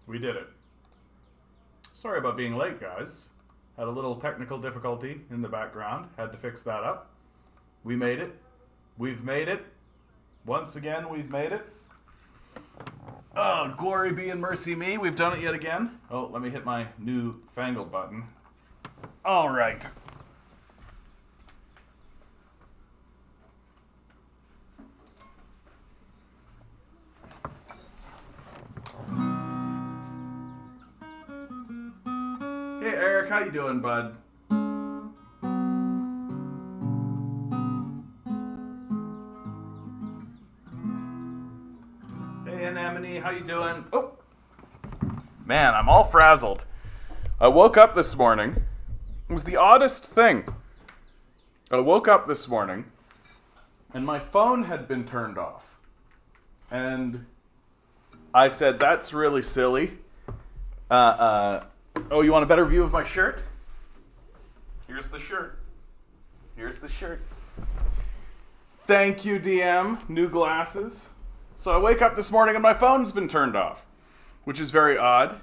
We did it. Sorry about being late, guys. Had a little technical difficulty in the background. Had to fix that up. We made it. We've made it. Once again, we've made it. Oh, glory be and mercy me. We've done it yet again. Oh, let me hit my new fangled button. All right. Hey, Eric, how you doing, bud? Hey, Anemone, how you doing? Oh, man, I'm all frazzled. I woke up this morning. It was the oddest thing. I woke up this morning, and my phone had been turned off. And I said, that's really silly. Oh, you want a better view of my shirt? Here's the shirt. Here's the shirt. Thank you, DM. New glasses. So I wake up this morning and my phone's been turned off, which is very odd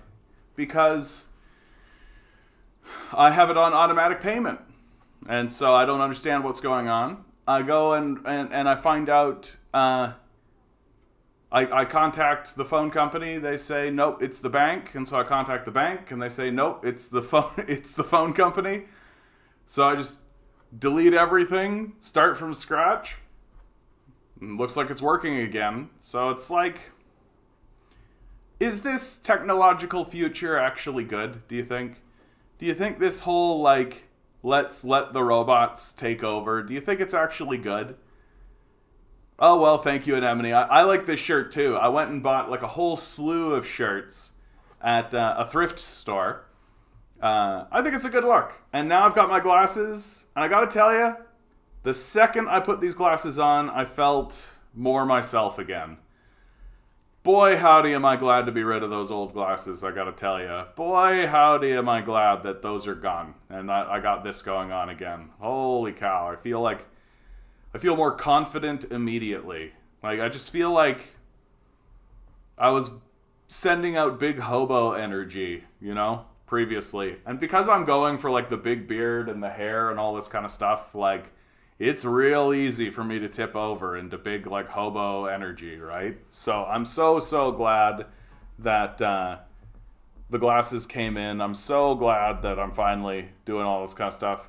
because I have it on automatic payment. And so I don't understand what's going on. I go and I find out... I contact the phone company. They say, nope, it's the bank. And so I contact the bank and they say, nope, it's the phone company. So I just delete everything, start from scratch. Looks like it's working again. So it's like, is this technological future actually good, do you think? Do you think this whole, like, let's let the robots take over, do you think it's actually good? Oh, well, thank you, Anemone. I like this shirt, too. I went and bought, like, a whole slew of shirts at a thrift store. I think it's a good look. And now I've got my glasses. And I gotta tell you, the second I put these glasses on, I felt more myself again. Boy, howdy am I glad to be rid of those old glasses, I gotta tell you. Boy, howdy am I glad that those are gone. And I got this going on again. Holy cow, I feel more confident immediately. Like, I just feel like I was sending out big hobo energy, you know, previously. And because I'm going for, like, the big beard and the hair and all this kind of stuff, like, it's real easy for me to tip over into big, like, hobo energy, right? So I'm so glad that the glasses came in. I'm so glad that I'm finally doing all this kind of stuff.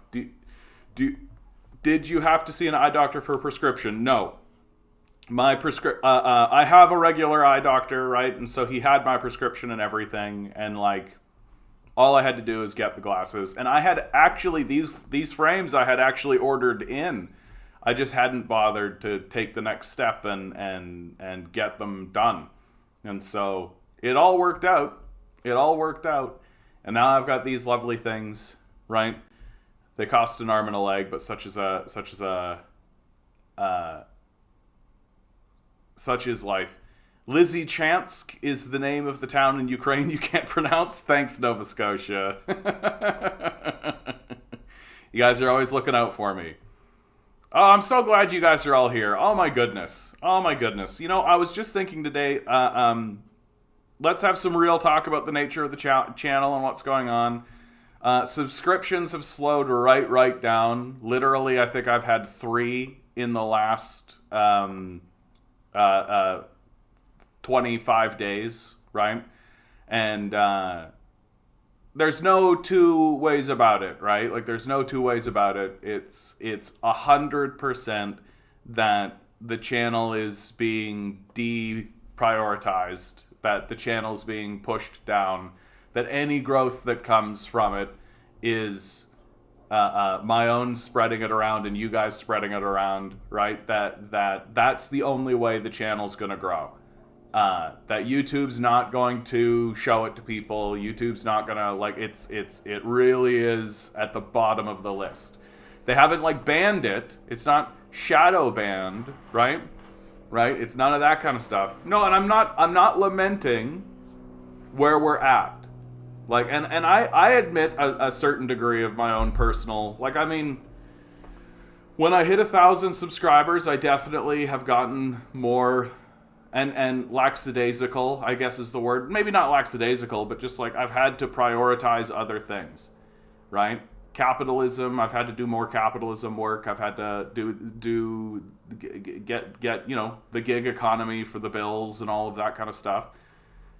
Did you have to see an eye doctor for a prescription? No. I have a regular eye doctor, right? And so he had my prescription and everything. And, like, all I had to do is get the glasses. And I had actually, these frames I had actually ordered in. I just hadn't bothered to take the next step and get them done. And so it all worked out. It all worked out. And now I've got these lovely things, right? They cost an arm and a leg, but such is life. Lysychansk is the name of the town in Ukraine you can't pronounce. Thanks, Nova Scotia. You guys are always looking out for me. Oh, I'm so glad you guys are all here. Oh my goodness. Oh my goodness. You know, I was just thinking today, let's have some real talk about the nature of the channel and what's going on. Subscriptions have slowed right down. Literally, I think I've had 3 in the last 25 days, right? And there's no two ways about it, right? Like, there's no two ways about it. It's 100% that the channel is being deprioritized, that the channel's being pushed down, that any growth that comes from it is my own spreading it around and you guys spreading it around, right? That's the only way the channel's gonna grow. That YouTube's not going to show it to people. YouTube's not gonna, like, it really is at the bottom of the list. They haven't, like, banned it. It's not shadow banned, right? Right? It's none of that kind of stuff. No, and I'm not lamenting where we're at. Like, and I admit a certain degree of my own personal, like, I mean, when I hit 1,000 subscribers, I definitely have gotten more and lackadaisical, I guess is the word. Maybe not lackadaisical, but just like I've had to prioritize other things, right? Capitalism, I've had to do more capitalism work. I've had to get the gig economy for the bills and all of that kind of stuff.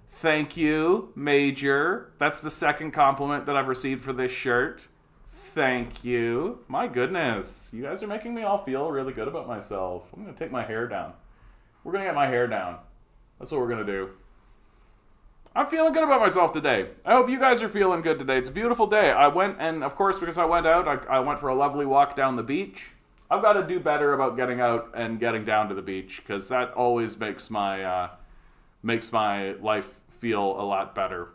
Thank you, Major. That's the second compliment that I've received for this shirt. Thank you. My goodness, you guys are making me all feel really good about myself. I'm gonna take my hair down. We're gonna get my hair down. That's what we're gonna do. I'm feeling good about myself today. I hope you guys are feeling good today. It's a beautiful day. I went, and of course, because I went out, I went for a lovely walk down the beach. I've got to do better about getting out and getting down to the beach, because that always makes my life feel a lot better.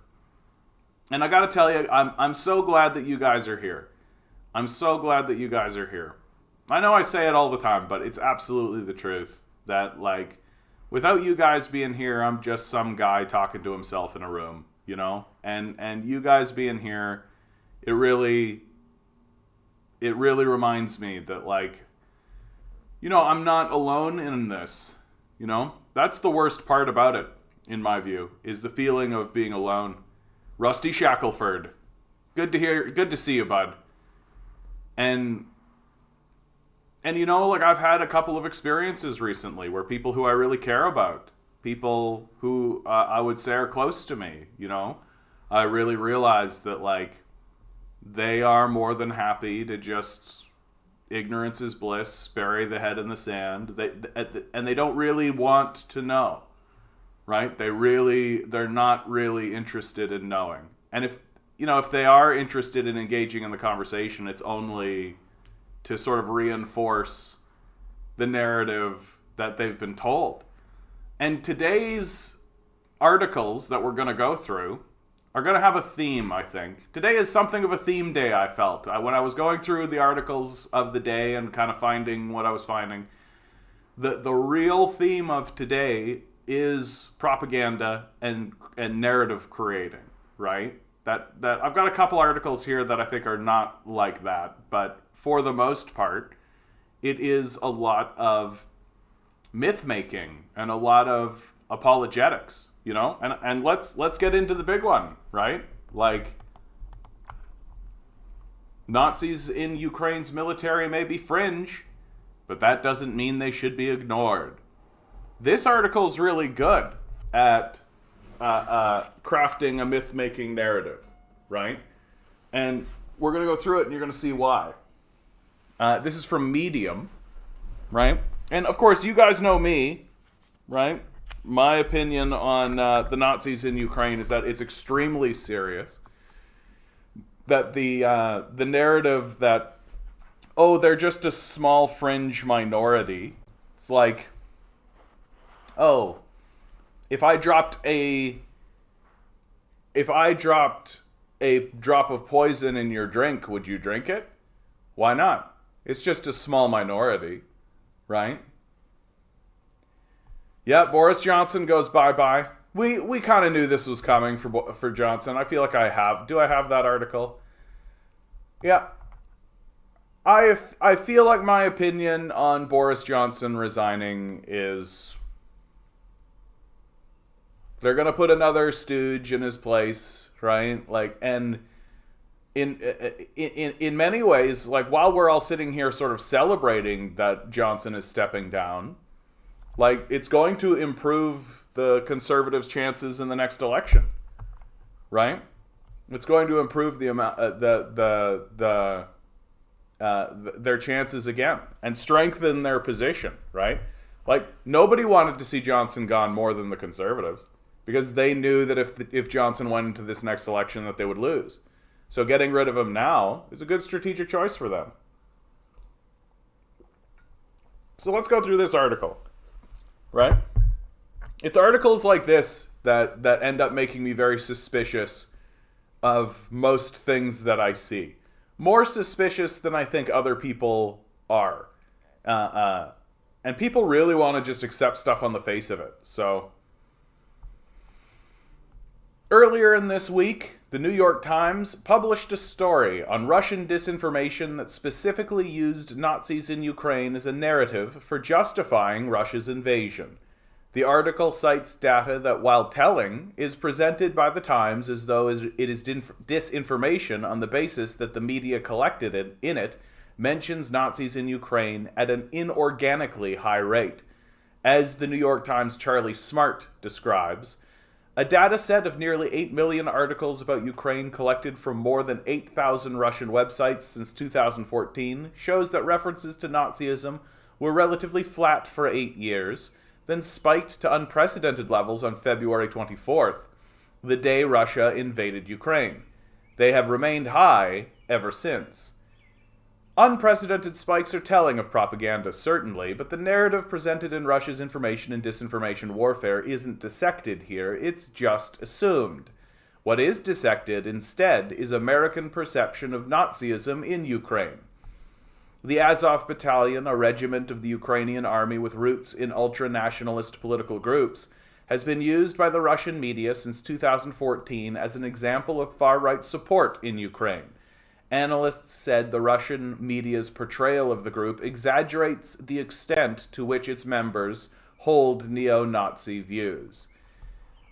And I got to tell you, I'm so glad that you guys are here. I'm so glad that you guys are here. I know I say it all the time, but it's absolutely the truth that, like, without you guys being here, I'm just some guy talking to himself in a room, you know? And you guys being here, it really reminds me that, like, I'm not alone in this, you know? That's the worst part about it, in my view, is the feeling of being alone. Rusty Shackelford, good to see you, bud. And I've had a couple of experiences recently where people who I really care about, people who I would say are close to me, I really realized that, like, they are more than happy to just, ignorance is bliss, bury the head in the sand, and they don't really want to know, right? They're not really interested in knowing. And if they are interested in engaging in the conversation, it's only to sort of reinforce the narrative that they've been told. And today's articles that we're going to go through are going to have a theme, I think. Today is something of a theme day, I felt. When I was going through the articles of the day and kind of finding what I was finding, the real theme of today is propaganda and narrative creating, right? That I've got a couple articles here that I think are not like that, but for the most part, it is a lot of myth making and a lot of apologetics, and let's get into the big one, right? Like, Nazis in Ukraine's military may be fringe, but that doesn't mean they should be ignored. This article's really good at crafting a myth-making narrative, right? And we're going to go through it, and you're going to see why. This is from Medium, right? And, of course, you guys know me, right? My opinion on the Nazis in Ukraine is that it's extremely serious. That the narrative that, they're just a small fringe minority. It's like, if I dropped a drop of poison in your drink, would you drink it? Why not? It's just a small minority, right? Yeah, Boris Johnson goes bye-bye. We kind of knew this was coming for Johnson. I feel like I have. Do I have that article? Yeah. I feel like my opinion on Boris Johnson resigning is they're going to put another stooge in his place, right? Like, and in many ways, like, while we're all sitting here sort of celebrating that Johnson is stepping down, like, it's going to improve the Conservatives' chances in the next election, right? It's going to improve the amount, their chances again, and strengthen their position, right? Like, nobody wanted to see Johnson gone more than the Conservatives, because they knew that if Johnson went into this next election that they would lose. So getting rid of him now is a good strategic choice for them. So let's go through this article, right? It's articles like this that end up making me very suspicious of most things that I see. More suspicious than I think other people are. And people really want to just accept stuff on the face of it. So, earlier in this week, the New York Times published a story on Russian disinformation that specifically used Nazis in Ukraine as a narrative for justifying Russia's invasion. The article cites data that, while telling, is presented by the Times as though it is disinformation on the basis that the media collected in it mentions Nazis in Ukraine at an inorganically high rate. As the New York Times' Charlie Smart describes, a data set of nearly 8 million articles about Ukraine collected from more than 8,000 Russian websites since 2014 shows that references to Nazism were relatively flat for 8 years, then spiked to unprecedented levels on February 24th, the day Russia invaded Ukraine. They have remained high ever since. Unprecedented spikes are telling of propaganda, certainly, but the narrative presented in Russia's information and disinformation warfare isn't dissected here, it's just assumed. What is dissected, instead, is American perception of Nazism in Ukraine. The Azov Battalion, a regiment of the Ukrainian army with roots in ultra-nationalist political groups, has been used by the Russian media since 2014 as an example of far-right support in Ukraine. Analysts said the Russian media's portrayal of the group exaggerates the extent to which its members hold neo-Nazi views.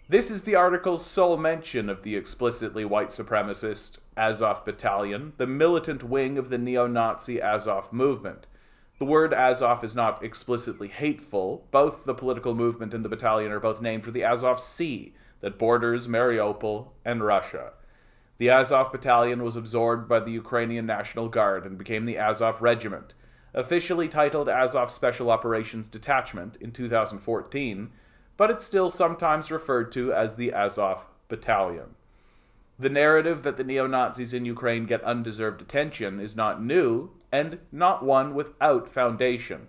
This is the article's sole mention of the explicitly white supremacist Azov Battalion, the militant wing of the neo-Nazi Azov movement. The word Azov is not explicitly hateful. Both the political movement and the battalion are both named for the Azov Sea that borders Mariupol and Russia. The Azov Battalion was absorbed by the Ukrainian National Guard and became the Azov Regiment, officially titled Azov Special Operations Detachment in 2014, but it's still sometimes referred to as the Azov Battalion. The narrative that the neo-Nazis in Ukraine get undeserved attention is not new, and not one without foundation.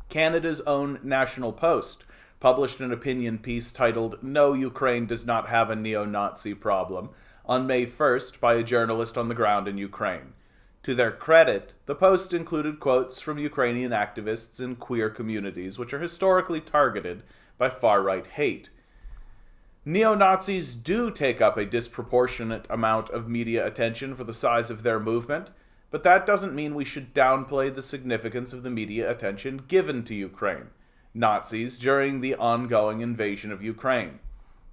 Canada's own National Post published an opinion piece titled "No, Ukraine Does Not Have a Neo-Nazi Problem" on May 1st by a journalist on the ground in Ukraine. To their credit, the Post included quotes from Ukrainian activists and queer communities, which are historically targeted by far-right hate. Neo-Nazis do take up a disproportionate amount of media attention for the size of their movement, but that doesn't mean we should downplay the significance of the media attention given to Ukraine, Nazis, during the ongoing invasion of Ukraine.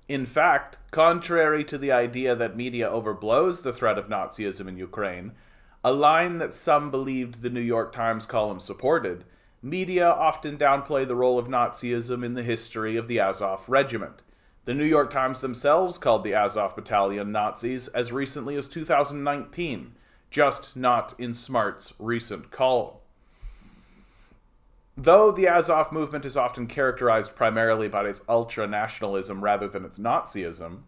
In fact, contrary to the idea that media overblows the threat of Nazism in Ukraine, a line that some believed the New York Times column supported, media often downplay the role of Nazism in the history of the Azov Regiment. The New York Times themselves called the Azov Battalion Nazis as recently as 2019, just not in Smart's recent column. Though the Azov movement is often characterized primarily by its ultra-nationalism rather than its Nazism,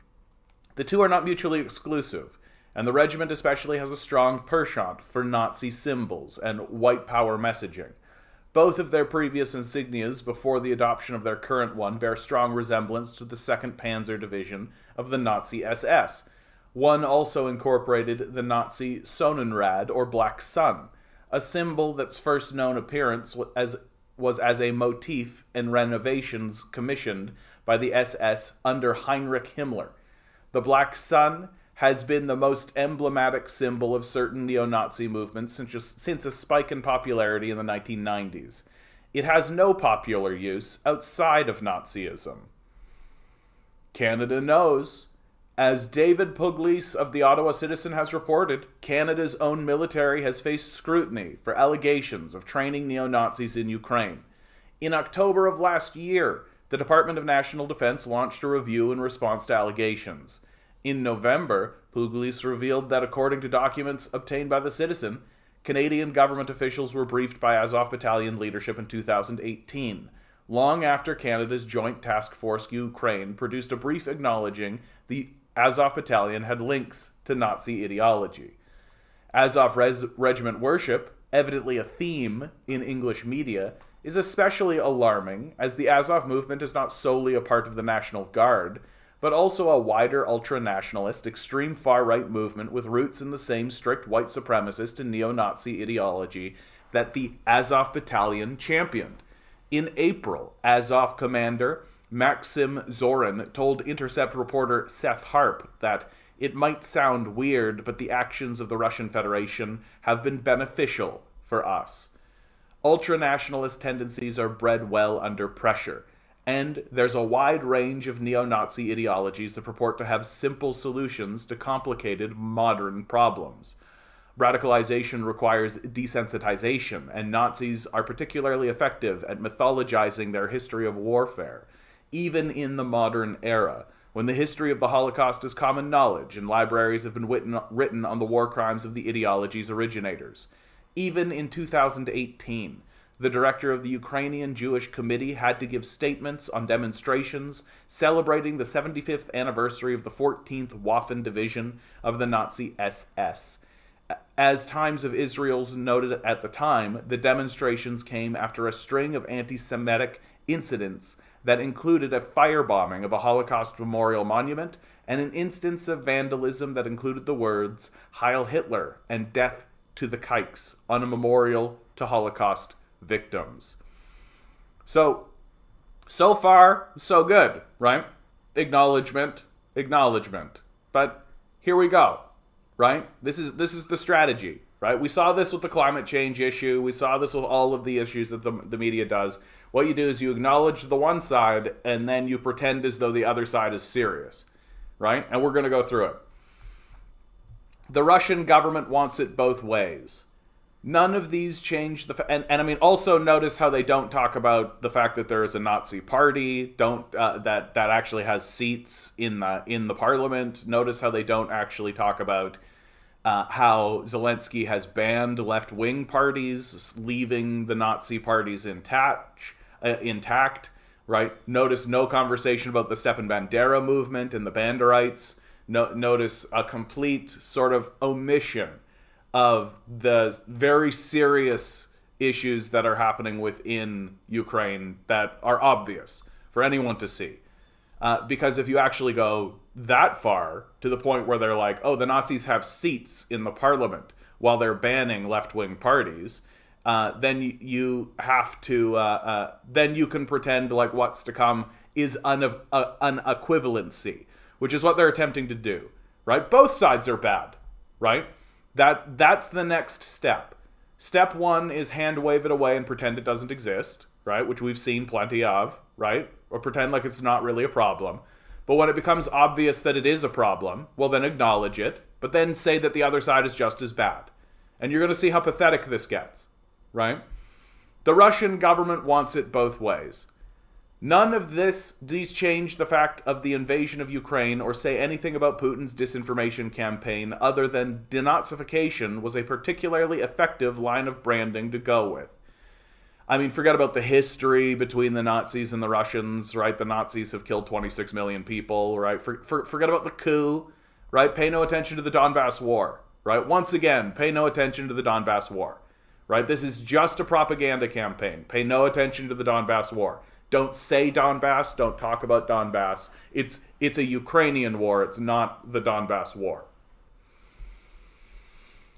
the two are not mutually exclusive, and the regiment especially has a strong penchant for Nazi symbols and white power messaging. Both of their previous insignias before the adoption of their current one bear strong resemblance to the 2nd Panzer Division of the Nazi SS. One also incorporated the Nazi Sonnenrad, or Black Sun, a symbol that's first known appearance was as a motif in renovations commissioned by the SS under Heinrich Himmler. The Black Sun has been the most emblematic symbol of certain neo-Nazi movements since a spike in popularity in the 1990s. It has no popular use outside of Nazism. Canada knows. As David Pugliese of the Ottawa Citizen has reported, Canada's own military has faced scrutiny for allegations of training neo-Nazis in Ukraine. In October of last year, the Department of National Defense launched a review in response to allegations. In November, Pugliese revealed that according to documents obtained by the Citizen, Canadian government officials were briefed by Azov Battalion leadership in 2018, long after Canada's Joint Task Force Ukraine produced a brief acknowledging the Azov Battalion had links to Nazi ideology. Azov Regiment worship, evidently a theme in English media, is especially alarming as the Azov movement is not solely a part of the National Guard, but also a wider ultra-nationalist, extreme far-right movement with roots in the same strict white supremacist and neo-Nazi ideology that the Azov Battalion championed. In April, Azov commander Maxim Zorin told Intercept reporter Seth Harp that it might sound weird, but the actions of the Russian Federation have been beneficial for us. Ultra-nationalist tendencies are bred well under pressure, And there's a wide range of neo-Nazi ideologies that purport to have simple solutions to complicated modern problems. Radicalization requires desensitization, and Nazis are particularly effective at mythologizing their history of warfare, even in the modern era, when the history of the Holocaust is common knowledge and libraries have been written on the war crimes of the ideology's originators. Even in 2018, the director of the Ukrainian Jewish Committee had to give statements on demonstrations celebrating the 75th anniversary of the 14th Waffen Division of the Nazi SS. As Times of Israel's noted at the time, the demonstrations came after a string of anti-Semitic incidents that included a firebombing of a Holocaust memorial monument and an instance of vandalism that included the words "Heil Hitler" and "Death to the Kikes" on a memorial to Holocaust victims. So far, so good, right? Acknowledgement. But here we go. Right? This is the strategy, right? We saw this with the climate change issue. We saw this with all of the issues that the media does. What you do is you acknowledge the one side, and then you pretend as though the other side is serious, right? And we're going to go through it. The Russian government wants it both ways. None of these change and I mean, also notice how they don't talk about the fact that there is a Nazi party, that actually has seats in the parliament. Notice how they don't actually talk about how Zelensky has banned left-wing parties, leaving the Nazi parties intact, right? Notice no conversation about the Stepan Bandera movement and the Banderites. Notice a complete sort of omission of the very serious issues that are happening within Ukraine that are obvious for anyone to see. Because if you actually go that far, to the point where they're like, oh, the Nazis have seats in the parliament while they're banning left-wing parties, then you have to, then you can pretend like what's to come is an equivalency, which is what they're attempting to do, right? Both sides are bad, right? That's the next step. Step one is hand wave it away and pretend it doesn't exist, right? Which we've seen plenty of, right? Or pretend like it's not really a problem. But when it becomes obvious that it is a problem, well, then acknowledge it, but then say that the other side is just as bad. And you're going to see how pathetic this gets, right? The Russian government wants it both ways. None of these change the fact of the invasion of Ukraine or say anything about Putin's disinformation campaign other than denazification was a particularly effective line of branding to go with. I mean, forget about the history between the Nazis and the Russians, right? The Nazis have killed 26 million people, right? Forget about the coup, right? Pay no attention to the Donbass War, right? Once again, pay no attention to the Donbass War, right? This is just a propaganda campaign. Pay no attention to the Donbass War. Don't say Donbass. Don't talk about Donbass. It's a Ukrainian war. It's not the Donbass war.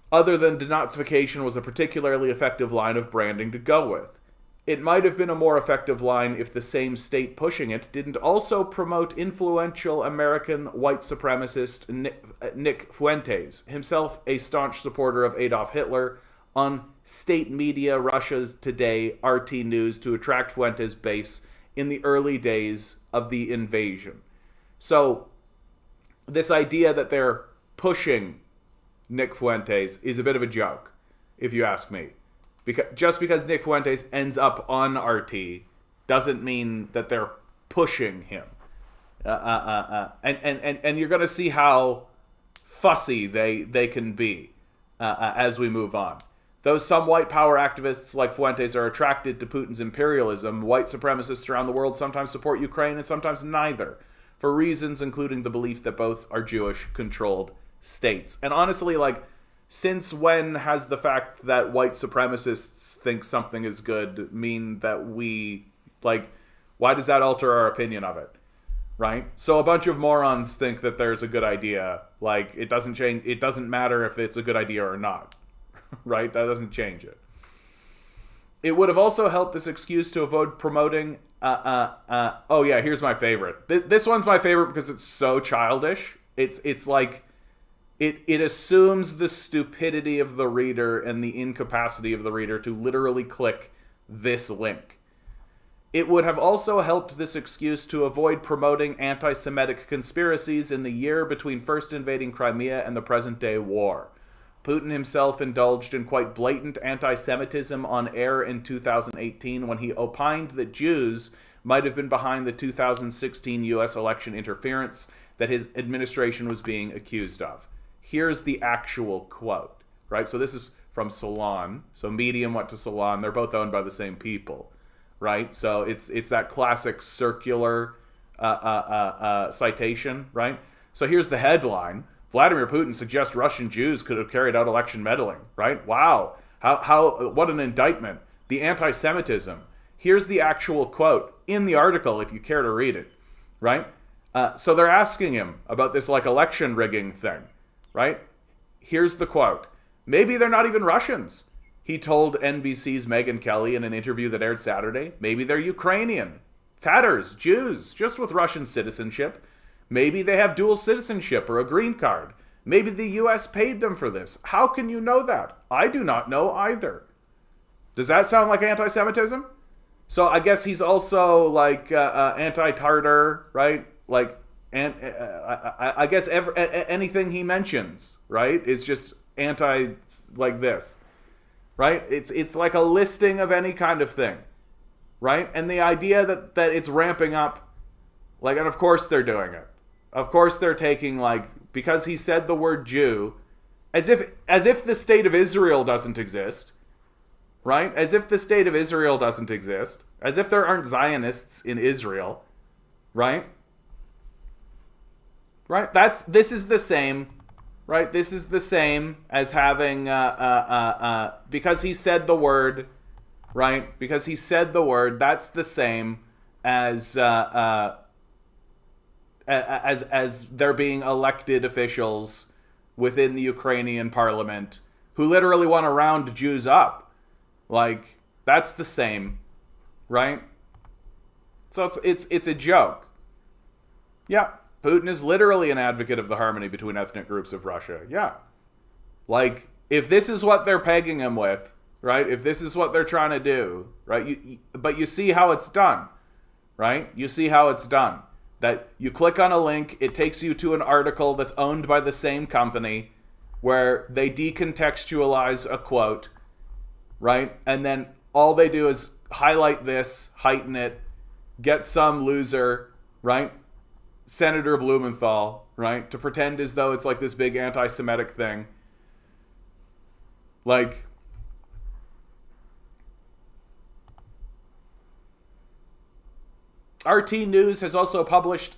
Other than denazification was a particularly effective line of branding to go with. It might have been a more effective line if the same state pushing it didn't also promote influential American white supremacist Nick Fuentes, himself a staunch supporter of Adolf Hitler, on state media Russia's Today, RT News, to attract Fuentes' base in the early days of the invasion. So this idea that they're pushing Nick Fuentes is a bit of a joke, if you ask me. Just because Nick Fuentes ends up on RT doesn't mean that they're pushing him. And you're going to see how fussy they can be as we move on. Though some white power activists like Fuentes are attracted to Putin's imperialism, white supremacists around the world sometimes support Ukraine and sometimes neither, for reasons including the belief that both are Jewish-controlled states. And honestly, like, since when has the fact that white supremacists think something is good mean that we, like, why does that alter our opinion of it, right? So a bunch of morons think that there's a good idea. Like, it doesn't change, it doesn't matter if it's a good idea or not. Right? That doesn't change it. It would have also helped this excuse to avoid promoting... oh yeah, here's my favorite. This one's my favorite because it's so childish. It's like... It assumes the stupidity of the reader and the incapacity of the reader to literally click this link. It would have also helped this excuse to avoid promoting anti-Semitic conspiracies in the year between first invading Crimea and the present-day war. Putin himself indulged in quite blatant anti-Semitism on air in 2018 when he opined that Jews might have been behind the 2016 U.S. election interference that his administration was being accused of. Here's the actual quote, right? So this is from Salon. So Medium went to Salon. They're both owned by the same people, right? So it's that classic circular citation, right? So here's the headline. Vladimir Putin suggests Russian Jews could have carried out election meddling, right? Wow. What an indictment. The anti-Semitism. Here's the actual quote in the article if you care to read it, right? So they're asking him about this like election rigging thing, right? Here's the quote. Maybe they're not even Russians, he told NBC's Megyn Kelly in an interview that aired Saturday. Maybe they're Ukrainian, Tatars, Jews, just with Russian citizenship. Maybe they have dual citizenship or a green card. Maybe the U.S. paid them for this. How can you know that? I do not know either. Does that sound like anti-Semitism? So I guess he's also like anti-Tartar, right? Like, and I guess anything he mentions, right, is just anti like this, right? It's like a listing of any kind of thing, right? And the idea that it's ramping up, like, and of course they're doing it. Of course they're taking, like, because he said the word Jew, as if the state of Israel doesn't exist, right? As if the state of Israel doesn't exist, as if there aren't Zionists in Israel, right? Right? This is the same, right? This is the same as having because he said the word, right? Because he said the word, that's the same as there being elected officials within the Ukrainian parliament who literally want to round Jews up. Like, that's the same, right? So it's a joke. Yeah, Putin is literally an advocate of the harmony between ethnic groups of Russia. Yeah. Like, if this is what they're pegging him with, right? If this is what they're trying to do, right? But you see how it's done, right? You see how it's done. That you click on a link, it takes you to an article that's owned by the same company where they decontextualize a quote, right? And then all they do is highlight this, heighten it, get some loser, right? Senator Blumenthal, right? To pretend as though it's like this big anti-Semitic thing. Like, RT News has also pushed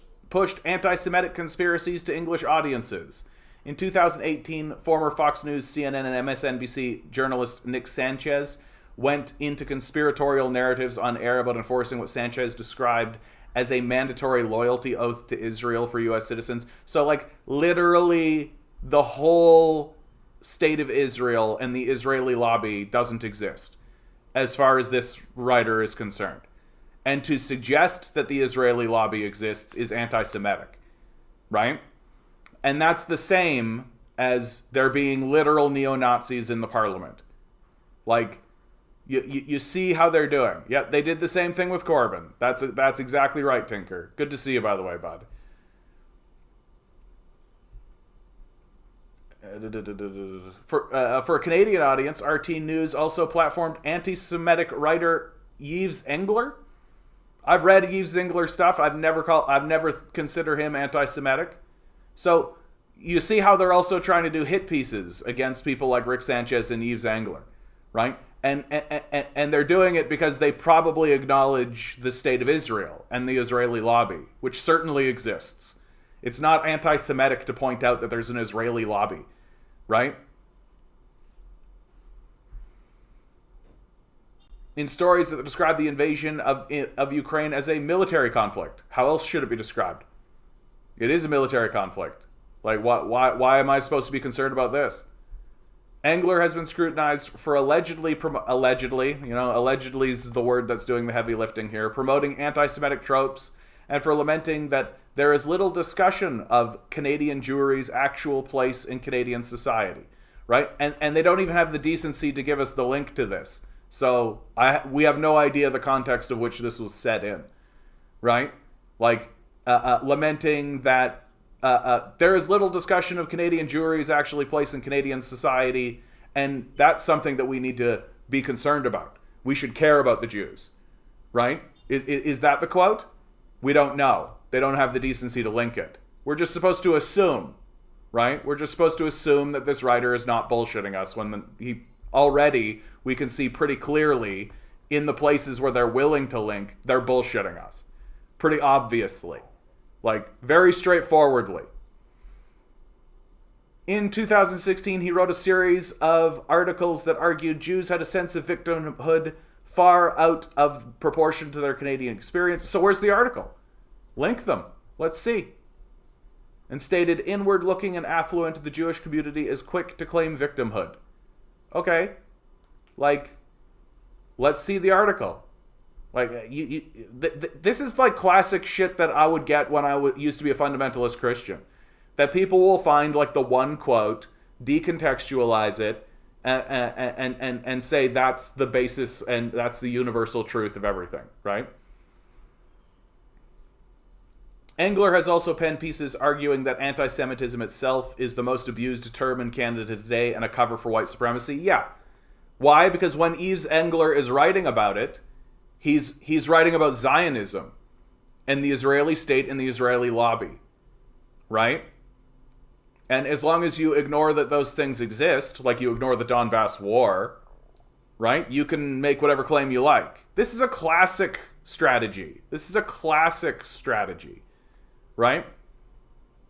anti-Semitic conspiracies to English audiences. In 2018, former Fox News, CNN, and MSNBC journalist Nick Sanchez went into conspiratorial narratives on air about enforcing what Sanchez described as a mandatory loyalty oath to Israel for U.S. citizens. So, like, literally the whole state of Israel and the Israeli lobby doesn't exist, as far as this writer is concerned. And to suggest that the Israeli lobby exists is anti-Semitic, right? And that's the same as there being literal neo-Nazis in the parliament. Like, you see how they're doing. Yep, they did the same thing with Corbyn. That's exactly right, Tinker. Good to see you, by the way, bud. For a Canadian audience, RT News also platformed anti-Semitic writer Yves Engler. I've read Yves Engler's stuff. I've never considered him anti-Semitic. So you see how they're also trying to do hit pieces against people like Rick Sanchez and Yves Engler, right? And they're doing it because they probably acknowledge the state of Israel and the Israeli lobby, which certainly exists. It's not anti-Semitic to point out that there's an Israeli lobby, right? In stories that describe the invasion of Ukraine as a military conflict. How else should it be described? It is a military conflict. Like, why am I supposed to be concerned about this? Engler has been scrutinized for allegedly is the word that's doing the heavy lifting here, promoting anti-Semitic tropes, and for lamenting that there is little discussion of Canadian Jewry's actual place in Canadian society, right? And they don't even have the decency to give us the link to this. So we have no idea the context of which this was set in, right? Like lamenting that there is little discussion of Canadian Jewry's actually place in Canadian society, and that's something that we need to be concerned about. We should care about the Jews, right? Is that the quote? We don't know. They don't have the decency to link it. We're just supposed to assume, right? We're just supposed to assume that this writer is not bullshitting us when he already, we can see pretty clearly in the places where they're willing to link, they're bullshitting us. Pretty obviously. Like, very straightforwardly. In 2016, he wrote a series of articles that argued Jews had a sense of victimhood far out of proportion to their Canadian experience. So where's the article? Link them. Let's see. And stated, inward-looking and affluent, the Jewish community is quick to claim victimhood. Okay. Like, let's see the article. Like, this is like classic shit that I would get when I used to be a fundamentalist Christian. That people will find like the one quote, decontextualize it, and say that's the basis and that's the universal truth of everything, right? Engler has also penned pieces arguing that anti-Semitism itself is the most abused term in Canada today and a cover for white supremacy. Yeah. Why? Because when Yves Engler is writing about it, he's writing about Zionism and the Israeli state and the Israeli lobby, right? And as long as you ignore that those things exist, like you ignore the Donbass war, right? You can make whatever claim you like. This is a classic strategy. Right?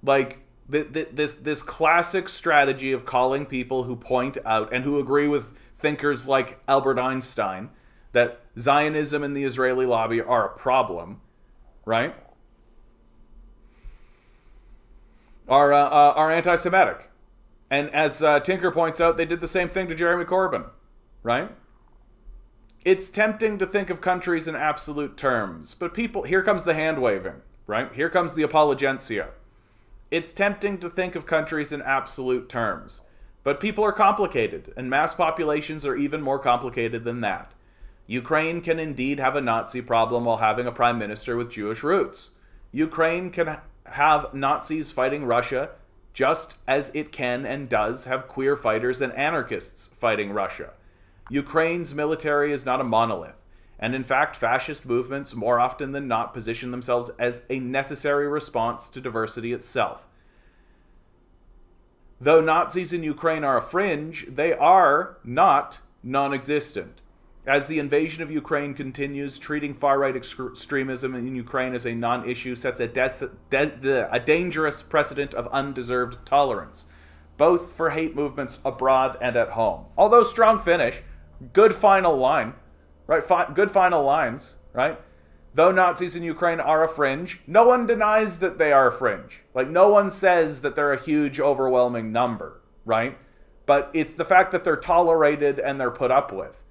Like, this classic strategy of calling people who point out and who agree with thinkers like Albert Einstein that Zionism and the Israeli lobby are a problem, right? Are anti-Semitic. And as Tinker points out, they did the same thing to Jeremy Corbyn, right? It's tempting to think of countries in absolute terms, but people, here comes the hand waving, right? Here comes the apologencia. It's tempting to think of countries in absolute terms, but people are complicated, and mass populations are even more complicated than that. Ukraine can indeed have a Nazi problem while having a prime minister with Jewish roots. Ukraine can have Nazis fighting Russia just as it can and does have queer fighters and anarchists fighting Russia. Ukraine's military is not a monolith, and in fact, fascist movements more often than not position themselves as a necessary response to diversity itself. Though Nazis in Ukraine are a fringe, they are not non-existent. As the invasion of Ukraine continues, treating far-right extremism in Ukraine as a non-issue sets a dangerous precedent of undeserved tolerance, both for hate movements abroad and at home. Although strong finish, good final line, right? Good final lines, right? Though Nazis in Ukraine are a fringe, no one denies that they are a fringe. Like, no one says that they're a huge, overwhelming number, right? But it's the fact that they're tolerated and they're put up with.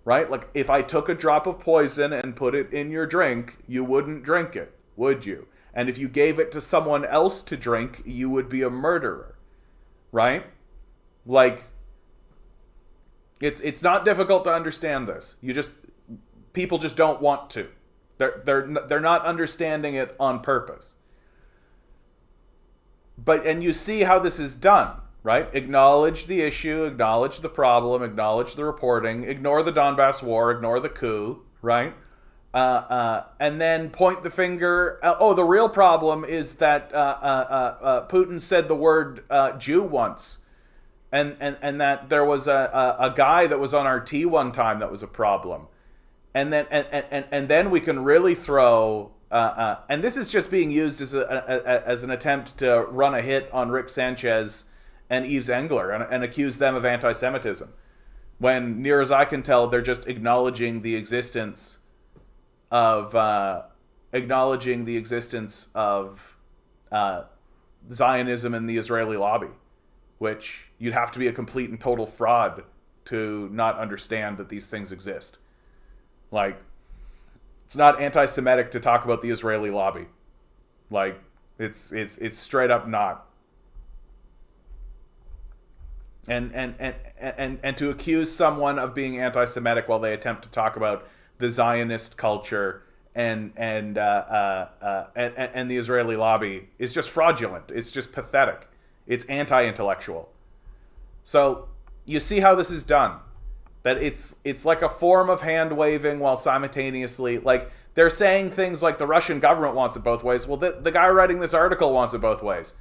Right? Like, if I took a drop of poison and put it in your drink, you wouldn't drink it, would you? And if you gave it to someone else to drink, you would be a murderer. Right? Like, it's not difficult to understand this. People just don't want to. They're not understanding it on purpose. And you see how this is done. Right? Acknowledge the issue, acknowledge the problem, acknowledge the reporting, ignore the Donbass war, ignore the coup, right? And then point the finger. The real problem is that Putin said the word Jew once, and that there was a guy that was on RT one time that was a problem, and then we can really throw. And this is just being used as an attempt to run a hit on Rick Sanchez and Yves Engler and accuse them of anti-Semitism, when, near as I can tell, they're just acknowledging the existence of Zionism and the Israeli lobby, which you'd have to be a complete and total fraud to not understand that these things exist. Like, it's not anti-Semitic to talk about the Israeli lobby. Like, it's straight up not. And to accuse someone of being anti-Semitic while they attempt to talk about the Zionist culture and the Israeli lobby is just fraudulent. It's just pathetic. It's anti-intellectual. So you see how this is done. That it's like a form of hand waving while simultaneously, like, they're saying things like the Russian government wants it both ways. Well, the guy writing this article wants it both ways,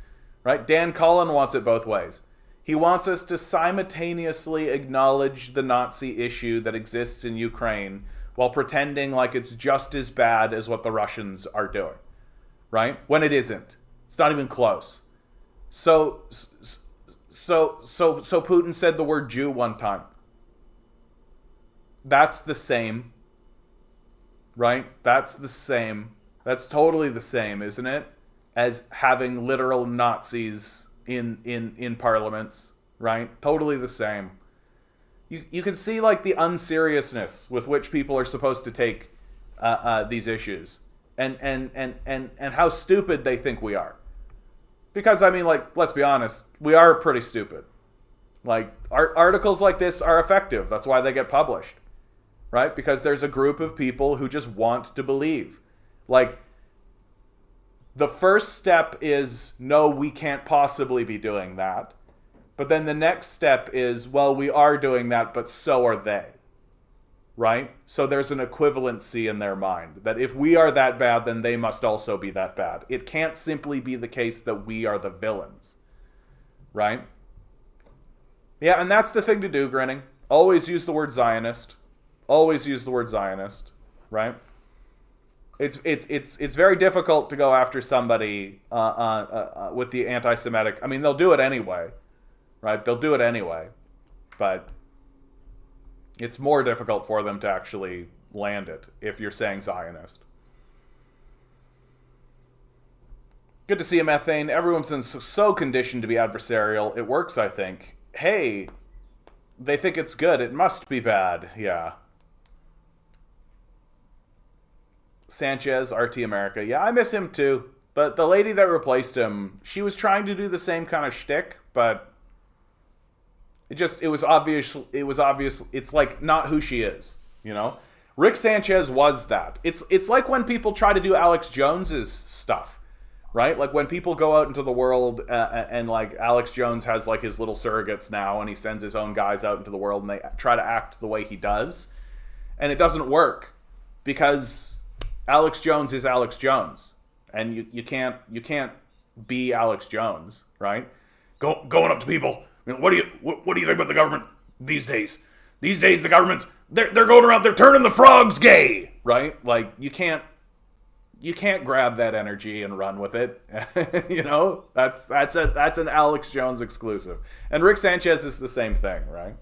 right? Dan Cullen wants it both ways. He wants us to simultaneously acknowledge the Nazi issue that exists in Ukraine while pretending like it's just as bad as what the Russians are doing, right? When it isn't. It's not even close. So Putin said the word Jew one time. That's the same, right? That's the same. That's totally the same, isn't it? As having literal Nazis in parliaments, right? Totally the same. You can see, like, the unseriousness with which people are supposed to take these issues, and how stupid they think we are. Because, I mean, like, let's be honest, we are pretty stupid. Like, articles like this are effective. That's why they get published, right? Because there's a group of people who just want to believe. Like, the first step is, no, we can't possibly be doing that. But then the next step is, well, we are doing that, but so are they. Right? So there's an equivalency in their mind. That if we are that bad, then they must also be that bad. It can't simply be the case that we are the villains. Right? Yeah, and that's the thing to do, Grinning. Always use the word Zionist. Always use the word Zionist. Right? It's very difficult to go after somebody with the anti-Semitic. I mean, they'll do it anyway, right? They'll do it anyway, but it's more difficult for them to actually land it if you're saying Zionist. Good to see you, Methane. Everyone's been so conditioned to be adversarial. It works, I think. Hey, they think it's good. It must be bad. Yeah. Sanchez, RT America. Yeah, I miss him too. But the lady that replaced him, she was trying to do the same kind of shtick, but it was obvious. It's like not who she is, you know? Rick Sanchez was that. It's like when people try to do Alex Jones's stuff, right? Like when people go out into the world and like Alex Jones has like his little surrogates now and he sends his own guys out into the world and they try to act the way he does. And it doesn't work because Alex Jones is Alex Jones, and you can't be Alex Jones, right? Going up to people, what do you think about the government these days? These days the government's they're going around, they're turning the frogs gay, right? Like you can't grab that energy and run with it, you know? That's an Alex Jones exclusive, and Rick Sanchez is the same thing, right?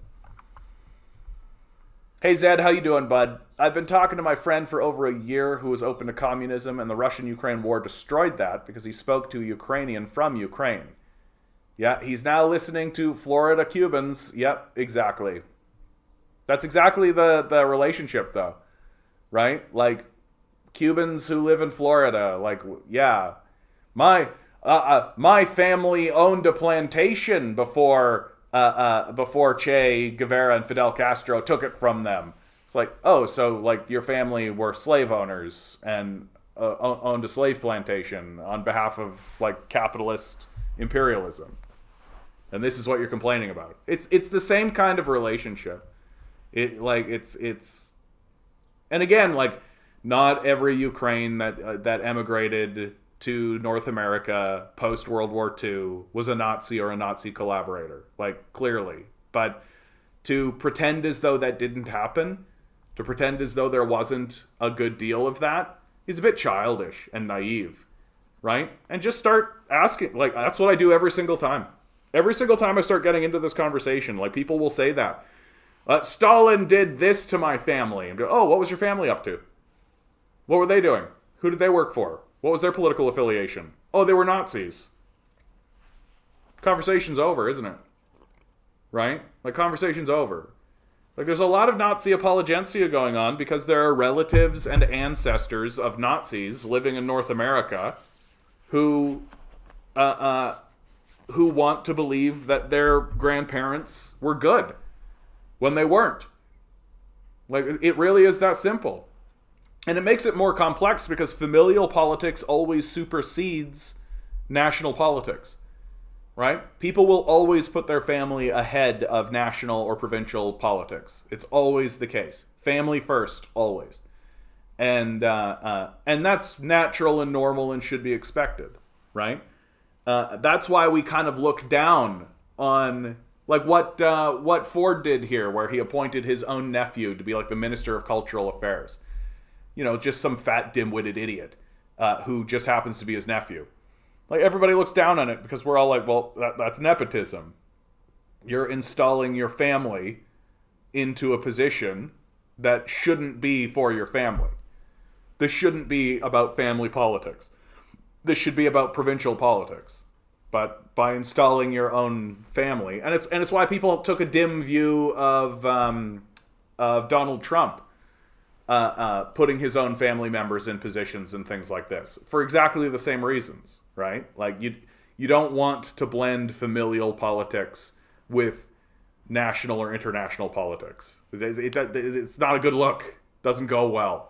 Hey Zed, how you doing, bud? I've been talking to my friend for over a year who was open to communism, and the Russian-Ukraine war destroyed that because he spoke to a Ukrainian from Ukraine. Yeah, he's now listening to Florida Cubans. Yep, exactly. That's exactly the relationship, though. Right? Like, Cubans who live in Florida, like, yeah. My family owned a plantation before Che Guevara and Fidel Castro took it from them. It's like, oh, so like your family were slave owners and owned a slave plantation on behalf of like capitalist imperialism, and this is what you're complaining about. It's the same kind of relationship. It's and again, like not every Ukraine that emigrated to North America post World War II was a Nazi or a Nazi collaborator, like clearly. But to pretend as though that didn't happen, to pretend as though there wasn't a good deal of that, is a bit childish and naive, right? And just start asking, like that's what I do every single time. Every single time I start getting into this conversation, like people will say that. Stalin did this to my family. And go, oh, what was your family up to? What were they doing? Who did they work for? What was their political affiliation? Oh, they were Nazis. Conversation's over, isn't it? Right? Like, conversation's over. Like, there's a lot of Nazi apologencia going on because there are relatives and ancestors of Nazis living in North America who who want to believe that their grandparents were good when they weren't. Like, it really is that simple. And it makes it more complex because familial politics always supersedes national politics, right? People will always put their family ahead of national or provincial politics. It's always the case. Family first, always. And that's natural and normal and should be expected, right? That's why we kind of look down on like what Ford did here, where he appointed his own nephew to be like the Minister of Cultural Affairs. You know, just some fat dim-witted idiot who just happens to be his nephew. Like, everybody looks down on it because we're all like, well, that's nepotism. You're installing your family into a position that shouldn't be for your family. This shouldn't be about family politics. This should be about provincial politics. But by installing your own family, and it's why people took a dim view of Donald Trump putting his own family members in positions and things like this for exactly the same reasons, right? Like, you don't want to blend familial politics with national or international politics. It's not a good look. It doesn't go well.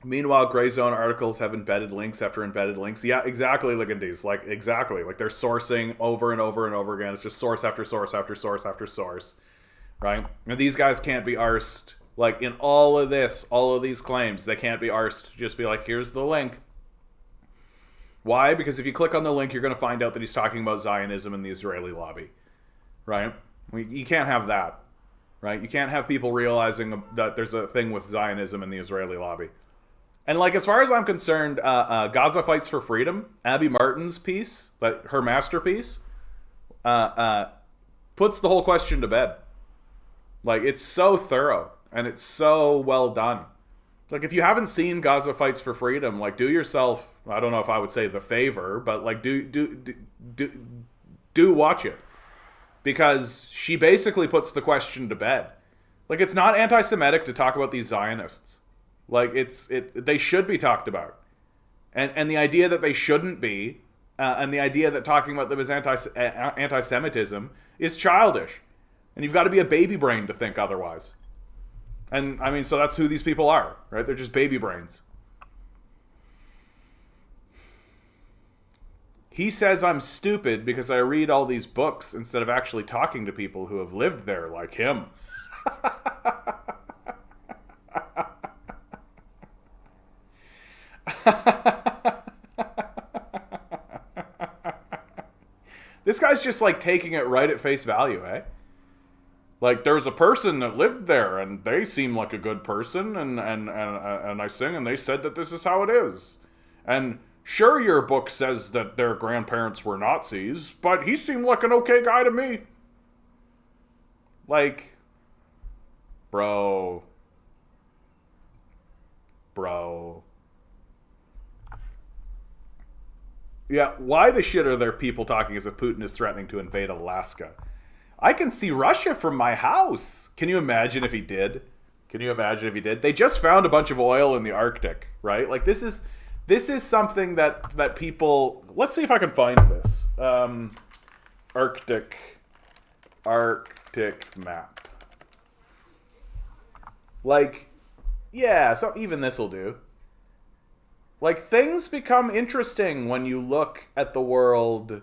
Meanwhile, gray zone articles have embedded links after embedded links. Yeah, exactly. Look at these. Like, exactly. Like, they're sourcing over and over and over again. It's just source after source after source after source. Right? And these guys can't be arsed. Like, in all of this, all of these claims, they can't be arsed to just be like, here's the link. Why? Because if you click on the link, you're going to find out that he's talking about Zionism and the Israeli lobby. Right? You can't have that. Right? You can't have people realizing that there's a thing with Zionism and the Israeli lobby. And, like, as far as I'm concerned, Gaza Fights for Freedom, Abby Martin's piece, her masterpiece, puts the whole question to bed. Like, it's so thorough, and it's so well done. Like, if you haven't seen Gaza Fights for Freedom, like, do yourself, I don't know if I would say the favor, but, like, do watch it. Because she basically puts the question to bed. Like, it's not anti-Semitic to talk about these Zionists. Like, they should be talked about. And the idea that they shouldn't be, and the idea that talking about them is anti-Semitism is childish. And you've got to be a baby brain to think otherwise. And, I mean, so that's who these people are, right? They're just baby brains. He says I'm stupid because I read all these books instead of actually talking to people who have lived there like him. This guy's just like taking it right at face value, eh? Like, there's a person that lived there and they seem like a good person and I sing and they said that this is how it is. And sure, your book says that their grandparents were Nazis, but he seemed like an okay guy to me. Like, bro. Yeah, why the shit are there people talking as if Putin is threatening to invade Alaska? I can see Russia from my house. Can you imagine if he did? They just found a bunch of oil in the Arctic, right? Like, this is something that people... Let's see if I can find this. Arctic map. Like, yeah, so even this will do. Like, things become interesting when you look at the world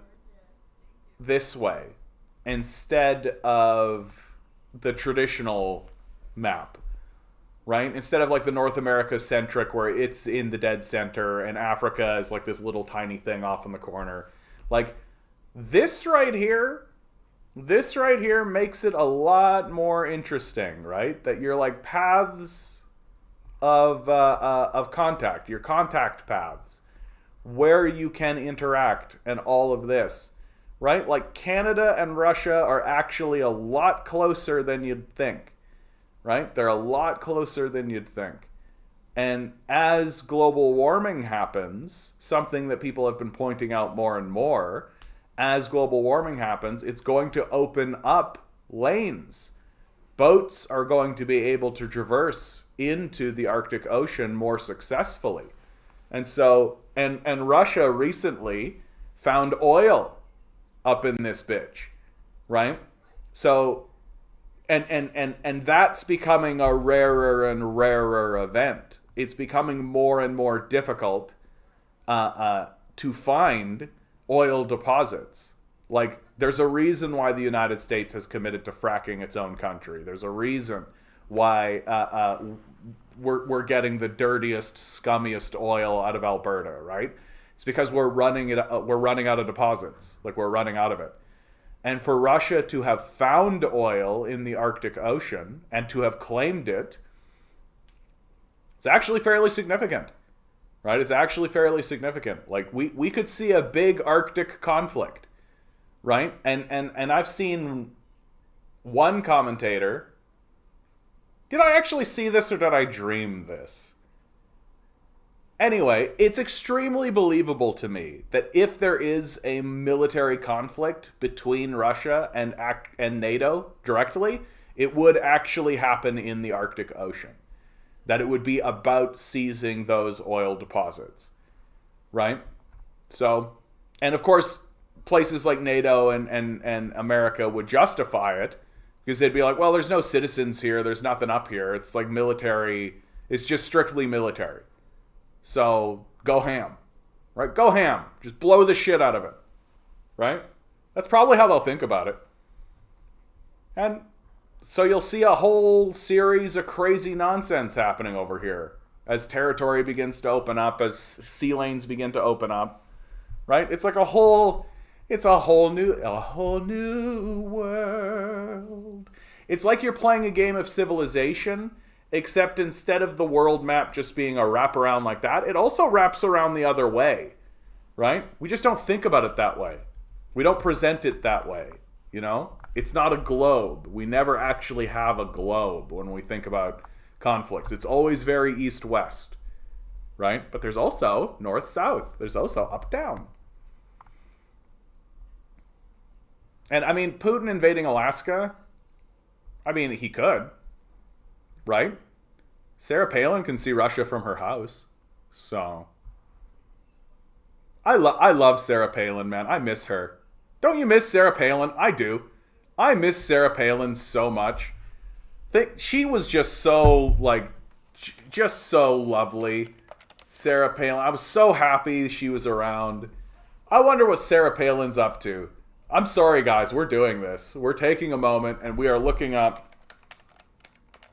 this way instead of the traditional map, right? Instead of, like, the North America-centric where it's in the dead center and Africa is, like, this little tiny thing off in the corner. Like, this right here makes it a lot more interesting, right? That you're, like, paths of contact, your contact paths, where you can interact and all of this, right? Like, Canada and Russia are actually a lot closer than you'd think, right? They're a lot closer than you'd think. And as global warming happens, something that people have been pointing out more and more, as global warming happens, it's going to open up lanes. Boats are going to be able to traverse into the Arctic Ocean more successfully. And Russia recently found oil up in this bitch, right? So and that's becoming a rarer and rarer event. It's becoming more and more difficult to find oil deposits. Like, there's a reason why the United States has committed to fracking its own country. There's a reason why we're getting the dirtiest, scummiest oil out of Alberta, right? It's because we're running out of deposits. Like, we're running out of it. And for Russia to have found oil in the Arctic Ocean and to have claimed it, it's actually fairly significant, right? It's actually fairly significant. Like, we could see a big Arctic conflict, right? And I've seen one commentator. Did I actually see this or did I dream this? Anyway, it's extremely believable to me that if there is a military conflict between Russia and NATO directly, it would actually happen in the Arctic Ocean. That it would be about seizing those oil deposits, right? So, and of course, places like NATO and America would justify it because they'd be like, well, there's no citizens here, there's nothing up here, it's like military, it's just strictly military. So, go ham, right? Go ham. Just blow the shit out of it, right? That's probably how they'll think about it. And so you'll see a whole series of crazy nonsense happening over here as territory begins to open up, as sea lanes begin to open up, right? It's like a whole new world. It's like you're playing a game of Civilization, except instead of the world map just being a wraparound like that, it also wraps around the other way, right? We just don't think about it that way. We don't present it that way, you know? It's not a globe. We never actually have a globe when we think about conflicts. It's always very east-west, right? But there's also north-south. There's also up-down. And, I mean, Putin invading Alaska, I mean, he could. Right? Sarah Palin can see Russia from her house. So I love Sarah Palin, man. I miss her. Don't you miss Sarah Palin? I do. I miss Sarah Palin so much. She was just so, like, just so lovely. Sarah Palin. I was so happy she was around. I wonder what Sarah Palin's up to. I'm sorry, guys. We're doing this. We're taking a moment and we are looking up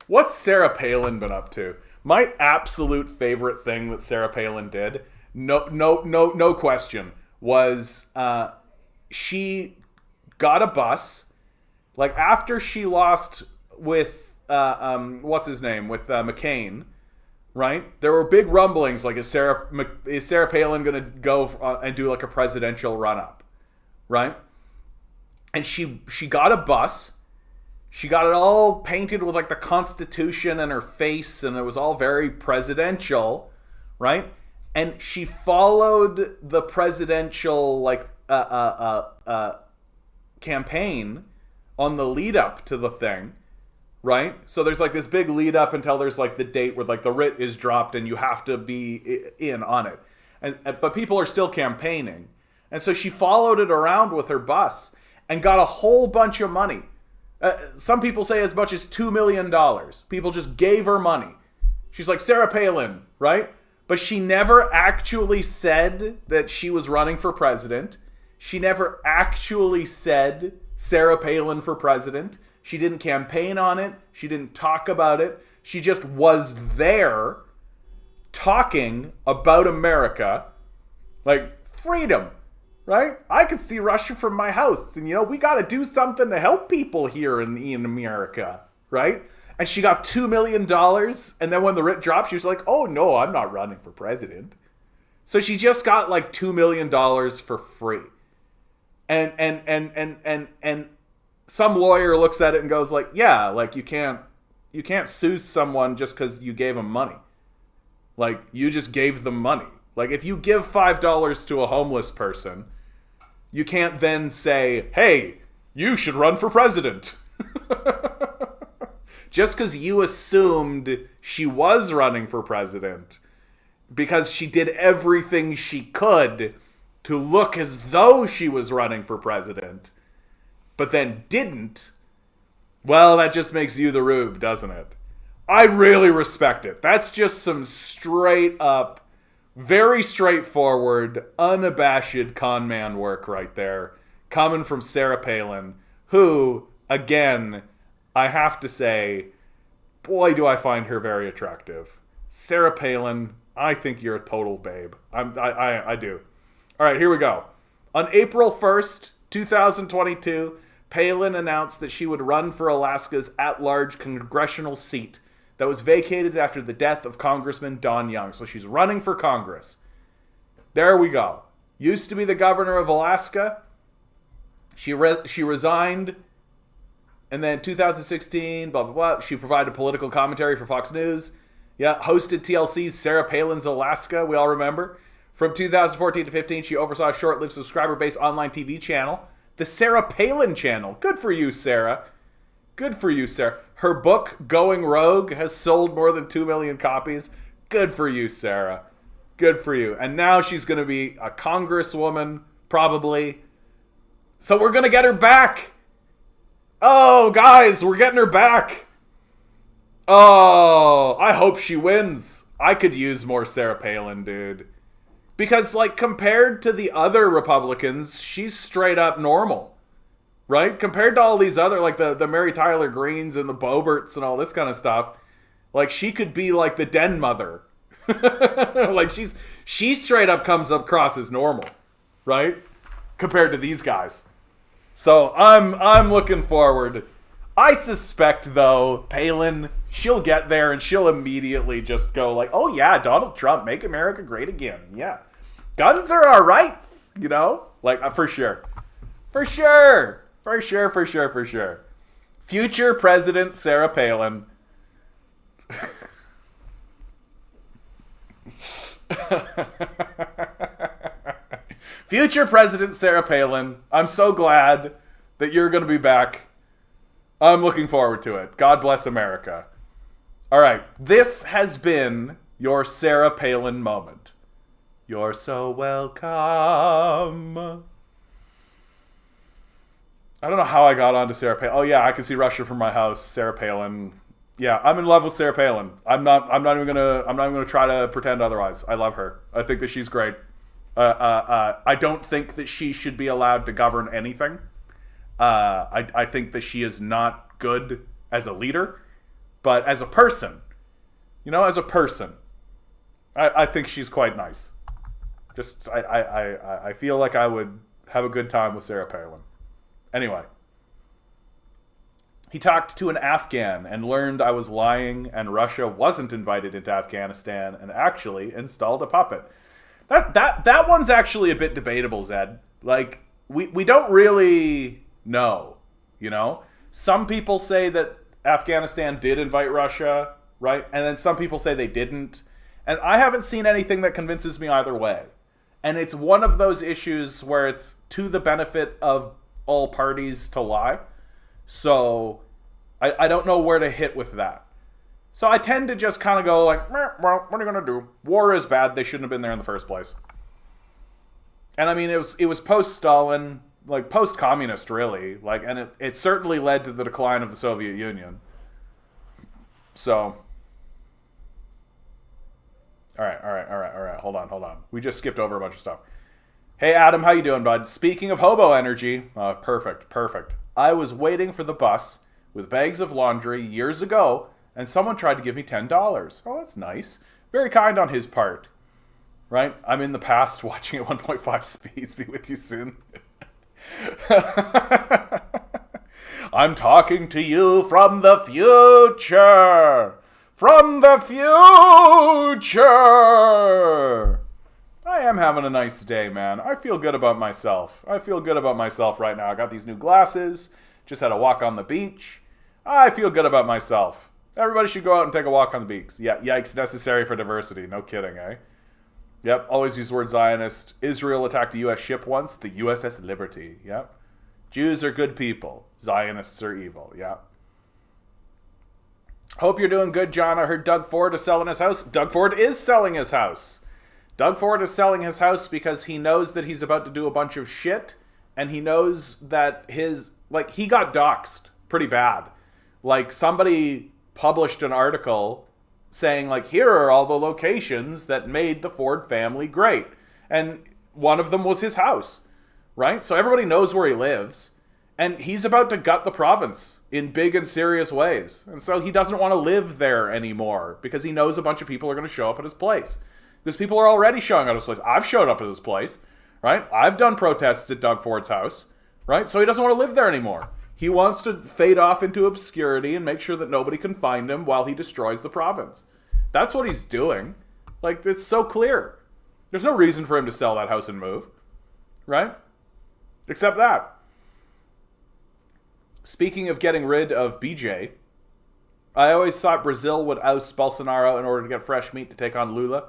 what's Sarah Palin been up to? My absolute favorite thing that Sarah Palin did, no question, was she got a bus. Like, after she lost with what's his name, with McCain, right? There were big rumblings like, is Sarah Palin gonna go and do like a presidential run up, right? And she got a bus. She got it all painted with like the Constitution and her face, and it was all very presidential, right? And she followed the presidential like campaign on the lead up to the thing, right? So there's like this big lead up until there's like the date where like the writ is dropped and you have to be in on it, but people are still campaigning, and so she followed it around with her bus and got a whole bunch of money. Some people say as much as $2 million. People just gave her money. She's like Sarah Palin, right? But she never actually said that she was running for president. She never actually said Sarah Palin for president. She didn't campaign on it. She didn't talk about it. She just was there talking about America, like freedom. Right? I could see Russia from my house. And, you know, we got to do something to help people here in America. Right? And she got $2 million. And then when the writ dropped, she was like, oh, no, I'm not running for president. So she just got like $2 million for free. And some lawyer looks at it and goes like, yeah, like you can't sue someone just because you gave them money. Like, you just gave them money. Like, if you give $5 to a homeless person, you can't then say, hey, you should run for president. Just because you assumed she was running for president because she did everything she could to look as though she was running for president, but then didn't, well, that just makes you the rube, doesn't it? I really respect it. That's just some straight up, very straightforward, unabashed con man work right there, coming from Sarah Palin, who, again, I have to say, boy, do I find her very attractive. Sarah Palin, I think you're a total babe. I do. All right, here we go. On April 1st, 2022, Palin announced that she would run for Alaska's at-large congressional seat that was vacated after the death of Congressman Don Young. So she's running for Congress. There we go. Used to be the governor of Alaska. She resigned. And then 2016, blah, blah, blah. She provided political commentary for Fox News. Yeah, hosted TLC's Sarah Palin's Alaska, we all remember. From 2014 to 15, she oversaw a short-lived subscriber-based online TV channel, the Sarah Palin Channel. Good for you, Sarah. Good for you, Sarah. Her book, Going Rogue, has sold more than 2 million copies. Good for you, Sarah. Good for you. And now she's going to be a congresswoman, probably. So we're going to get her back. Oh, guys, we're getting her back. Oh, I hope she wins. I could use more Sarah Palin, dude. Because, like, compared to the other Republicans, she's straight up normal. Right? Compared to all these other, like, the Mary Tyler Greens and the Boberts and all this kind of stuff, like, she could be, like, the den mother. Like, she straight up comes across as normal. Right? Compared to these guys. So, I'm looking forward. I suspect, though, Palin, she'll get there and she'll immediately just go like, oh yeah, Donald Trump, make America great again. Yeah. Guns are our rights, you know? Like, for sure. For sure. For sure, for sure, for sure. Future President Sarah Palin. Future President Sarah Palin, I'm so glad that you're going to be back. I'm looking forward to it. God bless America. All right, this has been your Sarah Palin moment. You're so welcome. I don't know how I got onto Sarah Palin. Oh yeah, I can see Russia from my house. Sarah Palin. Yeah, I'm in love with Sarah Palin. I'm not even gonna try to pretend otherwise. I love her. I think that she's great. I don't think that she should be allowed to govern anything. I think that she is not good as a leader, but as a person, as a person, I think she's quite nice. Just, I feel like I would have a good time with Sarah Palin. Anyway. He talked to an Afghan and learned I was lying and Russia wasn't invited into Afghanistan and actually installed a puppet. That one's actually a bit debatable, Zed. Like, we don't really know, Some people say that Afghanistan did invite Russia, right? And then some people say they didn't. And I haven't seen anything that convinces me either way. And it's one of those issues where it's to the benefit of all parties to lie. So I don't know where to hit with that. So I tend to just kind of go like, well, what are you going to do? War is bad. They shouldn't have been there in the first place. And I mean, it was post-Stalin, like post-communist really. Like, and it certainly led to the decline of the Soviet Union. So, all right. Hold on. We just skipped over a bunch of stuff. Hey, Adam, how you doing, bud? Speaking of hobo energy, perfect. I was waiting for the bus with bags of laundry years ago, and someone tried to give me $10. Oh, that's nice. Very kind on his part. Right? I'm in the past watching at 1.5 speeds. Be with you soon. I'm talking to you from the future. From the future. I am having a nice day, man. I feel good about myself. Right now. I got these new glasses. Just had a walk on the beach. I feel good about myself. Everybody should go out and take a walk on the beach. Yeah, yikes, necessary for diversity. No kidding, eh? Yep, always use the word Zionist. Israel attacked a U.S. ship once, the USS Liberty. Yep. Jews are good people. Zionists are evil. Yep. Hope you're doing good, John. I heard Doug Ford is selling his house. Doug Ford is selling his house. Doug Ford is selling his house because he knows that he's about to do a bunch of shit, and he knows that he got doxxed pretty bad. Like, somebody published an article saying, like, here are all the locations that made the Ford family great. And one of them was his house, right? So everybody knows where he lives. And he's about to gut the province in big and serious ways. And so he doesn't want to live there anymore because he knows a bunch of people are going to show up at his place. Because people are already showing up at his place. I've showed up at his place, right? I've done protests at Doug Ford's house, right? So he doesn't want to live there anymore. He wants to fade off into obscurity and make sure that nobody can find him while he destroys the province. That's what he's doing. Like, it's so clear. There's no reason for him to sell that house and move, right? Except that. Speaking of getting rid of BJ, I always thought Brazil would oust Bolsonaro in order to get fresh meat to take on Lula.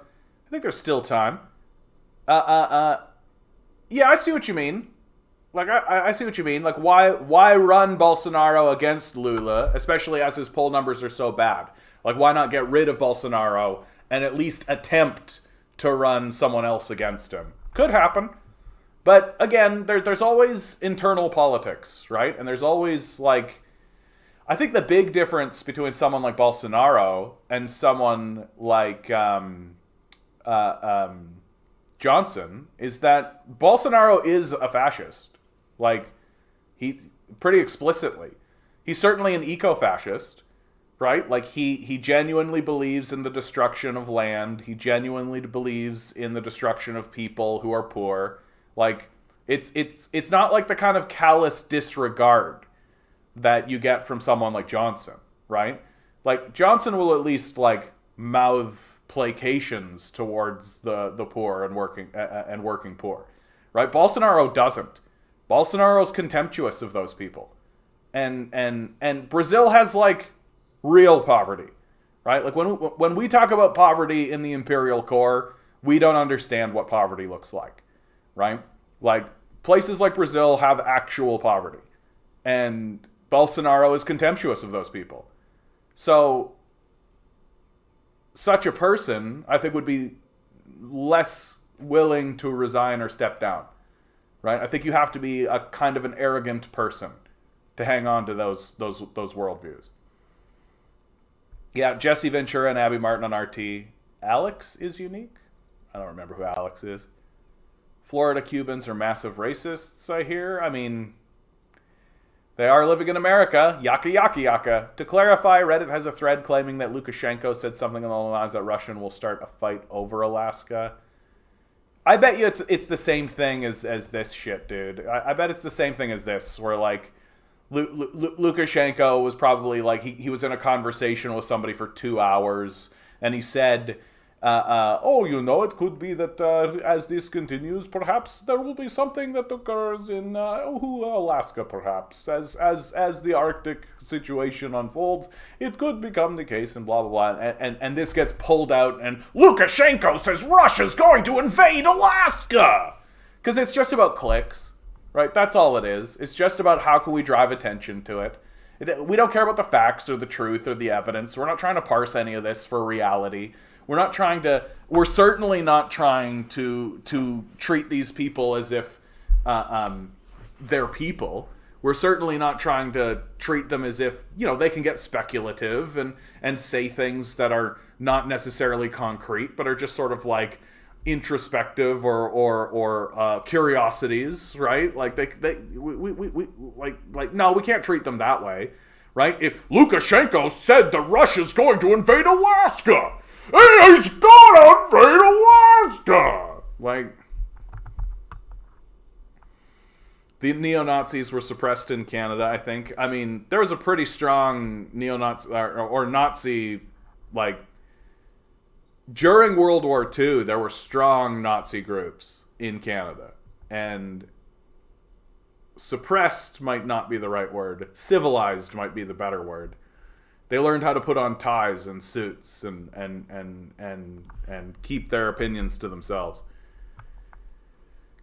I think there's still time. Yeah, I see what you mean. Like, I see what you mean. Like, why run Bolsonaro against Lula, especially as his poll numbers are so bad? Like, why not get rid of Bolsonaro and at least attempt to run someone else against him? Could happen. But, again, there's always internal politics, right? And there's always, like... I think the big difference between someone like Bolsonaro and someone like Johnson is that Bolsonaro is a fascist. Like, he pretty explicitly. He's certainly an eco-fascist, right? Like, he genuinely believes in the destruction of land. He genuinely believes in the destruction of people who are poor. Like, it's not like the kind of callous disregard that you get from someone like Johnson, right? Like, Johnson will at least, like, mouth placations towards the poor and working poor, right? Bolsonaro doesn't. Bolsonaro's contemptuous of those people. And Brazil has, like, real poverty, right? Like, when we talk about poverty in the imperial core, we don't understand what poverty looks like, right? Like, places like Brazil have actual poverty. And Bolsonaro is contemptuous of those people. So, such a person, I think, would be less willing to resign or step down, right? I think you have to be a kind of an arrogant person to hang on to those worldviews. Yeah, Jesse Ventura and Abby Martin on RT. Alex is unique? I don't remember who Alex is. Florida Cubans are massive racists, I hear. I mean... They are living in America. Yaka, yaka, yaka. To clarify, Reddit has a thread claiming that Lukashenko said something along the lines that Russia will start a fight over Alaska. I bet you it's the same thing as this shit, dude. I bet it's the same thing as this, where, like, Lukashenko was probably, like, he was in a conversation with somebody for 2 hours, and he said... it could be that as this continues, perhaps there will be something that occurs in Alaska, perhaps. As the Arctic situation unfolds, it could become the case, and blah, blah, blah. And this gets pulled out, and Lukashenko says Russia's going to invade Alaska! Because it's just about clicks, right? That's all it is. It's just about how can we drive attention to it. We don't care about the facts or the truth or the evidence. We're not trying to parse any of this for reality. We're certainly not trying to treat these people as if they're people. We're certainly not trying to treat them as if, they can get speculative and say things that are not necessarily concrete, but are just sort of like introspective or curiosities, right? Like no, we can't treat them that way, right? If Lukashenko said that Russia's going to invade Alaska, he's gonna invade Alaska! Like, the neo-Nazis were suppressed in Canada, I think. I mean, there was a pretty strong neo-Nazi, or Nazi, like, during World War II, there were strong Nazi groups in Canada. And suppressed might not be the right word. Civilized might be the better word. They learned how to put on ties and suits and keep their opinions to themselves.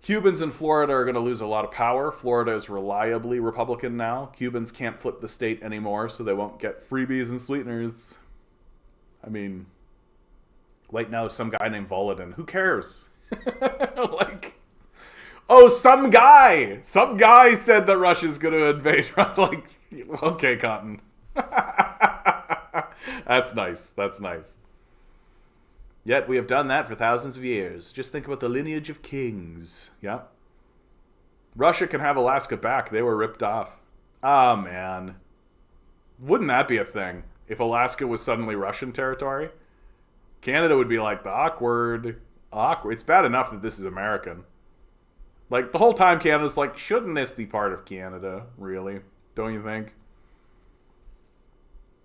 Cubans in Florida are going to lose a lot of power. Florida is reliably Republican now. Cubans can't flip the state anymore, so they won't get freebies and sweeteners. I mean, right now, some guy named Volodin. Who cares? Like, oh, some guy said that Russia's going to invade. Like, okay, Cotton. That's nice. That's nice. Yet we have done that for thousands of years. Just think about the lineage of kings. Yeah. Russia can have Alaska back. They were ripped off. Ah, man. Wouldn't that be a thing? If Alaska was suddenly Russian territory? Canada would be like, the awkward. It's bad enough that this is American. Like, the whole time Canada's like, shouldn't this be part of Canada? Really? Don't you think?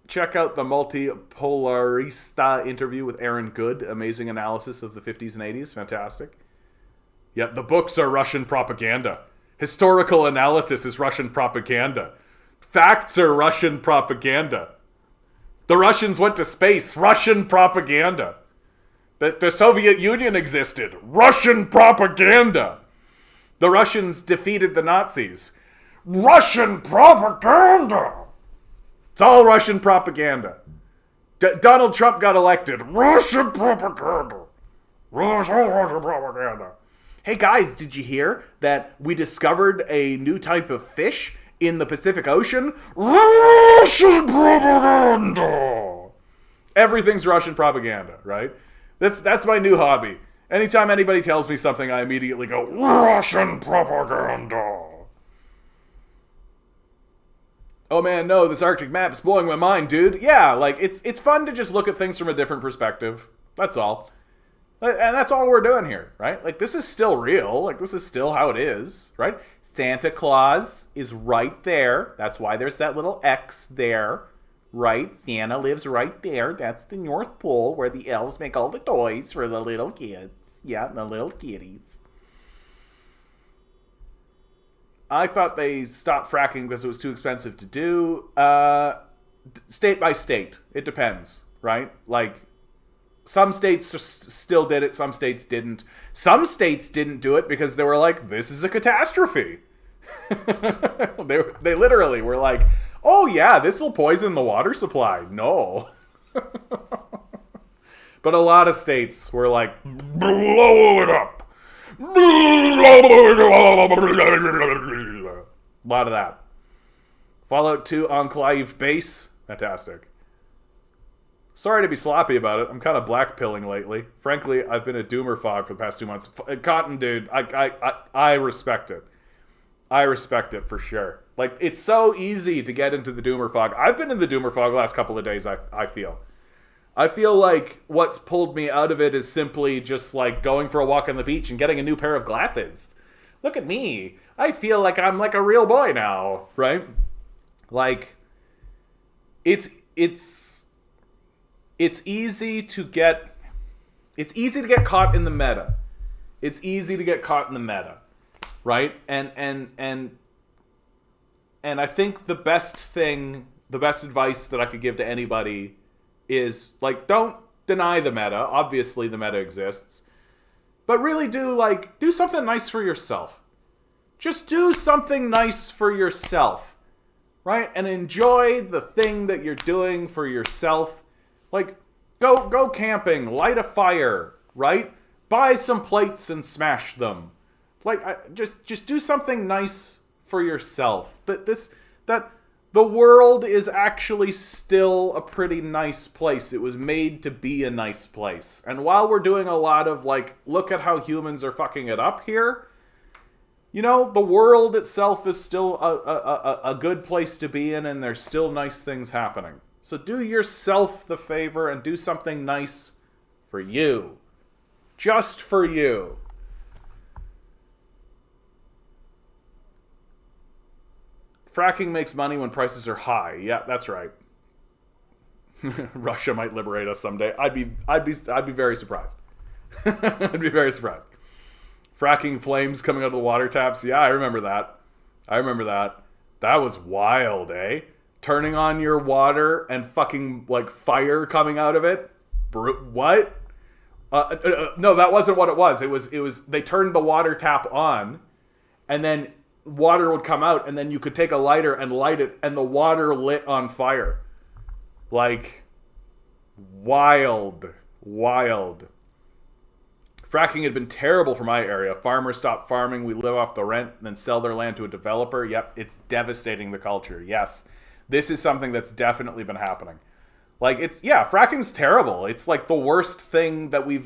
Check out the Multipolarista interview with Aaron Good. Amazing analysis of the 50s and 80s. Fantastic. Yet the books are Russian propaganda. Historical analysis is Russian propaganda. Facts are Russian propaganda. The Russians went to space. Russian propaganda. The Soviet Union existed. Russian propaganda. The Russians defeated the Nazis. Russian propaganda. It's all Russian propaganda. Donald Trump got elected. Russian propaganda. Russian propaganda. Hey guys, did you hear that we discovered a new type of fish in the Pacific Ocean? Russian propaganda. Everything's Russian propaganda, right? That's my new hobby. Anytime anybody tells me something, I immediately go, Russian propaganda. Oh man, no, this Arctic map is blowing my mind, dude. Yeah, like, it's fun to just look at things from a different perspective. That's all. And that's all we're doing here, right? Like, this is still real. Like, this is still how it is, right? Santa Claus is right there. That's why there's that little X there, right? Santa lives right there. That's the North Pole where the elves make all the toys for the little kids. Yeah, the little kitties. I thought they stopped fracking because it was too expensive to do. State by state. It depends, right? Like, some states just still did it. Some states didn't. Some states didn't do it because they were like, this is a catastrophe. They literally were like, oh yeah, this will poison the water supply. No. But a lot of states were like, blow it up. A lot of that. Fallout 2 Enclave base. Fantastic. Sorry to be sloppy about it. I'm kind of blackpilling lately. Frankly, I've been a doomer fog for the past 2 months. Cotton, dude, I respect it. I respect it for sure. Like, it's so easy to get into the doomer fog. I've been in the doomer fog the last couple of days, I feel. I feel like what's pulled me out of it is simply just like going for a walk on the beach and getting a new pair of glasses. Look at me. I feel like I'm like a real boy now, right? Like, it's easy to get caught in the meta. It's easy to get caught in the meta, right? And I think the best advice that I could give to anybody is, like, don't deny the meta. Obviously the meta exists. But really do something nice for yourself. Just do something nice for yourself. Right? And enjoy the thing that you're doing for yourself. Like, go camping, light a fire, right? Buy some plates and smash them. Like, just do something nice for yourself. That the world is actually still a pretty nice place. It was made to be a nice place. And while we're doing a lot of, like, look at how humans are fucking it up here, you know, the world itself is still a good place to be in, and there's still nice things happening. So do yourself the favor and do something nice for you. Just for you. Fracking makes money when prices are high. Yeah, that's right. Russia might liberate us someday. I'd be very surprised. I'd be very surprised. Fracking flames coming out of the water taps. Yeah, I remember that. That was wild, eh? Turning on your water and fucking, like, fire coming out of it. What? No, that wasn't what it was. It was they turned the water tap on, and then water would come out, and then you could take a lighter and light it, and the water lit on fire. Like, wild. Fracking had been terrible for my area. Farmers stopped farming, we live off the rent, and then sell their land to a developer. Yep, it's devastating the culture. Yes, this is something that's definitely been happening. Like, fracking's terrible. It's like the worst thing that we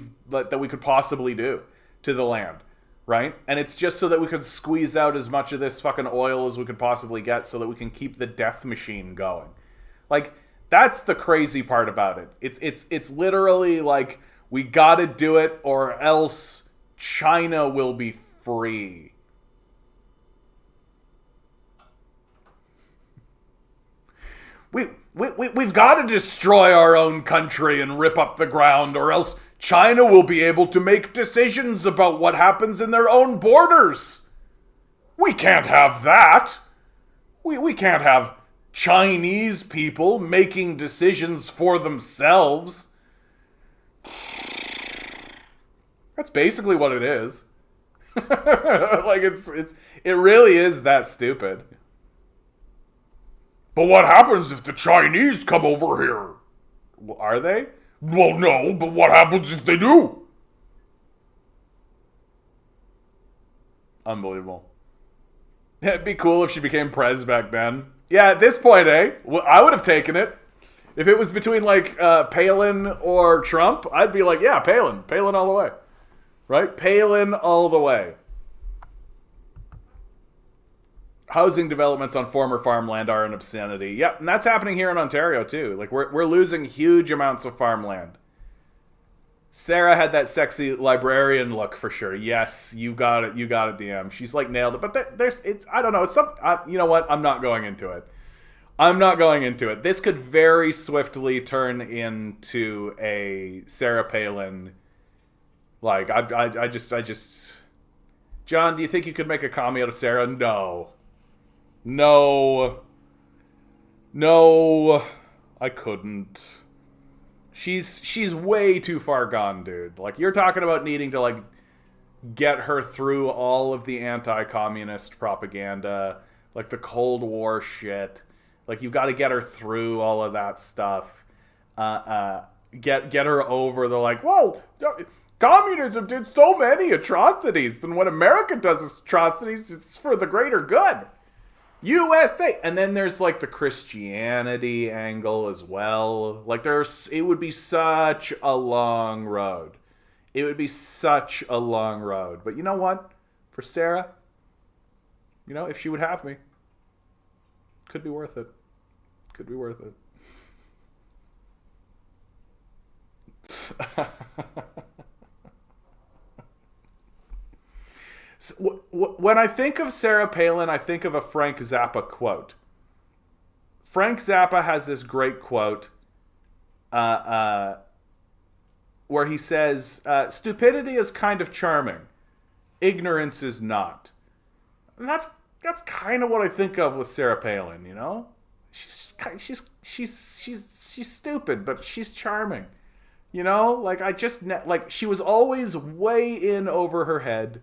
could possibly do to the land, right? And it's just so that we could squeeze out as much of this fucking oil as we could possibly get, so that we can keep the death machine going. Like, that's the crazy part about it. It's literally like, we gotta do it or else China will be free. We've got to destroy our own country and rip up the ground, or else China will be able to make decisions about what happens in their own borders. We can't have that. We can't have Chinese people making decisions for themselves. That's basically what it is. Like, it really is that stupid. But what happens if the Chinese come over here? Well, are they? Well, no, but what happens if they do? Unbelievable. It'd be cool if she became prez back then. Yeah, at this point, well, I would have taken it. If it was between, like, Palin or Trump, I'd be like, yeah, Palin. Palin all the way. Right? Palin all the way. Housing developments on former farmland are an obscenity. Yep, and that's happening here in Ontario, too. Like, we're losing huge amounts of farmland. Sarah had that sexy librarian look for sure. Yes, you got it, DM. She's, like, nailed it. But I don't know, it's some, you know what? I'm not going into it. This could very swiftly turn into a Sarah Palin. Like, I just... John, do you think you could make a commie out of Sarah? No, I couldn't. She's way too far gone, dude. Like, you're talking about needing to, like, get her through all of the anti-communist propaganda, like the Cold War shit. Like, you've got to get her through all of that stuff. Get her over the, like, whoa, communism did so many atrocities, and when America does atrocities, it's for the greater good. USA! And then there's, like, the Christianity angle as well. Like, it would be such a long road. But you know what? For Sarah, you know, if she would have me, could be worth it. So, when I think of Sarah Palin, I think of a Frank Zappa quote. Frank Zappa has this great quote where he says, stupidity is kind of charming. Ignorance is not. And that's kind of what I think of with Sarah Palin, you know? She's stupid, but she's charming. You know? Like, she was always way in over her head.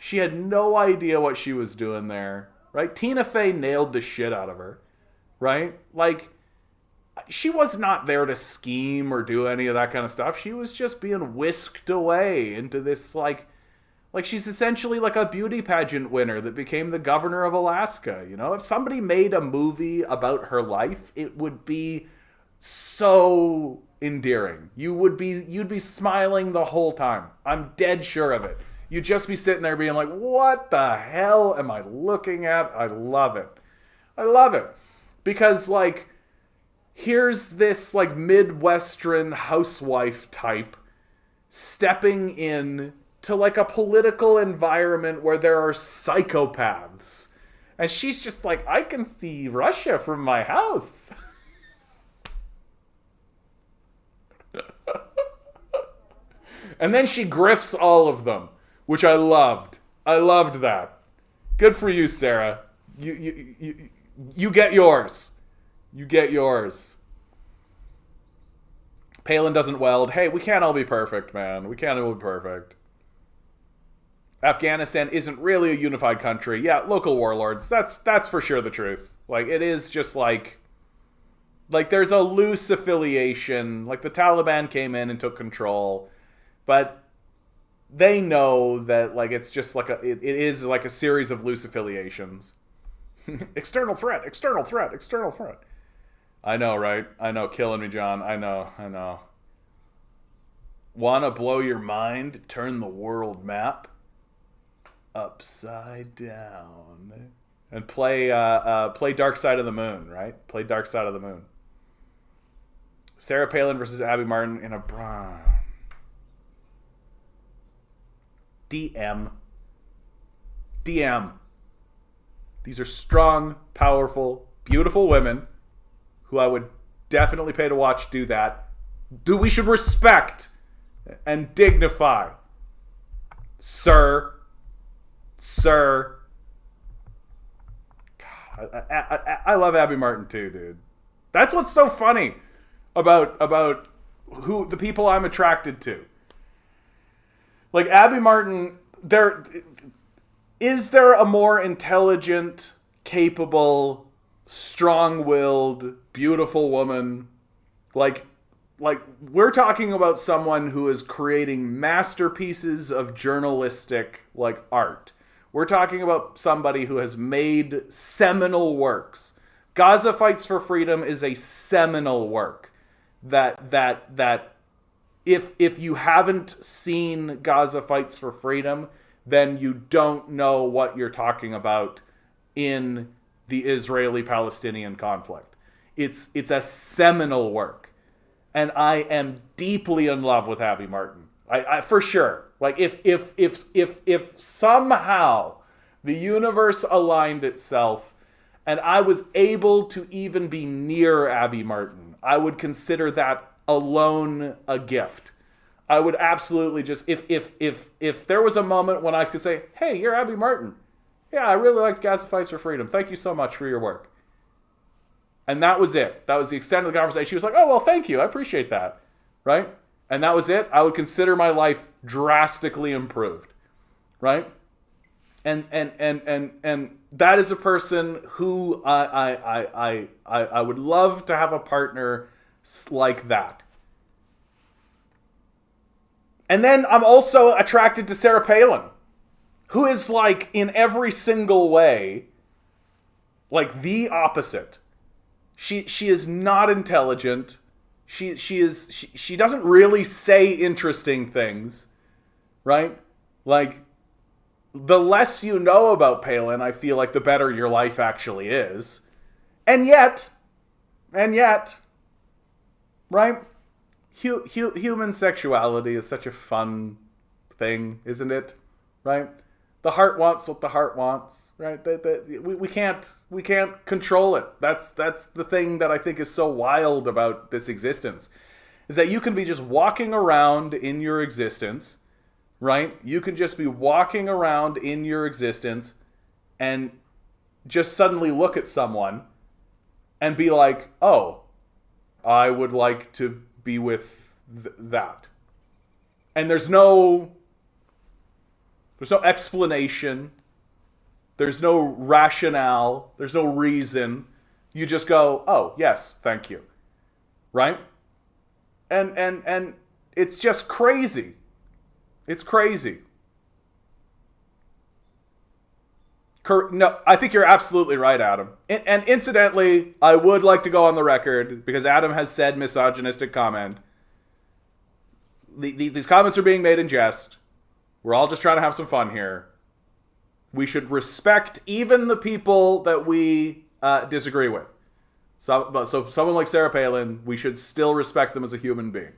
She had no idea what she was doing there, right? Tina Fey nailed the shit out of her, right? Like, she was not there to scheme or do any of that kind of stuff. She was just being whisked away into this, like she's essentially like a beauty pageant winner that became the governor of Alaska, you know? If somebody made a movie about her life, it would be so endearing. You'd be smiling the whole time. I'm dead sure of it. You'd just be sitting there being like, what the hell am I looking at? I love it. Because, like, here's this, like, Midwestern housewife type stepping in to, like, a political environment where there are psychopaths. And she's just like, I can see Russia from my house. And then she grifts all of them, which I loved. I loved that. Good for you, Sarah. You get yours. You get yours. Palin doesn't weld. Hey, we can't all be perfect, man. We can't all be perfect. Afghanistan isn't really a unified country. Yeah, local warlords. That's for sure the truth. Like, it is just like there's a loose affiliation. Like, the Taliban came in and took control, but they know that, like, it's just like it is like a series of loose affiliations. External threat, external threat, external threat. I know, right? I know, killing me, John. I know. Wanna blow your mind? Turn the world map upside down and play Dark Side of the Moon, right? Play Dark Side of the Moon. Sarah Palin versus Abby Martin in a DM. These are strong, powerful, beautiful women who I would definitely pay to watch do that. We should respect and dignify. Sir. God, I love Abby Martin too, dude. That's what's so funny about who the people I'm attracted to. Like, Abby Martin, is there a more intelligent, capable, strong-willed, beautiful woman? Like we're talking about someone who is creating masterpieces of journalistic, like, art. We're talking about somebody who has made seminal works. Gaza Fights for Freedom is a seminal work that if you haven't seen Gaza Fights for Freedom, then you don't know what you're talking about in the Israeli-Palestinian conflict. It's a seminal work. And I am deeply in love with Abby Martin. I for sure. Like, if somehow the universe aligned itself and I was able to even be near Abby Martin, I would consider that alone a gift. I would absolutely just, if there was a moment when I could say, hey, you're Abby Martin. Yeah, I really liked Gaza Fights for Freedom. Thank you so much for your work. And that was it. That was the extent of the conversation. She was like, oh, well, thank you. I appreciate that. Right? And that was it. I would consider my life drastically improved. Right? And that is a person who I would love to have a partner like that. And then I'm also attracted to Sarah Palin, who is, like, in every single way, like, the opposite. She is not intelligent. She doesn't really say interesting things, right? Like, the less you know about Palin, I feel like the better your life actually is. And yet, right? Human sexuality is such a fun thing, isn't it? Right? The heart wants what the heart wants, right? We can't control it. That's the thing that I think is so wild about this existence, is that you can be just walking around in your existence, right? You can just be walking around in your existence and just suddenly look at someone and be like, oh, I would like to be with that. And there's no explanation. There's no rationale. There's no reason. You just go, oh, yes, thank you. Right? And it's just crazy. It's crazy. No, I think you're absolutely right, Adam. And incidentally, I would like to go on the record, because Adam has said misogynistic comment. These comments are being made in jest. We're all just trying to have some fun here. We should respect even the people that we disagree with. So someone like Sarah Palin, we should still respect them as a human being.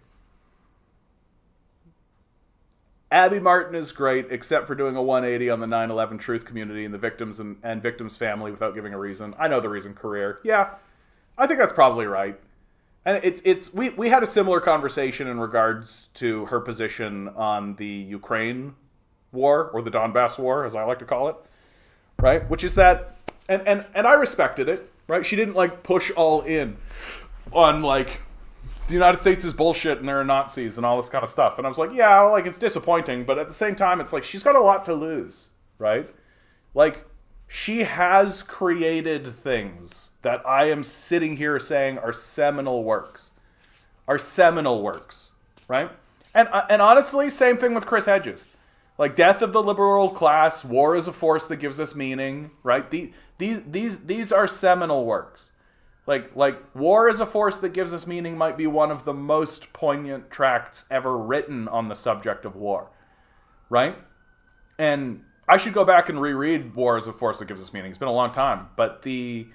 Abby Martin is great, except for doing a 180 on the 9/11 truth community and the victims and victims' family without giving a reason. I know the reason, career. Yeah, I think that's probably right. And we had a similar conversation in regards to her position on the Ukraine war, or the Donbass war, as I like to call it, right? Which is that, and I respected it, right? She didn't, like, push all in on, like, the United States is bullshit and there are Nazis and all this kind of stuff. And I was like, yeah, like, it's disappointing, but at the same time, it's like, she's got a lot to lose, right? Like, she has created things that I am sitting here saying are seminal works. Right? And honestly, same thing with Chris Hedges. Like, Death of the Liberal Class, War is a Force That Gives Us Meaning, right? These are seminal works. Like War is a Force That Gives Us Meaning might be one of the most poignant tracts ever written on the subject of war, right? And I should go back and reread War is a Force That Gives Us Meaning. It's been a long time, but and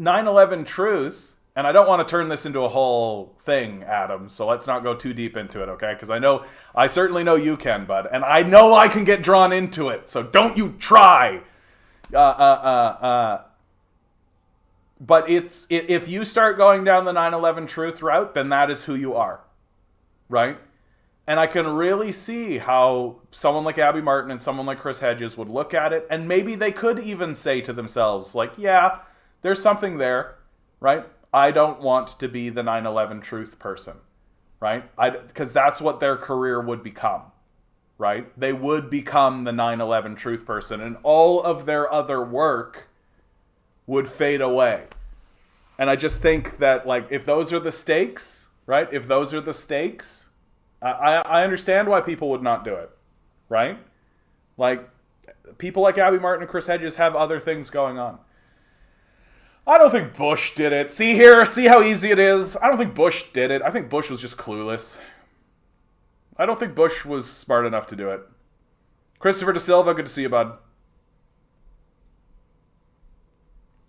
9/11 Truth, and I don't want to turn this into a whole thing, Adam, so let's not go too deep into it, okay? Because I certainly know you can, bud, and I know I can get drawn into it, so don't you try. But if you start going down the 9/11 Truth route, then that is who you are, right? And I can really see how someone like Abby Martin and someone like Chris Hedges would look at it, and maybe they could even say to themselves, like, yeah, there's something there, right? I don't want to be the 9/11 Truth person, right? Because that's what their career would become, right? They would become the 9/11 Truth person, and all of their other work would fade away. And I just think that, like, if those are the stakes, right? If those are the stakes, I understand why people would not do it, right? Like, people like Abby Martin and Chris Hedges have other things going on. I don't think Bush did it. See how easy it is? I don't think Bush did it. I think Bush was just clueless. I don't think Bush was smart enough to do it. Christopher Da Silva, good to see you, bud.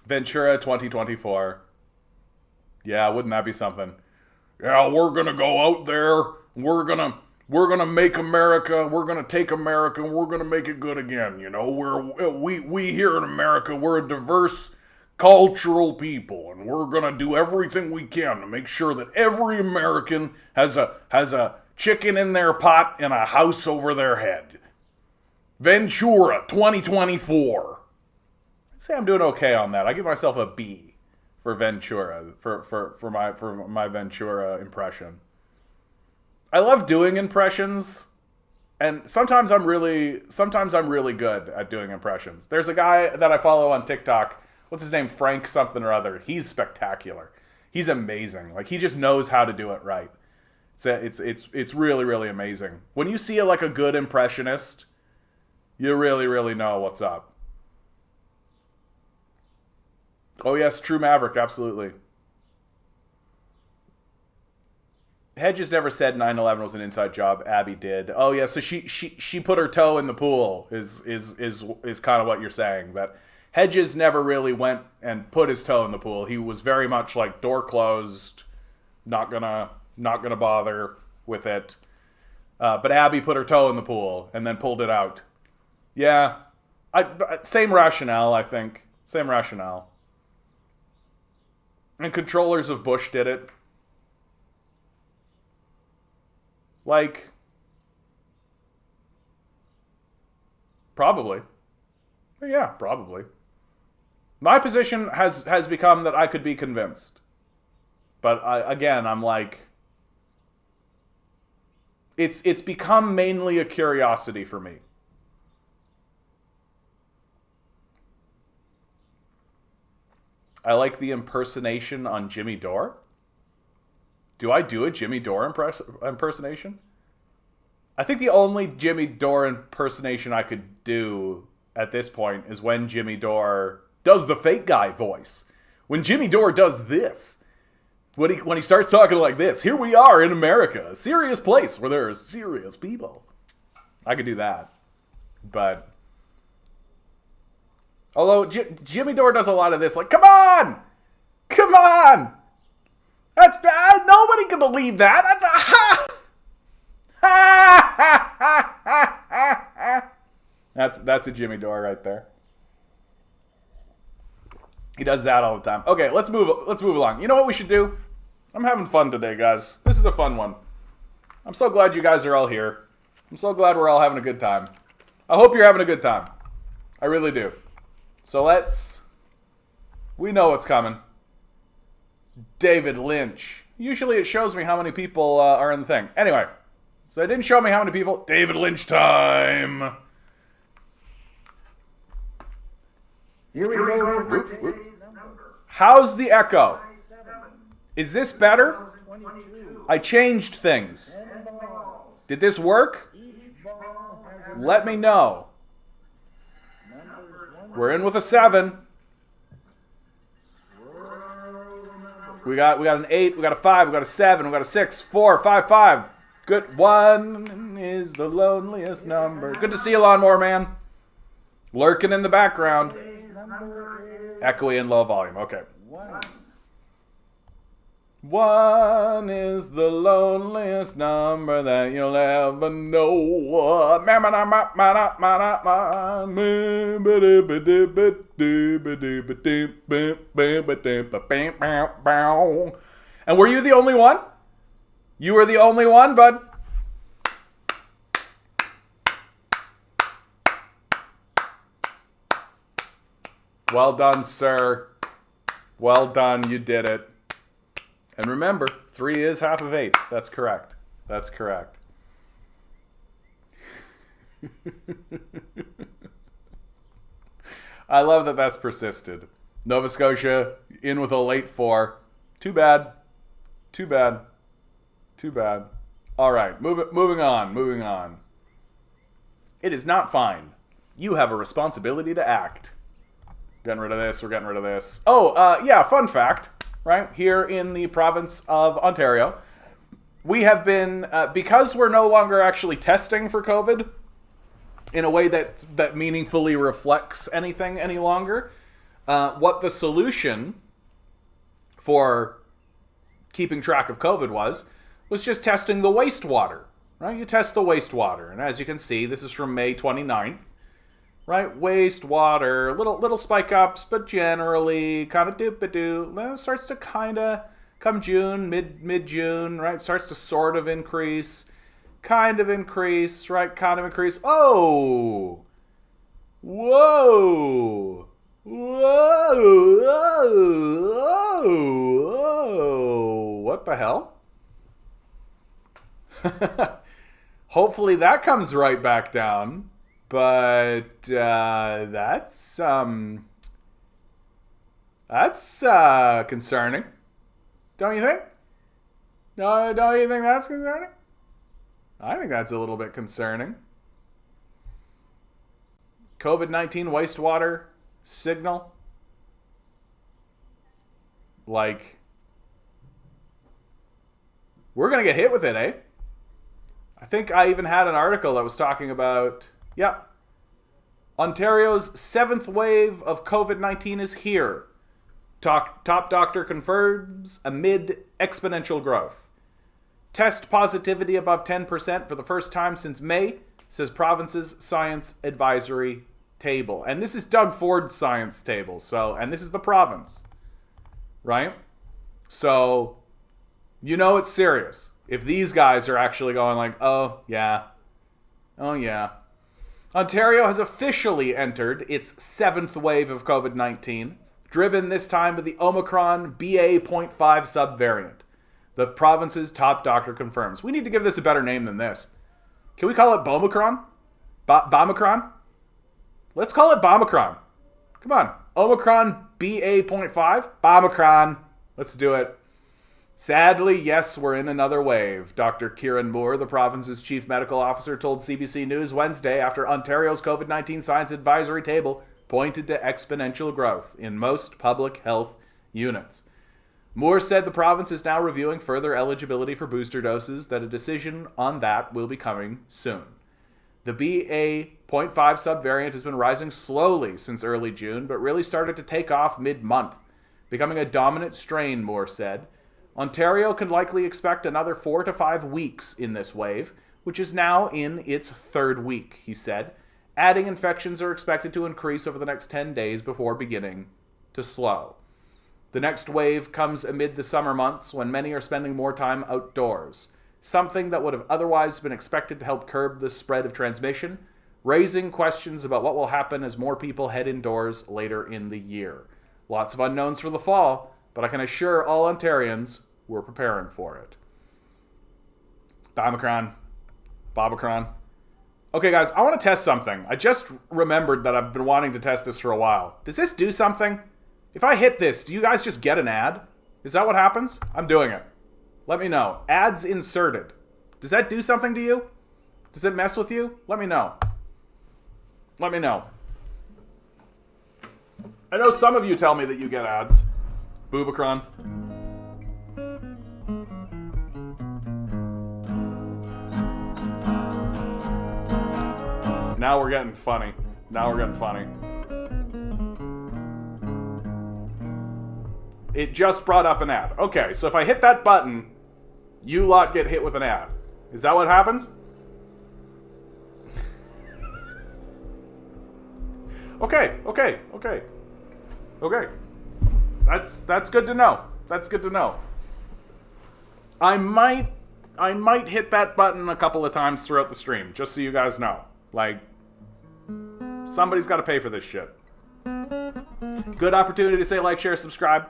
Ventura 2024. Yeah, wouldn't that be something? Yeah, we're gonna go out there. We're gonna make America. We're gonna take America, and we're gonna make it good again. You know, we here in America, we're a diverse cultural people, and we're gonna do everything we can to make sure that every American has a chicken in their pot and a house over their head. Ventura 2024. I'd say I'm doing okay on that. I give myself a B for Ventura for my Ventura impression. I love doing impressions, and sometimes I'm really good at doing impressions. There's a guy that I follow on TikTok. What's his name? Frank something or other. He's spectacular. He's amazing. Like, he just knows how to do it right. It's really, really amazing. When you see a good impressionist, you really, really know what's up. Oh yes, True Maverick, absolutely. Hedges never said 9/11 was an inside job. Abby did. Oh yeah, so she put her toe in the pool is kind of what you're saying. That Hedges never really went and put his toe in the pool. He was very much like, door closed, not gonna bother with it. But Abby put her toe in the pool and then pulled it out. Yeah, same rationale, I think. Same rationale. And controllers of Bush did it. Like, probably. Yeah, probably. My position has become that I could be convinced. But I'm like, it's become mainly a curiosity for me. I like the impersonation on Jimmy Dore. Do I do a Jimmy Dore impersonation? I think the only Jimmy Dore impersonation I could do at this point is when Jimmy Dore does the fake guy voice. When Jimmy Dore does this. When he starts talking like this. Here we are in America, a serious place where there are serious people. I could do that. But although Jimmy Dore does a lot of this, like, come on! Come on! That's bad. Nobody can believe that. That's a ha! Ha ha ha ha ha. That's a Jimmy Dore right there. He does that all the time. Okay, let's move along. You know what we should do? I'm having fun today, guys. This is a fun one. I'm so glad you guys are all here. I'm so glad we're all having a good time. I hope you're having a good time. I really do. So let's We know what's coming. David Lynch. Usually it shows me how many people are in the thing. Anyway, so it didn't show me how many people. David Lynch time. Here we go for today's number. How's the echo? Is this better? 22. I changed things. 10 balls. Did this work? Each ball has a Let me know. numbers 1. We're in with a 7. Swirl the number. We got an 8, we got a 5, we got a 7, we got a 6, 4, 5, 5. Good. 1 is the loneliest number. Good to see you, Lawnmower Man. Lurking in the background. Today's number is Echoey and low volume. Okay. 1. 1 is the loneliest number that you'll ever know. And were you the only one? You were the only one, bud? Well done, sir. Well done, you did it. And remember, 3 is half of 8. That's correct. That's correct. I love that that's persisted. Nova Scotia in with a late 4. Too bad. Too bad. Too bad. All right, moving on. It is not fine. You have a responsibility to act. Getting rid of this. We're getting rid of this. Oh, yeah, fun fact. Right, here in the province of Ontario, we have been, because we're no longer actually testing for COVID in a way that meaningfully reflects anything any longer, what the solution for keeping track of COVID was just testing the wastewater, right? You test the wastewater, and as you can see, this is from May 29th. Right, wastewater, little spike ups, but generally kind of doop-a-doo. Then it starts to kind of come June, mid-June, right? Starts to sort of increase, kind of increase, right? Kind of increase. Oh, whoa, whoa, whoa, whoa! What the hell? Hopefully that comes right back down. But that's concerning, don't you think? No, don't you think that's concerning? I think that's a little bit concerning. COVID-19 wastewater signal, like we're gonna get hit with it, eh? I think I even had an article that was talking about. Yeah. Ontario's 7th wave of COVID-19 is here. Top doctor confirms amid exponential growth. Test positivity above 10% for the first time since May, says province's science advisory table. And this is Doug Ford's science table. And this is the province. Right? So, you know it's serious. If these guys are actually going like, oh, yeah. Ontario has officially entered its 7th wave of COVID-19, driven this time by the Omicron BA.5 subvariant. The province's top doctor confirms. We need to give this a better name than this. Can we call it Bomicron? Bomicron? Let's call it Bomicron. Come on. Omicron BA.5? Bomicron. Let's do it. Sadly, yes, we're in another wave, Dr. Kieran Moore, the province's chief medical officer, told CBC News Wednesday after Ontario's COVID-19 science advisory table pointed to exponential growth in most public health units. Moore said the province is now reviewing further eligibility for booster doses, that a decision on that will be coming soon. The BA.5 subvariant has been rising slowly since early June, but really started to take off mid-month, becoming a dominant strain, Moore said. Ontario can likely expect another 4 to 5 weeks in this wave, which is now in its 3rd week, he said. Adding infections are expected to increase over the next 10 days before beginning to slow. The next wave comes amid the summer months when many are spending more time outdoors, something that would have otherwise been expected to help curb the spread of transmission, raising questions about what will happen as more people head indoors later in the year. Lots of unknowns for the fall, but I can assure all Ontarians we're preparing for it. Bamacron. Babacron. Okay, guys, I want to test something. I just remembered that I've been wanting to test this for a while. Does this do something? If I hit this, do you guys just get an ad? Is that what happens? I'm doing it. Let me know. Ads inserted. Does that do something to you? Does it mess with you? Let me know. Let me know. I know some of you tell me that you get ads. Boobacron. Now we're getting funny. Now we're getting funny. It just brought up an ad. Okay, so if I hit that button, you lot get hit with an ad. Is that what happens? Okay. That's good to know. That's good to know. I might hit that button a couple of times throughout the stream, just so you guys know. Like, somebody's got to pay for this shit. Good opportunity to say like, share, subscribe.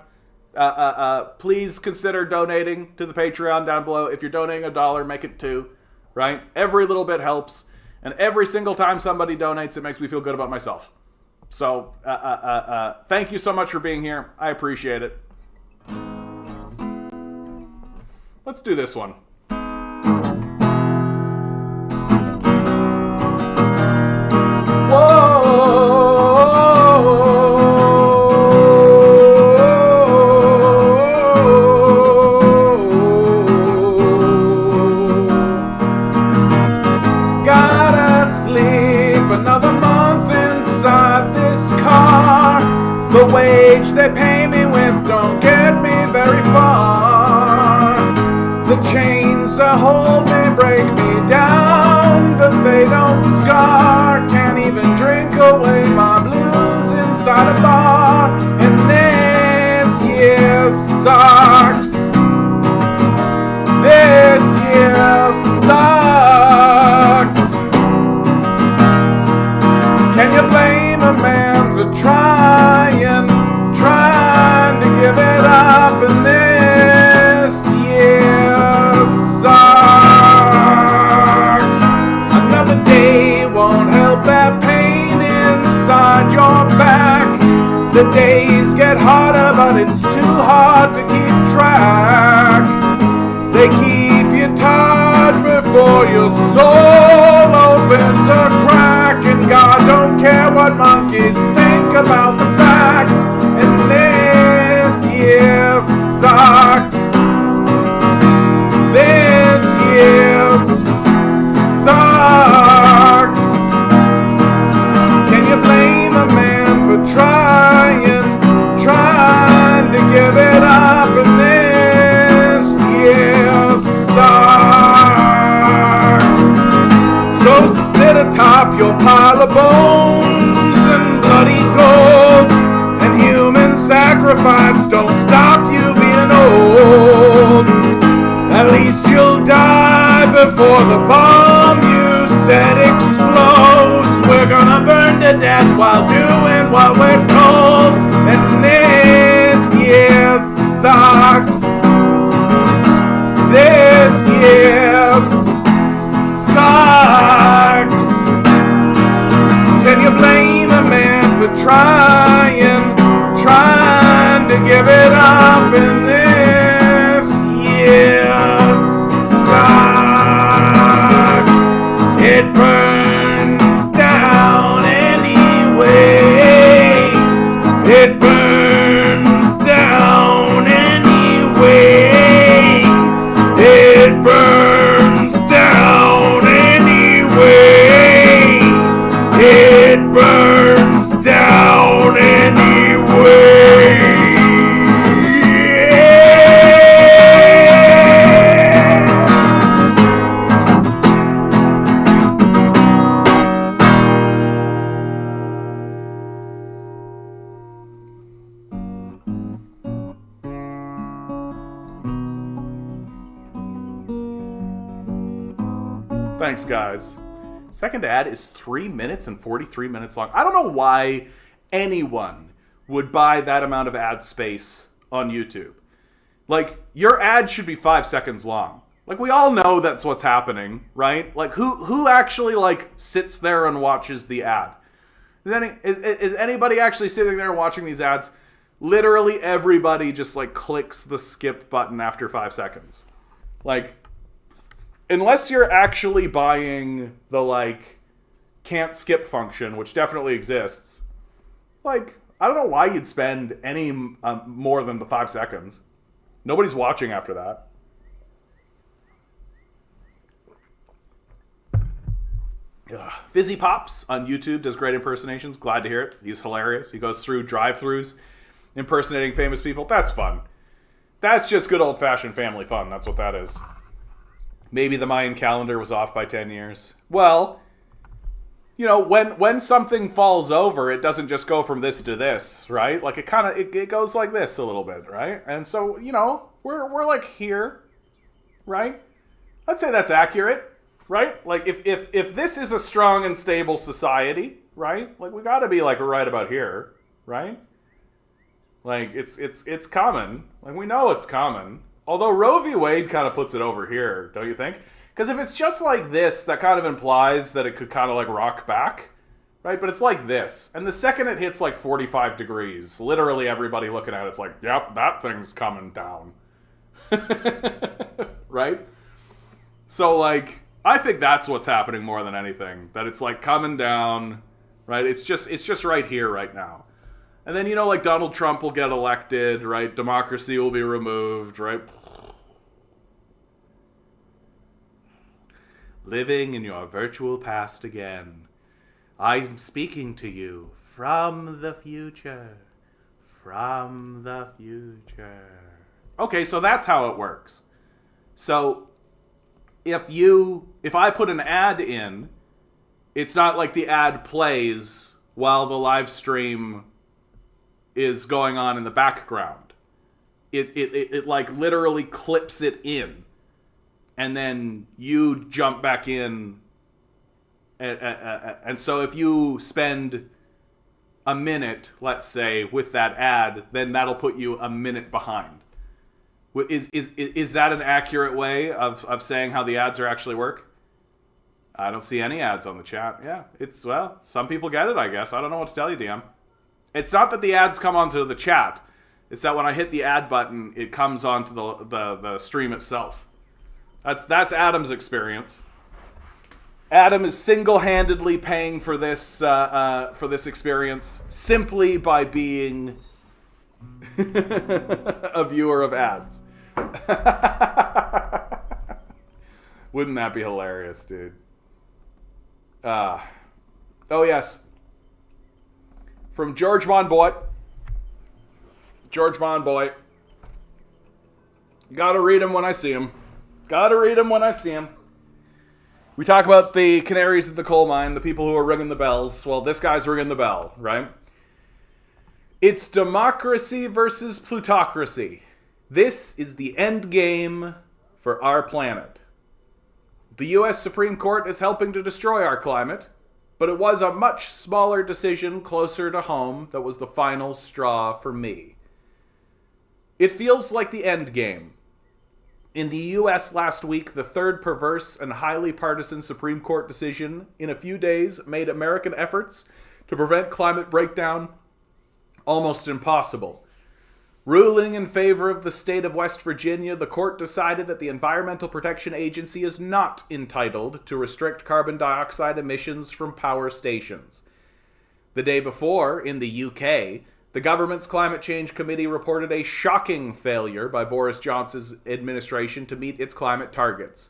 Please consider donating to the Patreon down below. If you're donating $1, make it $2, right? Every little bit helps. And every single time somebody donates, it makes me feel good about myself. So, thank you so much for being here. I appreciate it. Let's do this one. The wage they pay me with don't get me very far. The chains that hold me break me down, but they don't scar. Can't even drink away my blues inside a bar. And this year sucks. This year sucks. Can you blame a man for trying to give it up? And this year sucks. Another day won't help that pain inside your back. The days get harder, but it's too hard to keep track. They keep you tired before your soul opens a crack. And God don't care what monkeys think about the facts. And this year sucks. This year sucks. Can you blame a man for trying to give it up? And this year sucks. So sit atop your pile of bones and bloody gold, and human sacrifice don't stop you being old. At least you'll die before the bomb you said explodes. We're gonna burn to death while doing what we're told. And this year sucks. This year sucks. Can you blame a man for trying to give it up? And this year sucks. It burns down anyway. It burns down anyway. It burns down anyway. It burns down anyway. Thanks, guys. Second ad is 3 minutes and 43 minutes long. I don't know why anyone would buy that amount of ad space on YouTube. Like, your ad should be 5 seconds long. Like, we all know that's what's happening, right? Like, who actually, like, sits there and watches the ad? Is anybody actually sitting there watching these ads? Literally everybody just, like, clicks the skip button after 5 seconds. Like, unless you're actually buying the, like, can't skip function, which definitely exists, like, I don't know why you'd spend any more than the 5 seconds. Nobody's watching after that. Ugh. Fizzy Pops on YouTube does great impersonations. Glad to hear it. He's hilarious. He goes through drive-thrus impersonating famous people. That's fun. That's just good old-fashioned family fun. That's what that is. Maybe the Mayan calendar was off by 10 years. Well, you know, when something falls over, it doesn't just go from this to this, right? Like, it goes like this a little bit, right? And so, you know, we're like here, right? I'd say that's accurate, right? Like, if this is a strong and stable society, right? Like, we got to be like right about here, right? Like, it's common. Like, we know it's common. Although Roe v. Wade kind of puts it over here, don't you think? Because if it's just like this, that kind of implies that it could kind of like rock back, right? But it's like this. And the second it hits like 45 degrees, literally everybody looking at it's like, yep, that thing's coming down. Right? So, like, I think that's what's happening more than anything. That it's like coming down, right? It's just right here, right now. And then, you know, like Donald Trump will get elected, right? Democracy will be removed, right? Living in your virtual past again. I'm speaking to you from the future. From the future. Okay, so that's how it works. So, if I put an ad in, it's not like the ad plays while the live stream is going on in the background. It like literally clips it in. And then you jump back in. And so if you spend a minute, let's say, with that ad, then that'll put you a minute behind. Is that an accurate way of saying how the ads are actually work? I don't see any ads on the chat. Yeah, well, some people get it, I guess. I don't know what to tell you, DM. It's not that the ads come onto the chat. It's that when I hit the ad button, it comes onto the stream itself. That's Adam's experience. Adam is single-handedly paying for this experience simply by being a viewer of ads. Wouldn't that be hilarious, dude? Oh yes. From George Monboy. George Monboy. Gotta read him when I see him. Gotta read him when I see him. We talk about the canaries at the coal mine, the people who are ringing the bells. Well, this guy's ringing the bell, right? It's democracy versus plutocracy. This is the end game for our planet. The U.S. Supreme Court is helping to destroy our climate, but it was a much smaller decision closer to home that was the final straw for me. It feels like the end game. In the U.S. last week, the third perverse and highly partisan Supreme Court decision in a few days made American efforts to prevent climate breakdown almost impossible. Ruling in favor of the state of West Virginia, the court decided that the Environmental Protection Agency is not entitled to restrict carbon dioxide emissions from power stations. The day before, in the UK, the government's Climate Change Committee reported a shocking failure by Boris Johnson's administration to meet its climate targets.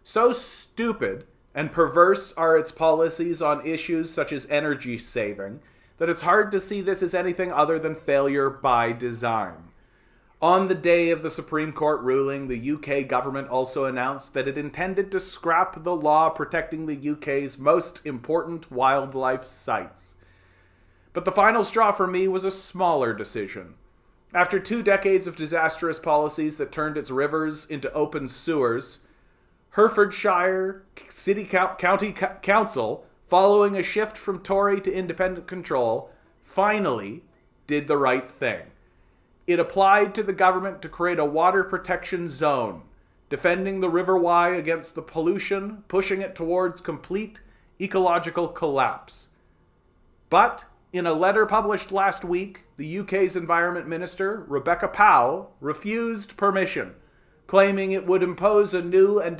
So stupid and perverse are its policies on issues such as energy saving that it's hard to see this as anything other than failure by design. On the day of the Supreme Court ruling, the UK government also announced that it intended to scrap the law protecting the UK's most important wildlife sites. But the final straw for me was a smaller decision. After 2 decades of disastrous policies that turned its rivers into open sewers, Herefordshire City County Council, following a shift from Tory to independent control, finally did the right thing. It applied to the government to create a water protection zone, defending the River Wye against the pollution, pushing it towards complete ecological collapse. But in a letter published last week, the UK's Environment Minister, Rebecca Powell, refused permission, claiming it would impose a new and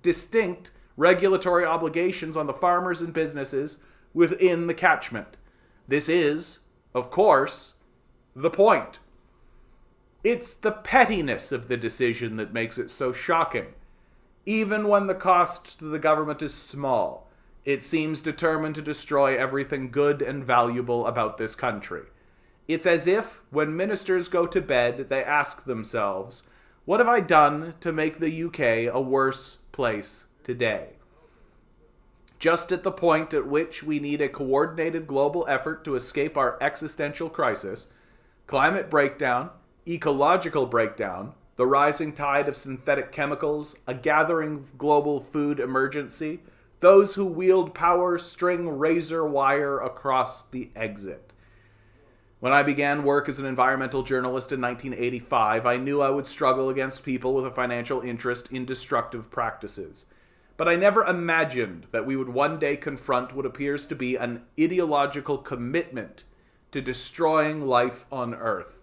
distinct regulatory obligations on the farmers and businesses within the catchment. This is, of course, the point. It's the pettiness of the decision that makes it so shocking. Even when the cost to the government is small, it seems determined to destroy everything good and valuable about this country. It's as if, when ministers go to bed, they ask themselves, what have I done to make the UK a worse place today? Just at the point at which we need a coordinated global effort to escape our existential crisis, climate breakdown, ecological breakdown, the rising tide of synthetic chemicals, a gathering global food emergency, those who wield power string razor wire across the exit. When I began work as an environmental journalist in 1985, I knew I would struggle against people with a financial interest in destructive practices. But I never imagined that we would one day confront what appears to be an ideological commitment to destroying life on Earth.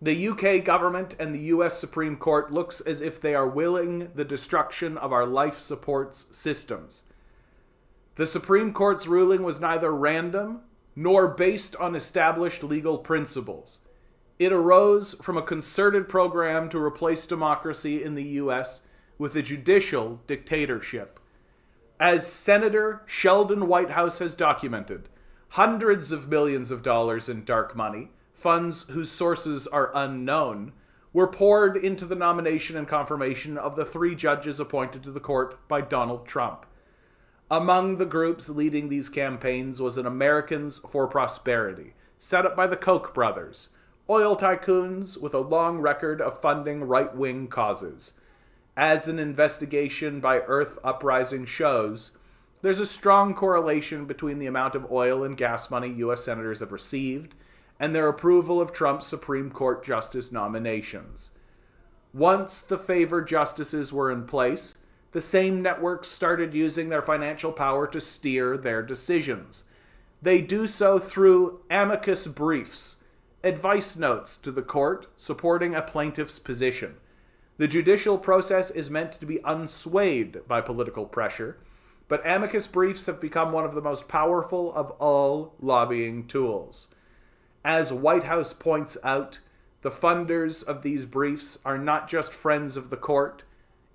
The UK government and the US Supreme Court looks as if they are willing the destruction of our life supports systems. The Supreme Court's ruling was neither random nor based on established legal principles. It arose from a concerted program to replace democracy in the US with a judicial dictatorship. As Senator Sheldon Whitehouse has documented, hundreds of millions of dollars in dark money, funds whose sources are unknown, were poured into the nomination and confirmation of the 3 judges appointed to the court by Donald Trump. Among the groups leading these campaigns was an Americans for Prosperity, set up by the Koch brothers, oil tycoons with a long record of funding right-wing causes. As an investigation by Earth Uprising shows, there's a strong correlation between the amount of oil and gas money U.S. senators have received and their approval of Trump's Supreme Court justice nominations. Once the favored justices were in place, the same networks started using their financial power to steer their decisions. They do so through amicus briefs, advice notes to the court supporting a plaintiff's position. The judicial process is meant to be unswayed by political pressure, but amicus briefs have become one of the most powerful of all lobbying tools. As Whitehouse points out, the funders of these briefs are not just friends of the court.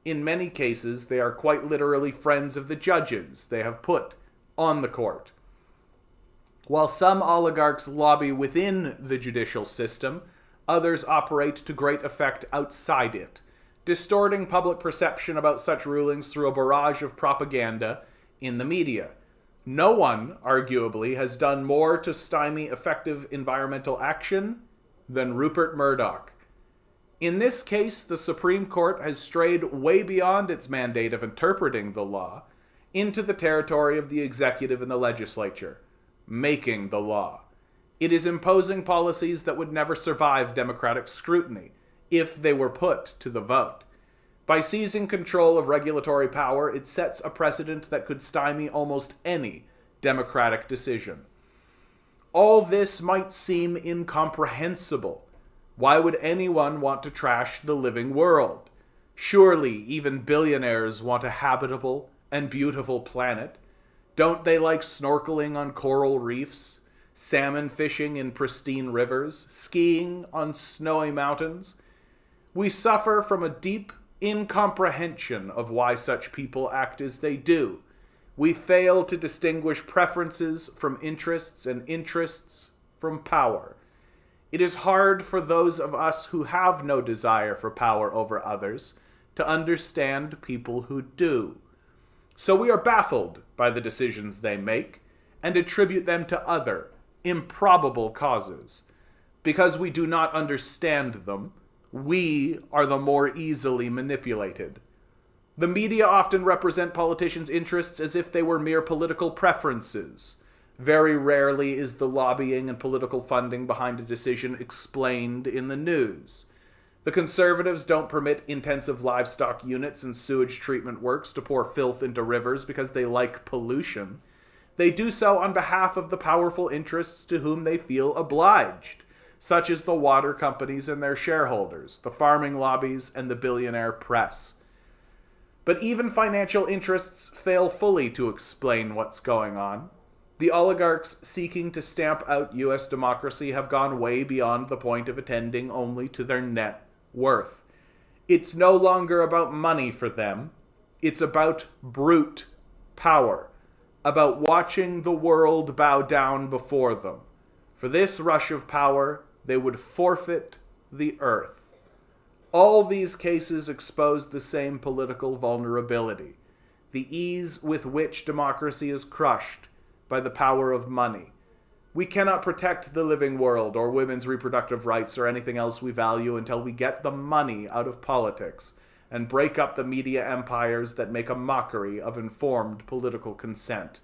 In many cases, they are quite literally friends of the judges they have put on the court. While some oligarchs lobby within the judicial system, others operate to great effect outside it, distorting public perception about such rulings through a barrage of propaganda in the media. No one, arguably, has done more to stymie effective environmental action than Rupert Murdoch. In this case, the Supreme Court has strayed way beyond its mandate of interpreting the law into the territory of the executive and the legislature, making the law. It is imposing policies that would never survive democratic scrutiny if they were put to the vote. By seizing control of regulatory power, it sets a precedent that could stymie almost any democratic decision. All this might seem incomprehensible. Why would anyone want to trash the living world? Surely even billionaires want a habitable and beautiful planet. Don't they like snorkeling on coral reefs, salmon fishing in pristine rivers, skiing on snowy mountains? We suffer from a deep incomprehension of why such people act as they do. We fail to distinguish preferences from interests and interests from power. It is hard for those of us who have no desire for power over others to understand people who do. So we are baffled by the decisions they make and attribute them to other, improbable causes. Because we do not understand them, we are the more easily manipulated. The media often represent politicians' interests as if they were mere political preferences. Very rarely is the lobbying and political funding behind a decision explained in the news. The conservatives don't permit intensive livestock units and sewage treatment works to pour filth into rivers because they like pollution. They do so on behalf of the powerful interests to whom they feel obliged, such as the water companies and their shareholders, the farming lobbies, and the billionaire press. But even financial interests fail fully to explain what's going on. The oligarchs seeking to stamp out U.S. democracy have gone way beyond the point of attending only to their net worth. It's no longer about money for them. It's about brute power, about watching the world bow down before them. For this rush of power, they would forfeit the earth. All these cases expose the same political vulnerability, the ease with which democracy is crushed by the power of money. We cannot protect the living world or women's reproductive rights or anything else we value until we get the money out of politics and break up the media empires that make a mockery of informed political consent.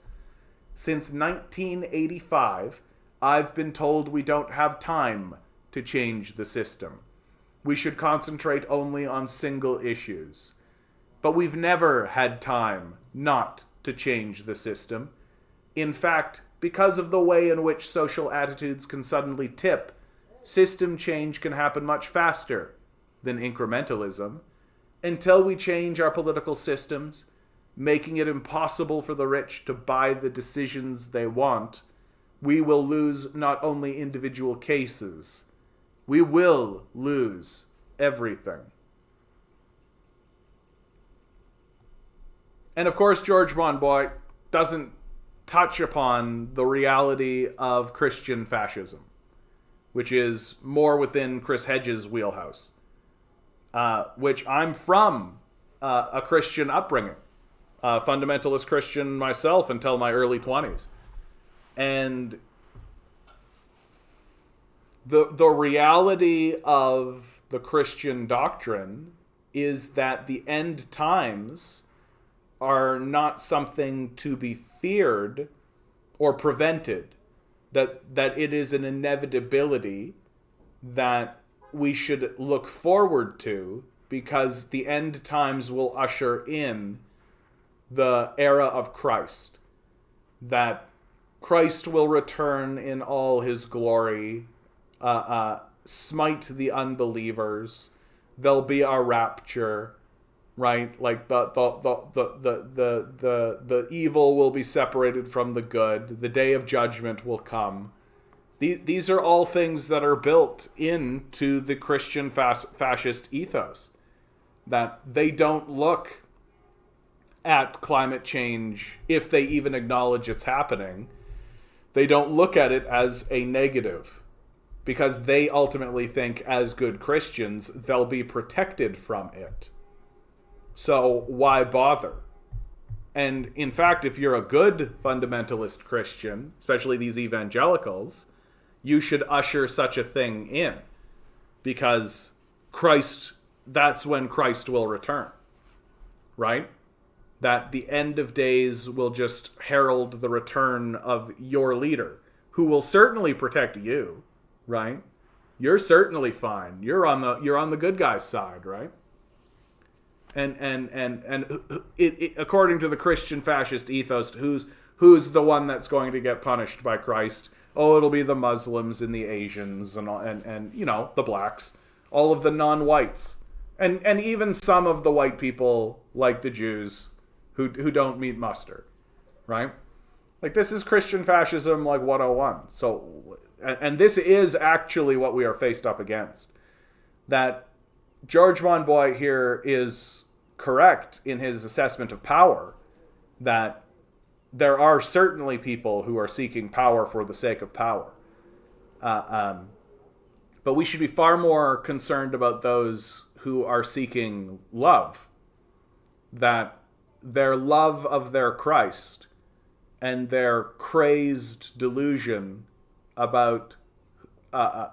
Since 1985, I've been told we don't have time to change the system. We should concentrate only on single issues. But we've never had time not to change the system. In fact, because of the way in which social attitudes can suddenly tip, system change can happen much faster than incrementalism. Until we change our political systems, making it impossible for the rich to buy the decisions they want, we will lose not only individual cases, we will lose everything. And of course, George Monbiot doesn't touch upon the reality of Christian fascism, which is more within Chris Hedges' wheelhouse, which I'm from a Christian upbringing, fundamentalist Christian myself until my early 20s. And the reality of the Christian doctrine is that the end times are not something to be feared or prevented, that it is an inevitability that we should look forward to, because the end times will usher in the era of Christ, that Christ will return in all his glory, smite the unbelievers, there'll be a rapture, right? Like the evil will be separated from the good. The day of judgment will come. These are all things that are built into the Christian fascist ethos. That they don't look at climate change, if they even acknowledge it's happening. They don't look at it as a negative, because they ultimately think, as good Christians, they'll be protected from it. So why bother? And in fact, if you're a good fundamentalist Christian, especially these evangelicals, you should usher such a thing in, because that's when Christ will return, right? That the end of days will just herald the return of your leader, who will certainly protect you, right? You're certainly fine. You're on the good guy's side, right? And it according to the Christian fascist ethos, who's the one that's going to get punished by Christ? Oh, it'll be the Muslims and the Asians and you know, the blacks, all of the non-whites, and even some of the white people like the Jews who don't meet muster, right? Like, this is Christian fascism like 101. So, and this is actually what we are faced up against. That George Monbiot here is correct in his assessment of power, that there are certainly people who are seeking power for the sake of power. But we should be far more concerned about those who are seeking love, that their love of their Christ and their crazed delusion about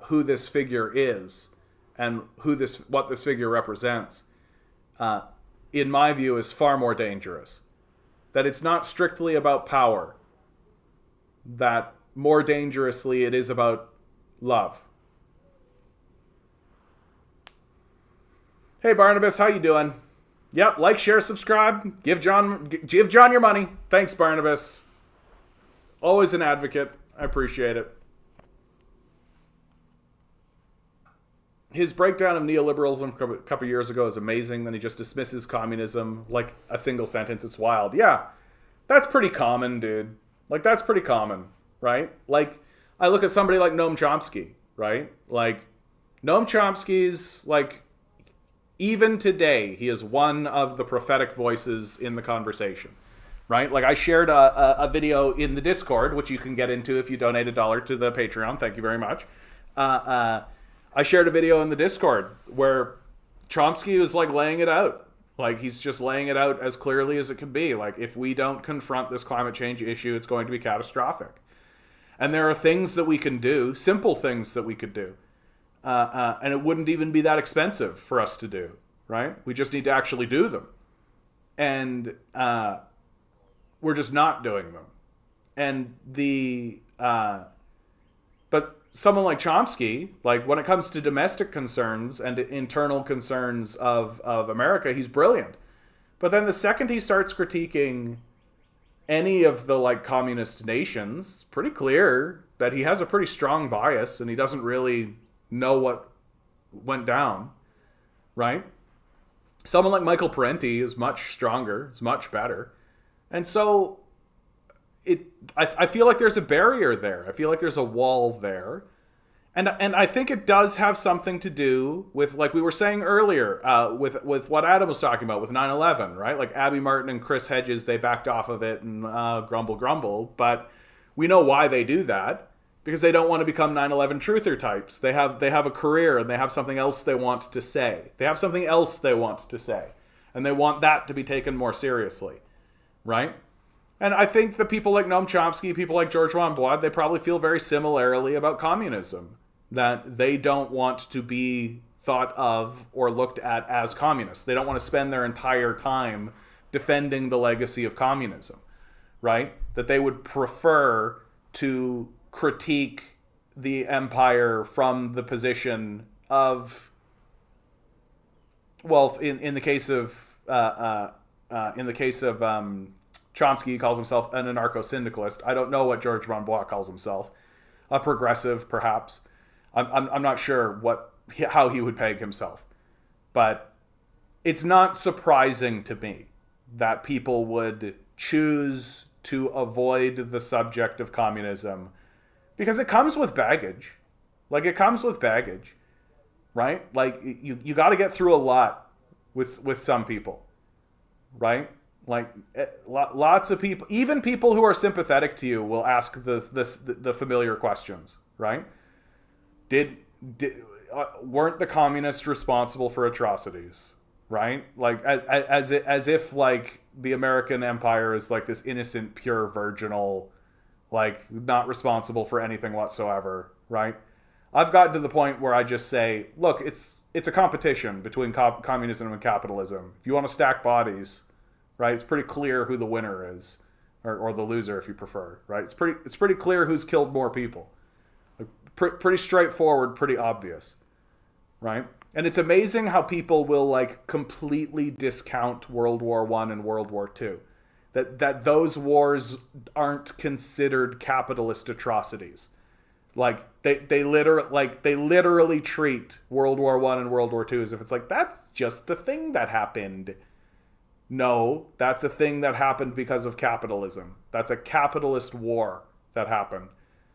who this figure is and what this figure represents, in my view, is far more dangerous. That it's not strictly about power. that more dangerously it is about love. Hey Barnabas, how you doing? Yep, like, share, subscribe. Give John your money. Thanks, Barnabas. Always an advocate. I appreciate it. His breakdown of neoliberalism a couple years ago is amazing. Then he just dismisses communism like a single sentence. It's wild. Yeah, that's pretty common, dude. Like, that's pretty common, right? Like, I look at somebody like Noam Chomsky, right? Like, Noam Chomsky's, like, even today, he is one of the prophetic voices in the conversation, right? Like, I shared a video in the Discord, which you can get into if you donate $1 to the Patreon. Thank you very much. I shared a video in the Discord where Chomsky was, like, laying it out. Like, he's just laying it out as clearly as it can be. Like, if we don't confront this climate change issue, it's going to be catastrophic. And there are things that we can do, simple things that we could do. And it wouldn't even be that expensive for us to do, right? We just need to actually do them. And we're just not doing them. And but someone like Chomsky, like, when it comes to domestic concerns and internal concerns of America, he's brilliant. But then the second he starts critiquing any of the, like, communist nations, it's pretty clear that he has a pretty strong bias and he doesn't really know what went down, right? Someone like Michael Parenti is much stronger, is much better. And so I feel like there's a barrier there. I feel like there's a wall there. And I think it does have something to do with, like we were saying earlier, with what Adam was talking about with 9/11, right? Like, Abby Martin and Chris Hedges, they backed off of it and grumble. But we know why they do that. Because they don't want to become 9/11 truther types. They have a career and they have something else they want to say. And they want that to be taken more seriously, right? And I think that people like Noam Chomsky, people like George Monbiot, they probably feel very similarly about communism. That they don't want to be thought of or looked at as communists. They don't want to spend their entire time defending the legacy of communism, right? That they would prefer to critique the empire from the position of, well, in the case of Chomsky, he calls himself an anarcho-syndicalist. I don't know what George Monbiot calls himself. A progressive, perhaps. I'm not sure how he would peg himself, but it's not surprising to me that people would choose to avoid the subject of communism. Because it comes with baggage. Like, it comes with baggage, right? Like, you got to get through a lot with some people, right? Like, lots of people, even people who are sympathetic to you, will ask the familiar questions, right? Weren't the communists responsible for atrocities, right? Like, as if, like, the American empire is, like, this innocent, pure, virginal, like, not responsible for anything whatsoever, right? I've gotten to the point where I just say, look, it's a competition between communism and capitalism. If you want to stack bodies, right, it's pretty clear who the winner is, or the loser, if you prefer, right? It's pretty clear who's killed more people. Like, pretty straightforward, pretty obvious, right? And it's amazing how people will, like, completely discount World War I and World War II. That those wars aren't considered capitalist atrocities. Like, they literally treat World War I and World War II as if it's like, that's just the thing that happened. No, that's a thing that happened because of capitalism. That's a capitalist war that happened.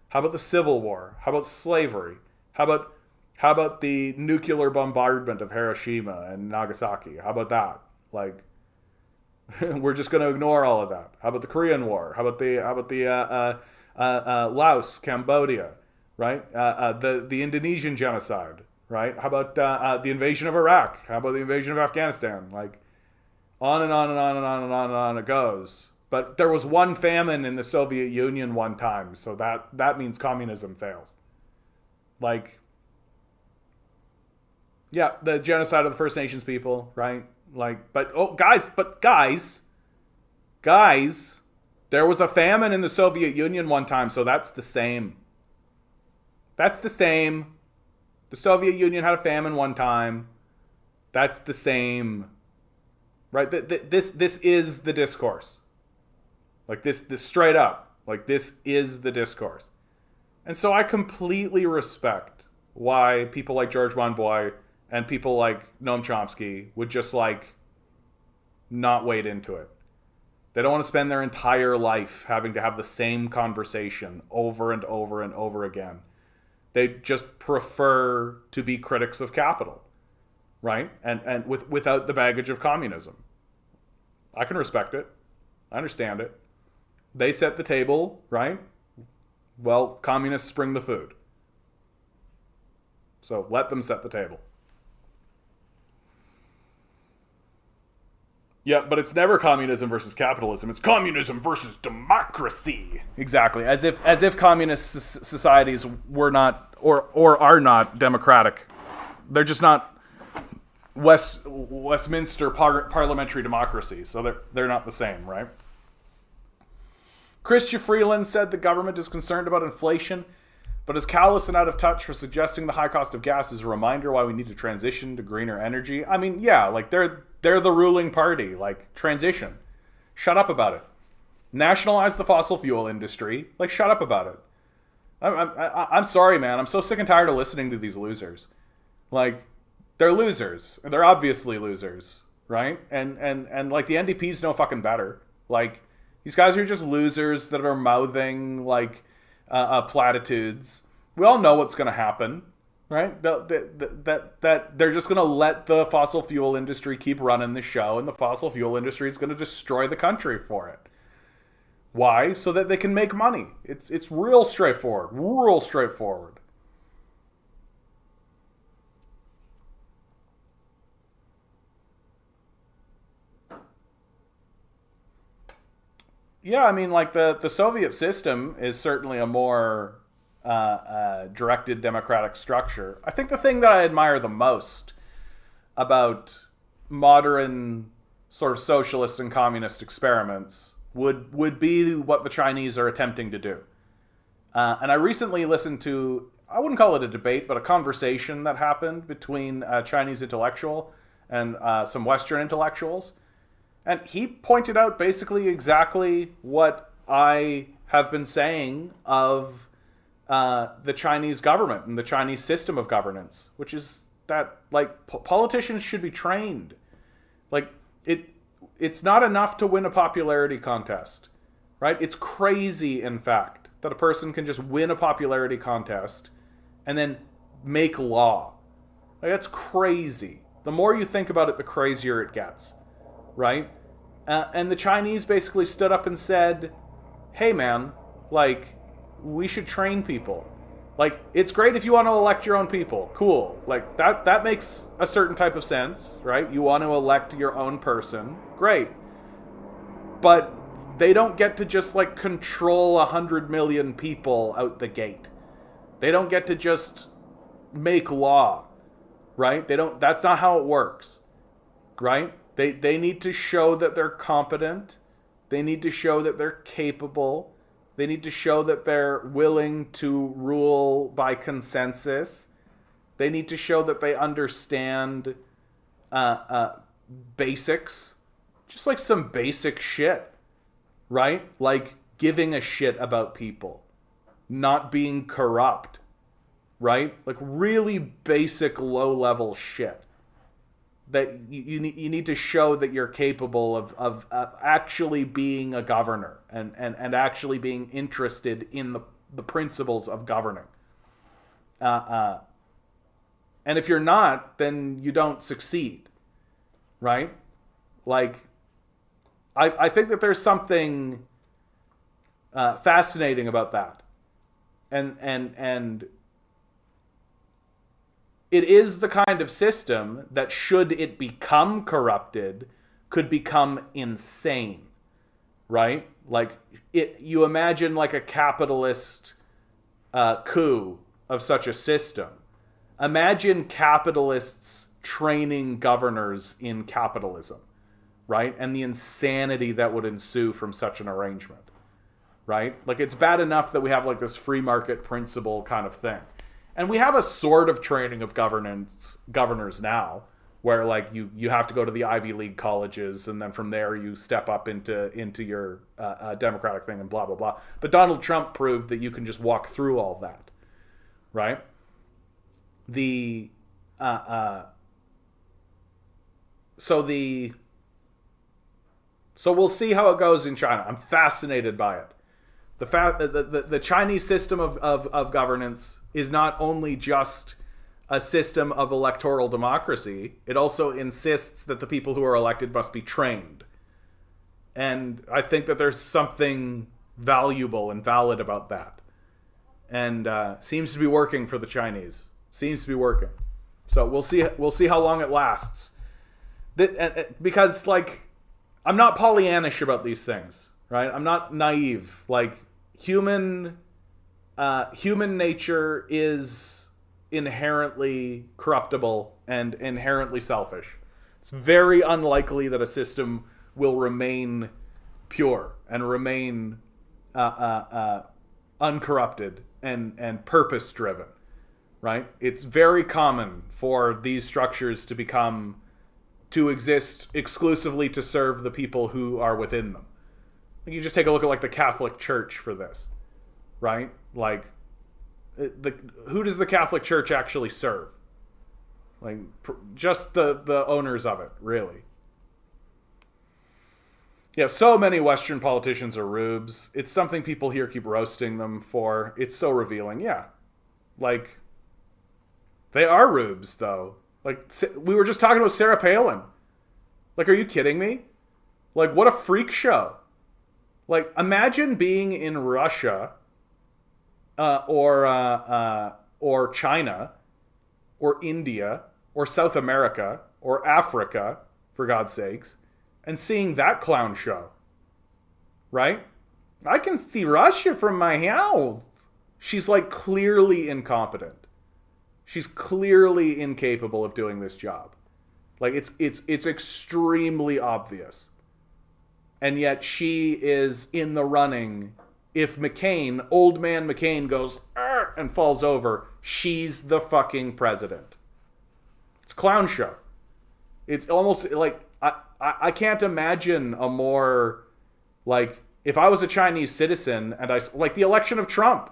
How about the Civil War? How about slavery? How about the nuclear bombardment of Hiroshima and Nagasaki? How about that? Like, we're just going to ignore all of that. How about the Korean War? How about the Laos, Cambodia, right? The Indonesian genocide, right? How about the invasion of Iraq? How about the invasion of Afghanistan? Like, on and on and on and on and on and on it goes. But there was one famine in the Soviet Union one time, so that means communism fails. Like, yeah, the genocide of the First Nations people, right? Like, guys, There was a famine in the Soviet Union one time, so that's the same. That's the same. The Soviet Union had a famine one time. That's the same. Right? This is the discourse. Like this straight up. Like this is the discourse. And so I completely respect why people like George Monbiot and people like Noam Chomsky would just like not wade into it. They don't want to spend their entire life having to have the same conversation over and over and over again. They just prefer to be critics of capital, right? And without the baggage of communism. I can respect it. I understand it. They set the table, right? Well, communists bring the food. So let them set the table. Yeah, but it's never communism versus capitalism. It's communism versus democracy. Exactly. As if communist societies were not or are not democratic. They're just not Westminster parliamentary democracy. So they're not the same, right? Chrystia Freeland said the government is concerned about inflation, but is callous and out of touch for suggesting the high cost of gas is a reminder why we need to transition to greener energy. I mean, yeah, like they're the ruling party. Like, transition. Shut up about it. Nationalize the fossil fuel industry. Like, shut up about it. I'm sorry, man. I'm so sick and tired of listening to these losers. Like, they're losers. They're obviously losers, right? And like the NDP's no fucking better. Like, these guys are just losers that are mouthing like platitudes. We all know what's going to happen, right? That they're just going to let the fossil fuel industry keep running the show, and the fossil fuel industry is going to destroy the country for it. Why? So that they can make money. It's real straightforward. Real straightforward. Yeah, I mean, like the Soviet system is certainly a more directed democratic structure. I think the thing that I admire the most about modern sort of socialist and communist experiments would be what the Chinese are attempting to do. And I recently listened to, I wouldn't call it a debate, but a conversation that happened between a Chinese intellectual and some Western intellectuals. And he pointed out basically exactly what I have been saying of the Chinese government and the Chinese system of governance, which is that, like, politicians should be trained. Like, it's not enough to win a popularity contest, right? It's crazy, in fact, that a person can just win a popularity contest and then make law. Like, that's crazy. The more you think about it, the crazier it gets. Right? And the Chinese basically stood up and said, hey man, like, we should train people. Like, it's great if you want to elect your own people. Cool. Like, that makes a certain type of sense, right? You want to elect your own person. Great. But they don't get to just, like, control 100 million people out the gate. They don't get to just make law, right? That's not how it works, right? They need to show that they're competent. They need to show that they're capable. They need to show that they're willing to rule by consensus. They need to show that they understand basics. Just like some basic shit, right? Like giving a shit about people. Not being corrupt, right? Like really basic low-level shit. That you need to show that you're capable of actually being a governor and actually being interested in the principles of governing. And if you're not, then you don't succeed, right? Like, I think that there's something fascinating about that. And it is the kind of system that, should it become corrupted, could become insane, right? Like, you imagine like a capitalist coup of such a system. Imagine capitalists training governors in capitalism, right? And the insanity that would ensue from such an arrangement. right? Like, it's bad enough that we have like this free market principle kind of thing. And we have a sort of training of governors now, where like you have to go to the Ivy League colleges, and then from there you step up into your democratic thing and blah blah blah. But Donald Trump proved that you can just walk through all that, right? So we'll see how it goes in China. I'm fascinated by it. The fact that the Chinese system of governance is not only just a system of electoral democracy, it also insists that the people who are elected must be trained. And I think that there's something valuable and valid about that. And seems to be working for the Chinese. Seems to be working. So we'll see how long it lasts. Because, like, I'm not Pollyannish about these things, right? I'm not naive. Like, human nature is inherently corruptible and inherently selfish. It's very unlikely that a system will remain pure and remain uncorrupted and purpose-driven, right? It's very common for these structures to exist exclusively to serve the people who are within them. Like, you just take a look at like the Catholic Church for this, right? Like, who does the Catholic Church actually serve? Like, just the owners of it, really. Yeah, so many Western politicians are rubes. It's something people here keep roasting them for. It's so revealing. Yeah, like, they are rubes, though. Like, we were just talking about Sarah Palin. Like, are you kidding me? Like, what a freak show. Like, imagine being in Russia or China or India or South America or Africa, for God's sakes, and seeing that clown show. Right? I can see Russia from my house. She's, like, clearly incompetent. She's clearly incapable of doing this job. Like, it's extremely obvious. And yet she is in the running. If old man McCain goes and falls over, she's the fucking president. It's a clown show. It's almost like, I can't imagine a more, like, if I was a Chinese citizen and like the election of Trump,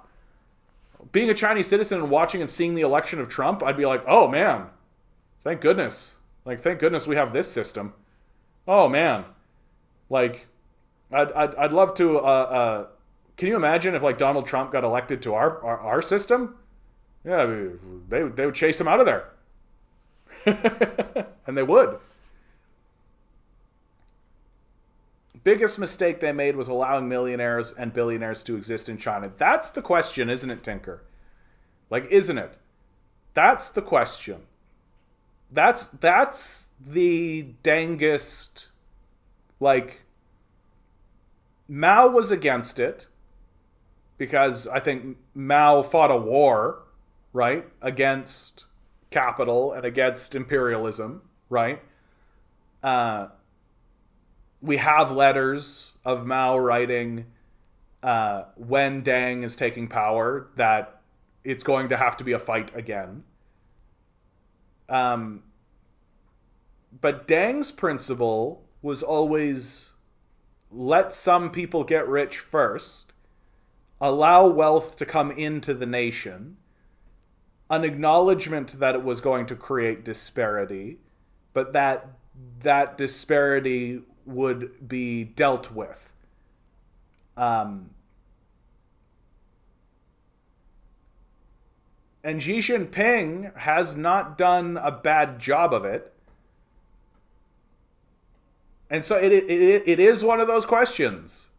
being a Chinese citizen and watching and seeing the election of Trump, I'd be like, oh man, thank goodness. Like, thank goodness we have this system. Oh man. Like, I'd love to, can you imagine if like Donald Trump got elected to our system? Yeah, they would chase him out of there. And they would. Biggest mistake they made was allowing millionaires and billionaires to exist in China. That's the question, isn't it, Tinker? Like, isn't it? That's the question. That's the dangest. Like, Mao was against it because I think Mao fought a war, right, against capital and against imperialism, right? We have letters of Mao writing when Deng is taking power that it's going to have to be a fight again. But Deng's principle was always let some people get rich first, allow wealth to come into the nation, an acknowledgement that it was going to create disparity, but that disparity would be dealt with. And Xi Jinping has not done a bad job of it. And so it is one of those questions.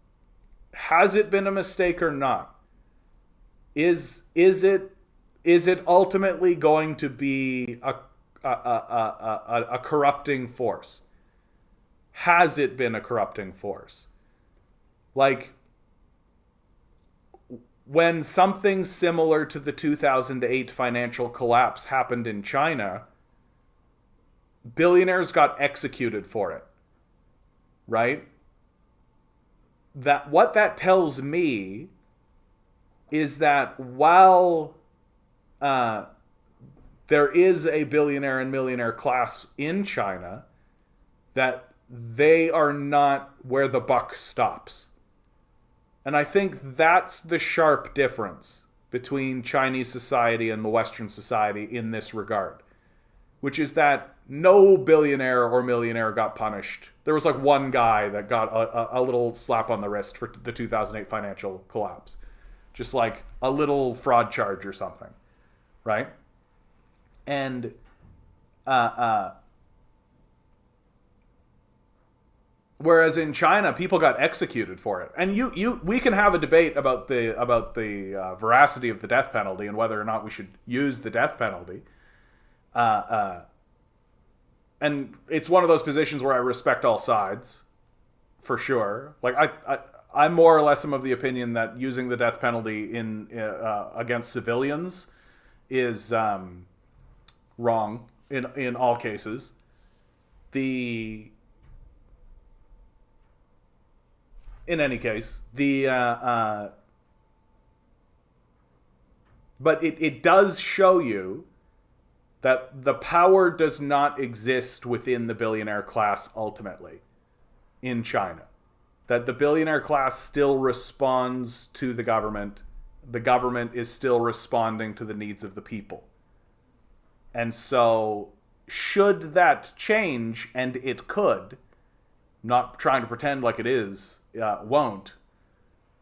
Has it been a mistake or not? Is it ultimately going to be a corrupting force? Has it been a corrupting force? Like, when something similar to the 2008 financial collapse happened in China, billionaires got executed for it, right? that what that tells me is that while there is a billionaire and millionaire class in China, that they are not where the buck stops. And I think that's the sharp difference between Chinese society and the Western society in this regard, which is that no billionaire or millionaire got punished. There was like one guy that got a little slap on the wrist for the 2008 financial collapse. Just like a little fraud charge or something, right? And whereas in China, people got executed for it. And we can have a debate about the veracity of the death penalty and whether or not we should use the death penalty. And it's one of those positions where I respect all sides, for sure. Like I more or less am of the opinion that using the death penalty in against civilians is wrong in all cases. In any case, but it does show you that the power does not exist within the billionaire class ultimately in China. That the billionaire class still responds to the government. The government is still responding to the needs of the people. And so, should that change, and it could, not trying to pretend like it is, won't.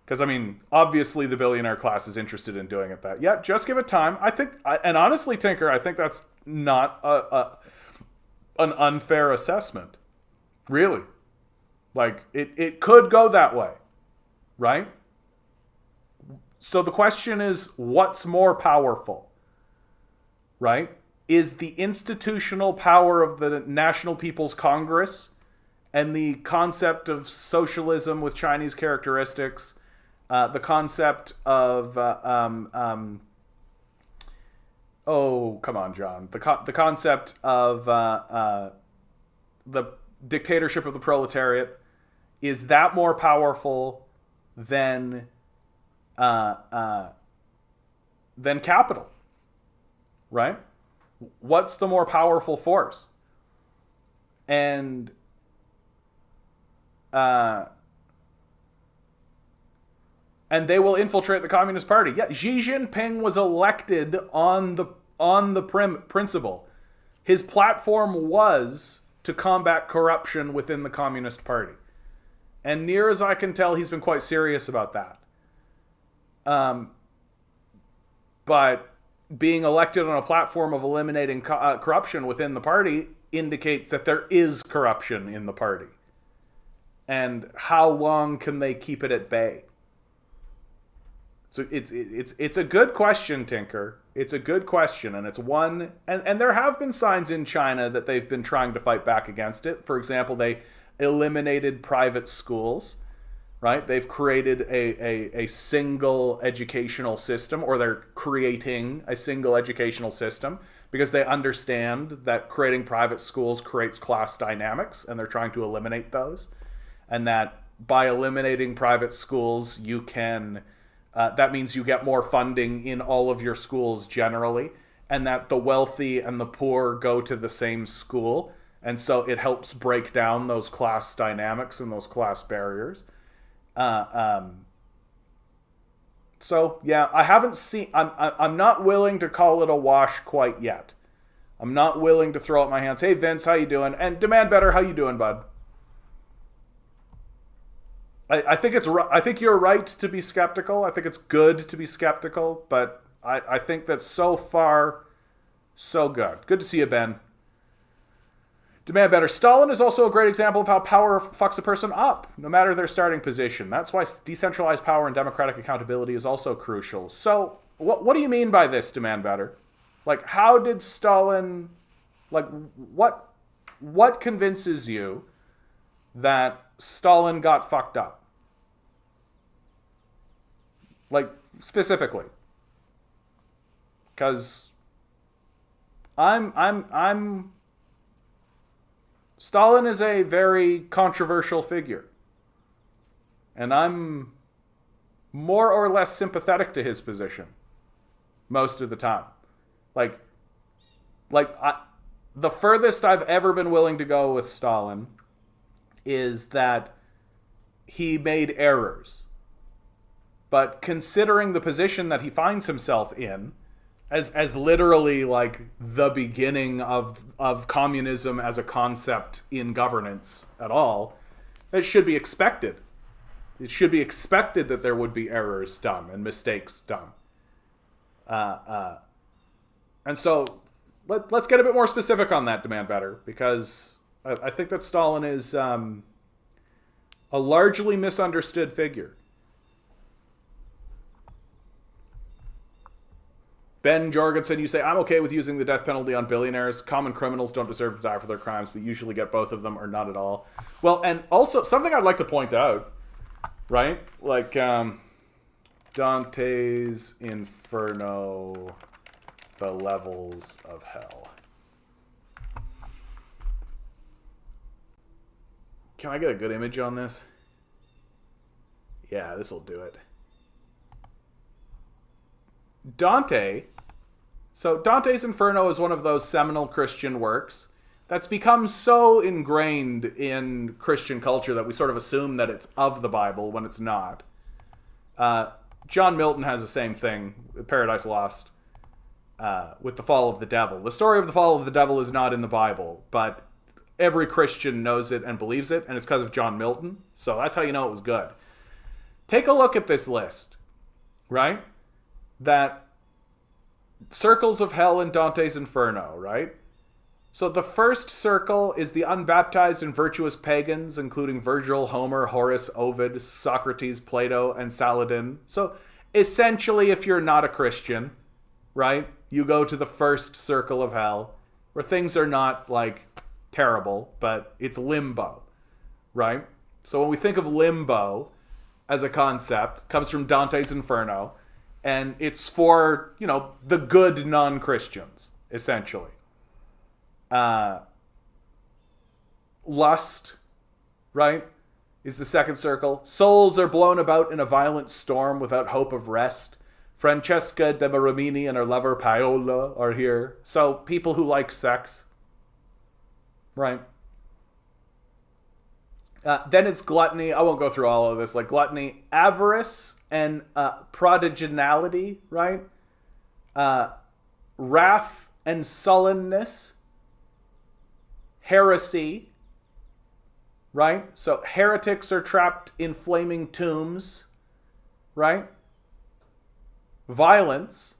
Because, I mean, obviously the billionaire class is interested in doing it that. Yeah, just give it time. I think, and honestly, Tinker, I think that's not an unfair assessment. Really. Like, it could go that way. Right? So the question is, what's more powerful? Right? Is the institutional power of the National People's Congress and the concept of socialism with Chinese characteristics, the concept of oh, come on, John. The concept of the dictatorship of the proletariat, is that more powerful than capital? Right? What's the more powerful force? And they will infiltrate the Communist Party. Yeah, Xi Jinping was elected on the principle. His platform was to combat corruption within the Communist Party. And near as I can tell, he's been quite serious about that. But being elected on a platform of eliminating corruption within the party indicates that there is corruption in the party. And how long can they keep it at bay? So it's a good question, Tinker. It's a good question, and it's one, and there have been signs in China that they've been trying to fight back against it. For example, they eliminated private schools, right? They've created a single educational system, or they're creating a single educational system because they understand that creating private schools creates class dynamics, and they're trying to eliminate those. And that by eliminating private schools, you can... that means you get more funding in all of your schools generally, and that the wealthy and the poor go to the same school. And so it helps break down those class dynamics and those class barriers. So, yeah, I haven't seen... I'm not willing to call it a wash quite yet. I'm not willing to throw up my hands. Hey, Vince, how you doing? And Demand Better, how you doing, bud? I think you're right to be skeptical. I think it's good to be skeptical, but I think that so far, so good. Good to see you, Ben. Demand Better. Stalin is also a great example of how power fucks a person up, no matter their starting position. That's why decentralized power and democratic accountability is also crucial. So, what do you mean by this, Demand Better? Like, how did Stalin... Like, what convinces you that Stalin got fucked up? Like, specifically. Because Stalin is a very controversial figure. And I'm more or less sympathetic to his position most of the time. Like the furthest I've ever been willing to go with Stalin is that he made errors. But considering the position that he finds himself in, as literally like the beginning of communism as a concept in governance at all, it should be expected. It should be expected that there would be errors done and mistakes done. And so let's get a bit more specific on that, Demand Better, because I think that Stalin is a largely misunderstood figure. Ben Jorgensen, you say, I'm okay with using the death penalty on billionaires. Common criminals don't deserve to die for their crimes, but usually get both of them or not at all. Well, and also, something I'd like to point out, right? Like, Dante's Inferno, The Levels of Hell. Can I get a good image on this? Yeah, this will do it. Dante. So Dante's Inferno is one of those seminal Christian works that's become so ingrained in Christian culture that we sort of assume that it's of the Bible when it's not. John Milton has the same thing, Paradise Lost, with the fall of the devil. The story of the fall of the devil is not in the Bible, but every Christian knows it and believes it, and it's because of John Milton. So that's how you know it was good. Take a look at this list, right? That circles of hell in Dante's Inferno, right? So the first circle is the unbaptized and virtuous pagans, including Virgil, Homer, Horace, Ovid, Socrates, Plato, and Saladin. So essentially, if you're not a Christian, right, you go to the first circle of hell, where things are not, like, terrible, but it's limbo, right? So when we think of limbo as a concept, it comes from Dante's Inferno, and it's for, you know, the good non-Christians, essentially. Lust, right, is the second circle. Souls are blown about in a violent storm without hope of rest. Francesca de Rimini and her lover Paola are here. So people who like sex, right? Then it's gluttony. I won't go through all of this. Like gluttony, avarice, and prodiginality, right? Wrath and sullenness. Heresy, right? So heretics are trapped in flaming tombs, right? Violence.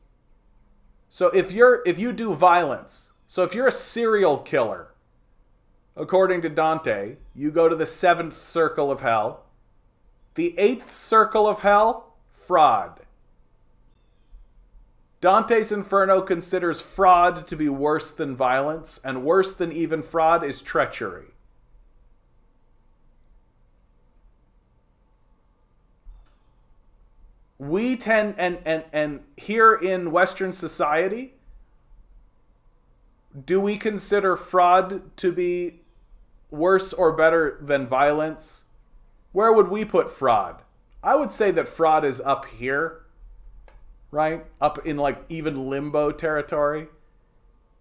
So if you do violence, so if you're a serial killer, according to Dante, you go to the 7th circle of hell. The 8th circle of hell, fraud. Dante's Inferno considers fraud to be worse than violence, and worse than even fraud is treachery. We tend, and here in Western society, do we consider fraud to be worse or better than violence? Where would we put fraud? I would say that fraud is up here, right? Up in like even limbo territory.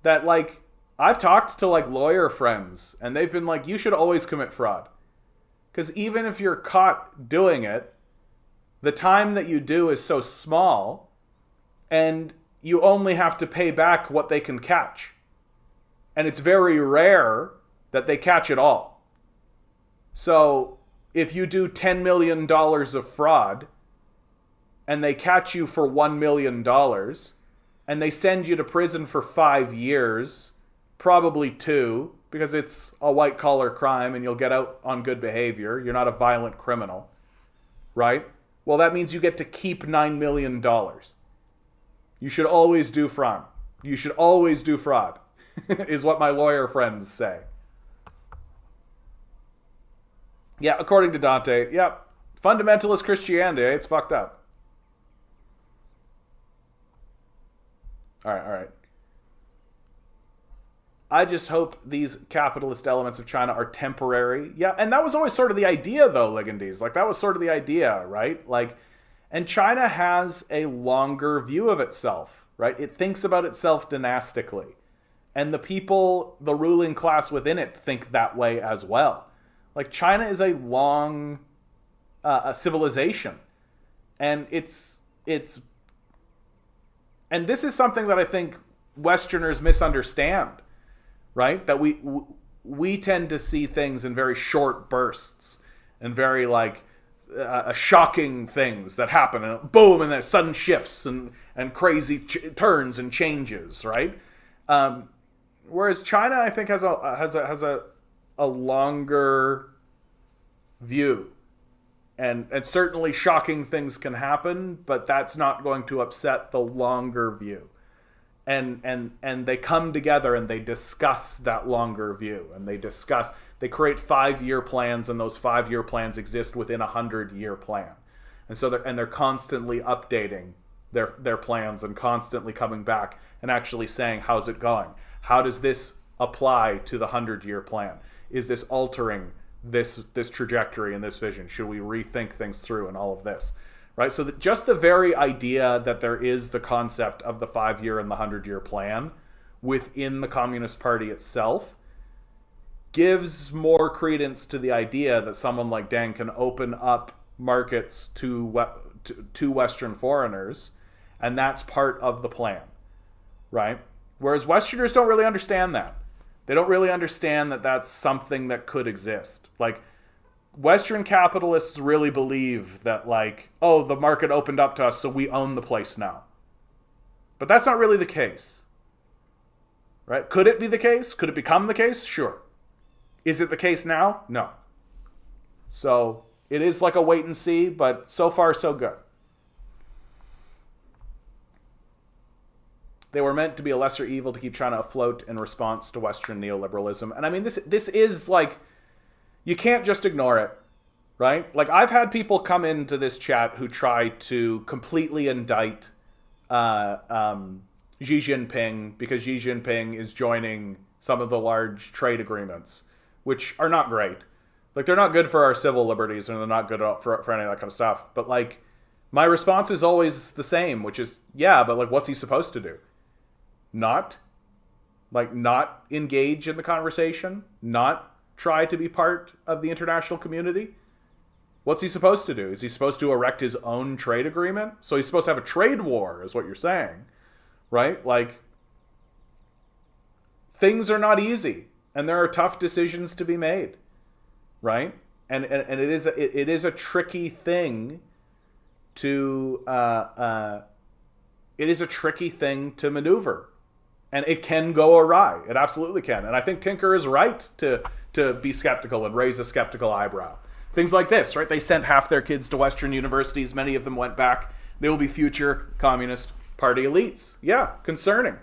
That like, I've talked to like lawyer friends and they've been like, you should always commit fraud. Because even if you're caught doing it, the time that you do is so small and you only have to pay back what they can catch. And it's very rare that they catch it all. So if you do $10 million of fraud and they catch you for $1 million and they send you to prison for 5 years, probably 2, because it's a white collar crime and you'll get out on good behavior. You're not a violent criminal, right? Well, that means you get to keep $9 million. You should always do fraud. You should always do fraud, is what my lawyer friends say. Yeah, according to Dante, yep. Fundamentalist Christianity, it's fucked up. All right. I just hope these capitalist elements of China are temporary. Yeah, and that was always sort of the idea, though, Ligandes. Like, that was sort of the idea, right? Like, and China has a longer view of itself, right? It thinks about itself dynastically. And the people, the ruling class within it, think that way as well. Like, China is a long a civilization. And and this is something that I think Westerners misunderstand, right? That we tend to see things in very short bursts and very like shocking things that happen, and boom, and then sudden shifts and crazy turns and changes, right? Whereas China, I think, has a longer view, and certainly shocking things can happen, but that's not going to upset the longer view. And they come together and they discuss that longer view, and they create 5-year plans, and those 5-year plans exist within a 100-year plan. And so they're constantly updating their plans and constantly coming back and actually saying, how's it going? How does this apply to the 100-year plan? Is this altering this trajectory and this vision? Should we rethink things through and all of this? Right? So just the very idea that there is the concept of the 5-year and the 100-year plan within the Communist Party itself gives more credence to the idea that someone like Deng can open up markets to Western foreigners, and that's part of the plan, right? Whereas Westerners don't really understand that. They don't really understand that that's something that could exist. Like, Western capitalists really believe that, like, oh, the market opened up to us, so we own the place now. But that's not really the case, right? Could it be the case? Could it become the case? Sure. Is it the case now? No. So it is like a wait and see, but so far so good. They were meant to be a lesser evil to keep China afloat in response to Western neoliberalism. And I mean, this is like, you can't just ignore it, right? Like, I've had people come into this chat who try to completely indict Xi Jinping because Xi Jinping is joining some of the large trade agreements, which are not great. Like, they're not good for our civil liberties, and they're not good for any of that kind of stuff. But, like, my response is always the same, which is, yeah, but, like, what's he supposed to do? Not engage in the conversation? Not try to be part of the international community? What's he supposed to do? Is he supposed to erect his own trade agreement? So he's supposed to have a trade war, is what you're saying, right? Like, things are not easy, and there are tough decisions to be made, right? And it is a tricky thing to maneuver, and it can go awry. It absolutely can, and I think Tinker is right to be skeptical and raise a skeptical eyebrow. Things like this, right? They sent half their kids to Western universities. Many of them went back. They will be future Communist Party elites. Yeah, concerning.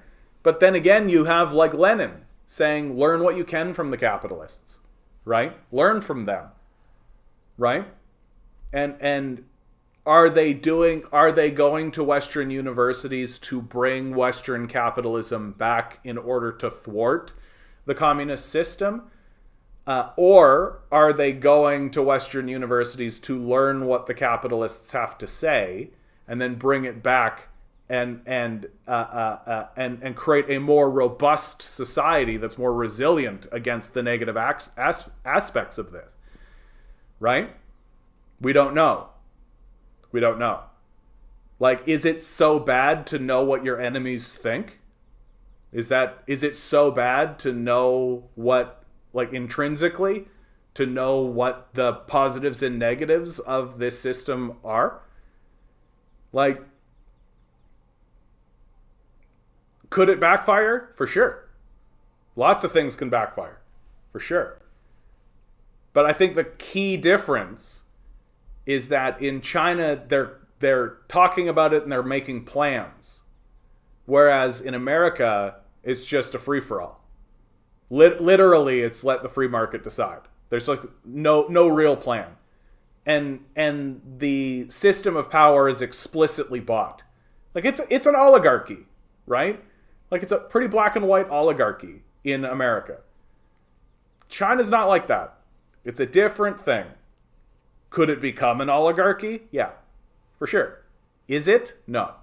But then again, you have like Lenin saying, learn what you can from the capitalists, right? Learn from them, right? And are they going to Western universities to bring Western capitalism back in order to thwart the communist system? Or are they going to Western universities to learn what the capitalists have to say and then bring it back and create a more robust society that's more resilient against the negative aspects of this? Right? We don't know. We don't know. Like, is it so bad to know what your enemies think? Is it so bad to know what, like, intrinsically, to know what the positives and negatives of this system are? Like, could it backfire? For sure. Lots of things can backfire. For sure. But I think the key difference is that in China, they're talking about it and they're making plans. Whereas in America, it's just a free-for-all. Literally, it's let the free market decide. There's like no real plan. And the system of power is explicitly bought. Like, it's an oligarchy, right? Like, it's a pretty black and white oligarchy. in America. China's not like that. It's a different thing. Could it become an oligarchy? Yeah, for sure. Is it? No.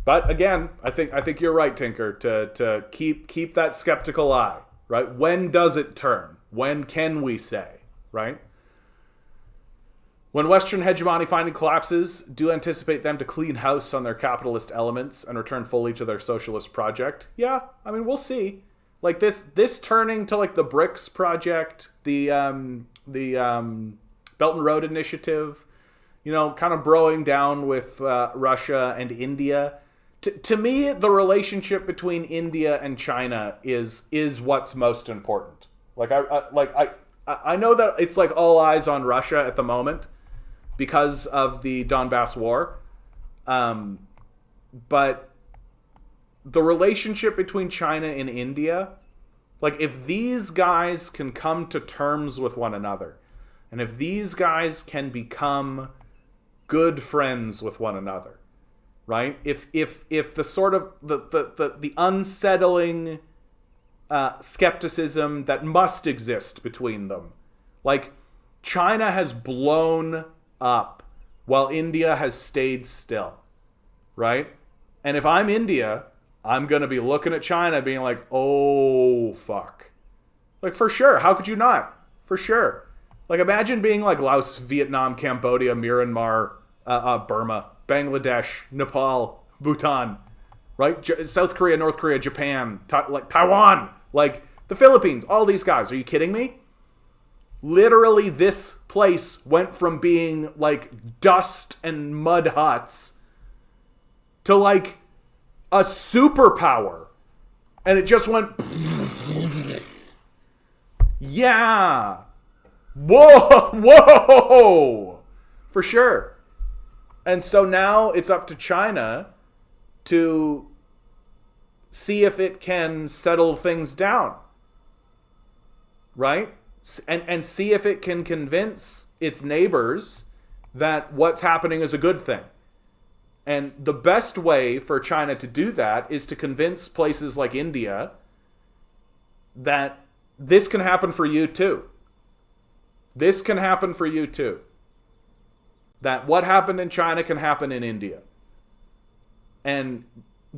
But again, I think you're right, Tinker, to keep that skeptical eye, right? When does it turn? When can we say, right? When Western hegemony finally collapses, do anticipate them to clean house on their capitalist elements and return fully to their socialist project? Yeah, I mean, we'll see. Like this turning to like the BRICS project, the Belt and Road Initiative, kind of broing down with Russia and India. To me, the relationship between India and China is what's most important. I know that it's like all eyes on Russia at the moment because of the Donbass war, but the relationship between China and India, like if these guys can come to terms with one another, and if these guys can become good friends with one another, right? If the sort of the unsettling skepticism that must exist between them, like China has blown up while India has stayed still, right? And if I'm India, I'm going to be looking at China being like, oh, fuck. Like, for sure. How could you not? For sure. Like, imagine being like Laos, Vietnam, Cambodia, Myanmar, Burma, Bangladesh, Nepal, Bhutan, right? South Korea, North Korea, Japan, like Taiwan, like the Philippines, all these guys. Are you kidding me? Literally, this place went from being like dust and mud huts to like a superpower. And it just went... Yeah. Whoa. For sure. And so now it's up to China to see if it can settle things down. Right? And see if it can convince its neighbors that what's happening is a good thing. And the best way for China to do that is to convince places like India that this can happen for you too. This can happen for you too. That what happened in China can happen in India. And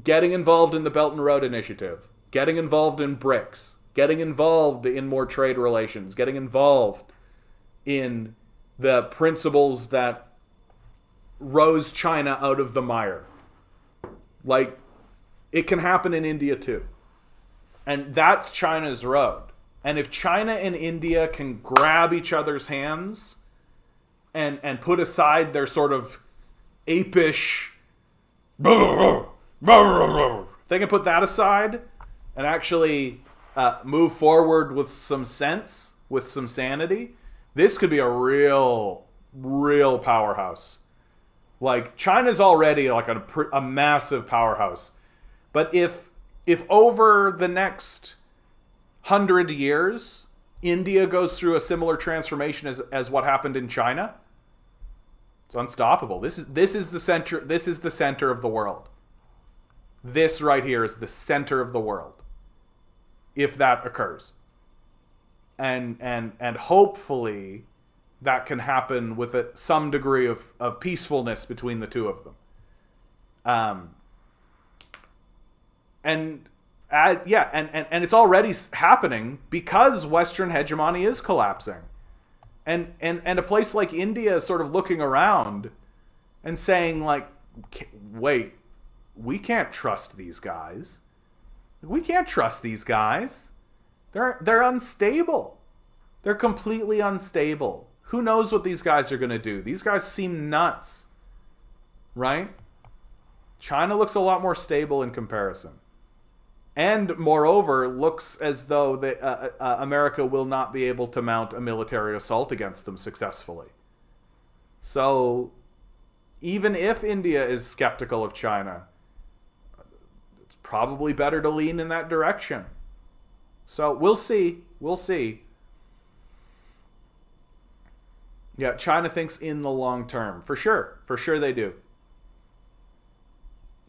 getting involved in the Belt and Road Initiative, getting involved in BRICS, getting involved in more trade relations, getting involved in the principles that rose China out of the mire. Like, it can happen in India too. And that's China's road. And if China and India can grab each other's hands and put aside their sort of apish... If they can put that aside and actually move forward with some sense, with some sanity, this could be a real powerhouse. Like, China's already like a massive powerhouse. But if over the next 100 years, India goes through a similar transformation as what happened in China, it's unstoppable. This is the center. This is the center of the world. This right here is the center of the world. If that occurs. And hopefully that can happen with some degree of peacefulness between the two of them. And it's already happening because Western hegemony is collapsing. And a place like India is sort of looking around and saying, like, wait, we can't trust these guys. We can't trust these guys. They're unstable. They're completely unstable. Who knows what these guys are going to do? These guys seem nuts. Right? China looks a lot more stable in comparison. And moreover, looks as though America will not be able to mount a military assault against them successfully. So, even if India is skeptical of China, it's probably better to lean in that direction. So, we'll see. We'll see. Yeah, China thinks in the long term. For sure. For sure they do.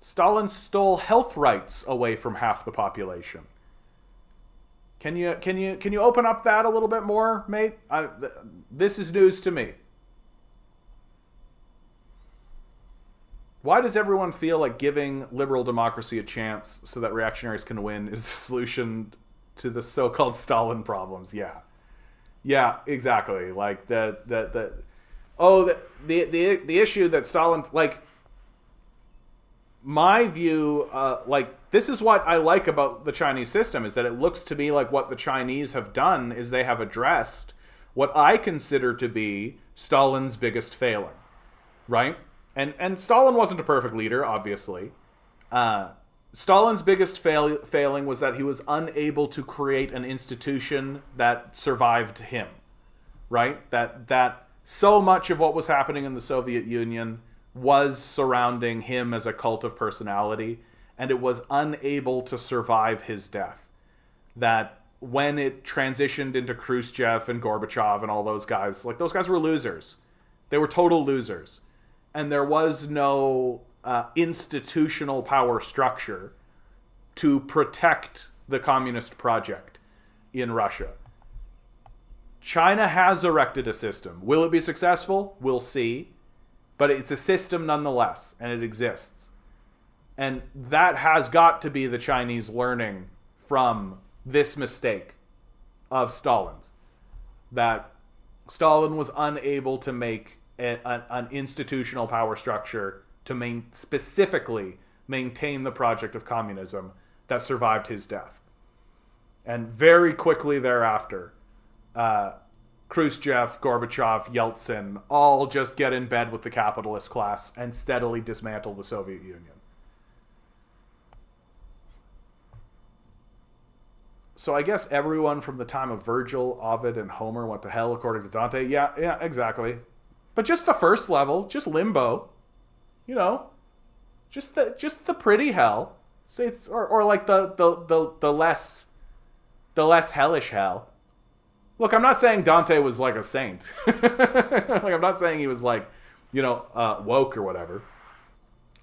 Stalin stole health rights away from half the population. Can you open up that a little bit more, mate? This is news to me. Why does everyone feel like giving liberal democracy a chance so that reactionaries can win is the solution to the so-called Stalin problems? Yeah, exactly. Like the issue that Stalin, like, my view, like, this is what I like about the Chinese system, is that it looks to me like what the Chinese have done is they have addressed what I consider to be Stalin's biggest failing, right? And Stalin wasn't a perfect leader, obviously. Stalin's biggest failing was that he was unable to create an institution that survived him, right? That so much of what was happening in the Soviet Union was surrounding him as a cult of personality, and it was unable to survive his death. That when it transitioned into Khrushchev and Gorbachev and all those guys, like, those guys were losers. They were total losers. And there was no institutional power structure to protect the communist project in Russia. China has erected a system. Will it be successful? We'll see. But it's a system nonetheless, and it exists. And that has got to be the Chinese learning from this mistake of Stalin's. That Stalin was unable to make an institutional power structure to specifically maintain the project of communism that survived his death. And very quickly thereafter, Khrushchev, Gorbachev, Yeltsin all just get in bed with the capitalist class and steadily dismantle the Soviet Union. So I guess everyone from the time of Virgil, Ovid, and Homer went to hell according to Dante. Yeah, exactly. But just the first level, just limbo. You know, just the pretty hell. It's or like the less hellish hell. Look, I'm not saying Dante was like a saint. Like, I'm not saying he was like, woke or whatever.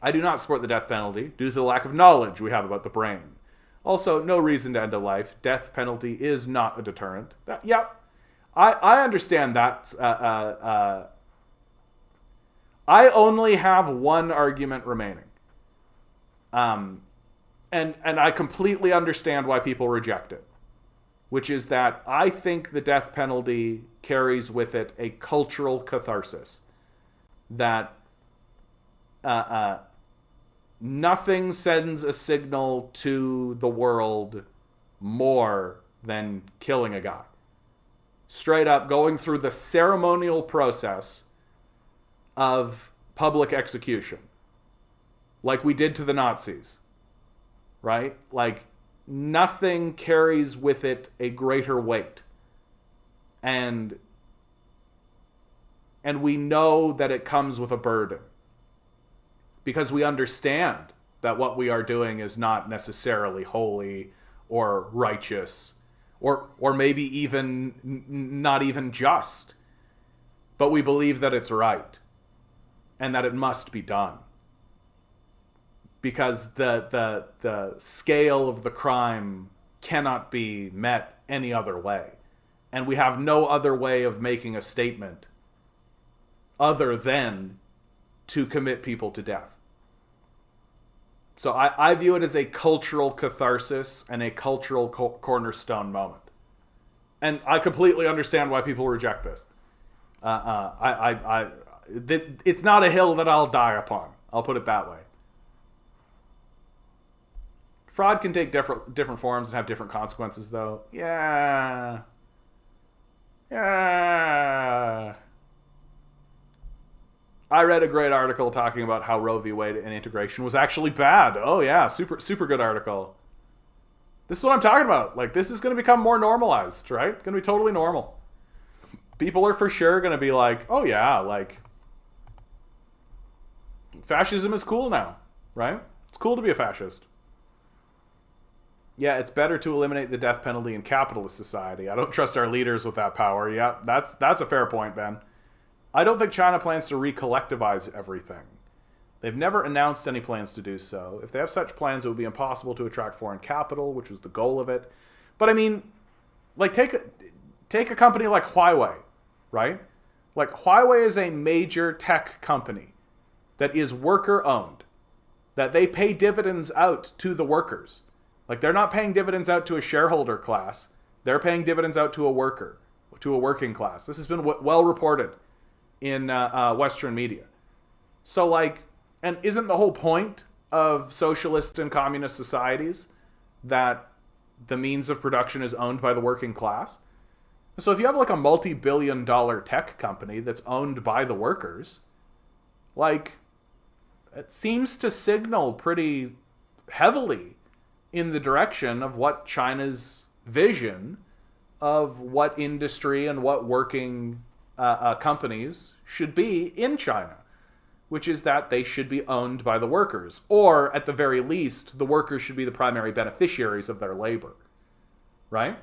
I do not support the death penalty due to the lack of knowledge we have about the brain. Also, no reason to end a life. Death penalty is not a deterrent. I understand that. I only have one argument remaining. And I completely understand why people reject it. Which is that I think the death penalty carries with it a cultural catharsis. That nothing sends a signal to the world more than killing a guy. Straight up going through the ceremonial process of public execution. Like we did to the Nazis. Right? Like, nothing carries with it a greater weight. And we know that it comes with a burden. Because we understand that what we are doing is not necessarily holy or righteous or maybe even not even just. But we believe that it's right and that it must be done. Because the scale of the crime cannot be met any other way. And we have no other way of making a statement other than to commit people to death. So I view it as a cultural catharsis and a cultural cornerstone moment. And I completely understand why people reject this. It's not a hill that I'll die upon. I'll put it that way. Fraud can take different forms and have different consequences, though. Yeah. I read a great article talking about how Roe v. Wade and integration was actually bad. Oh, yeah. Super good article. This is what I'm talking about. Like, this is going to become more normalized, right? Going to be totally normal. People are for sure going to be like, oh, yeah, like, fascism is cool now, right? It's cool to be a fascist. Yeah, it's better to eliminate the death penalty in capitalist society. I don't trust our leaders with that power. Yeah, that's a fair point, Ben. I don't think China plans to recollectivize everything. They've never announced any plans to do so. If they have such plans, it would be impossible to attract foreign capital, which was the goal of it. But I mean, like take a company like Huawei, right? Like Huawei is a major tech company that is worker owned, that they pay dividends out to the workers. Like they're not paying dividends out to a shareholder class. They're paying dividends out to a worker, to a working class. This has been well reported in Western media. So like, and isn't the whole point of socialist and communist societies that the means of production is owned by the working class? So if you have like a multi-billion-dollar tech company that's owned by the workers, like, it seems to signal pretty heavily in the direction of what China's vision of what industry and what working companies should be in China, which is that they should be owned by the workers, or at the very least, the workers should be the primary beneficiaries of their labor, right?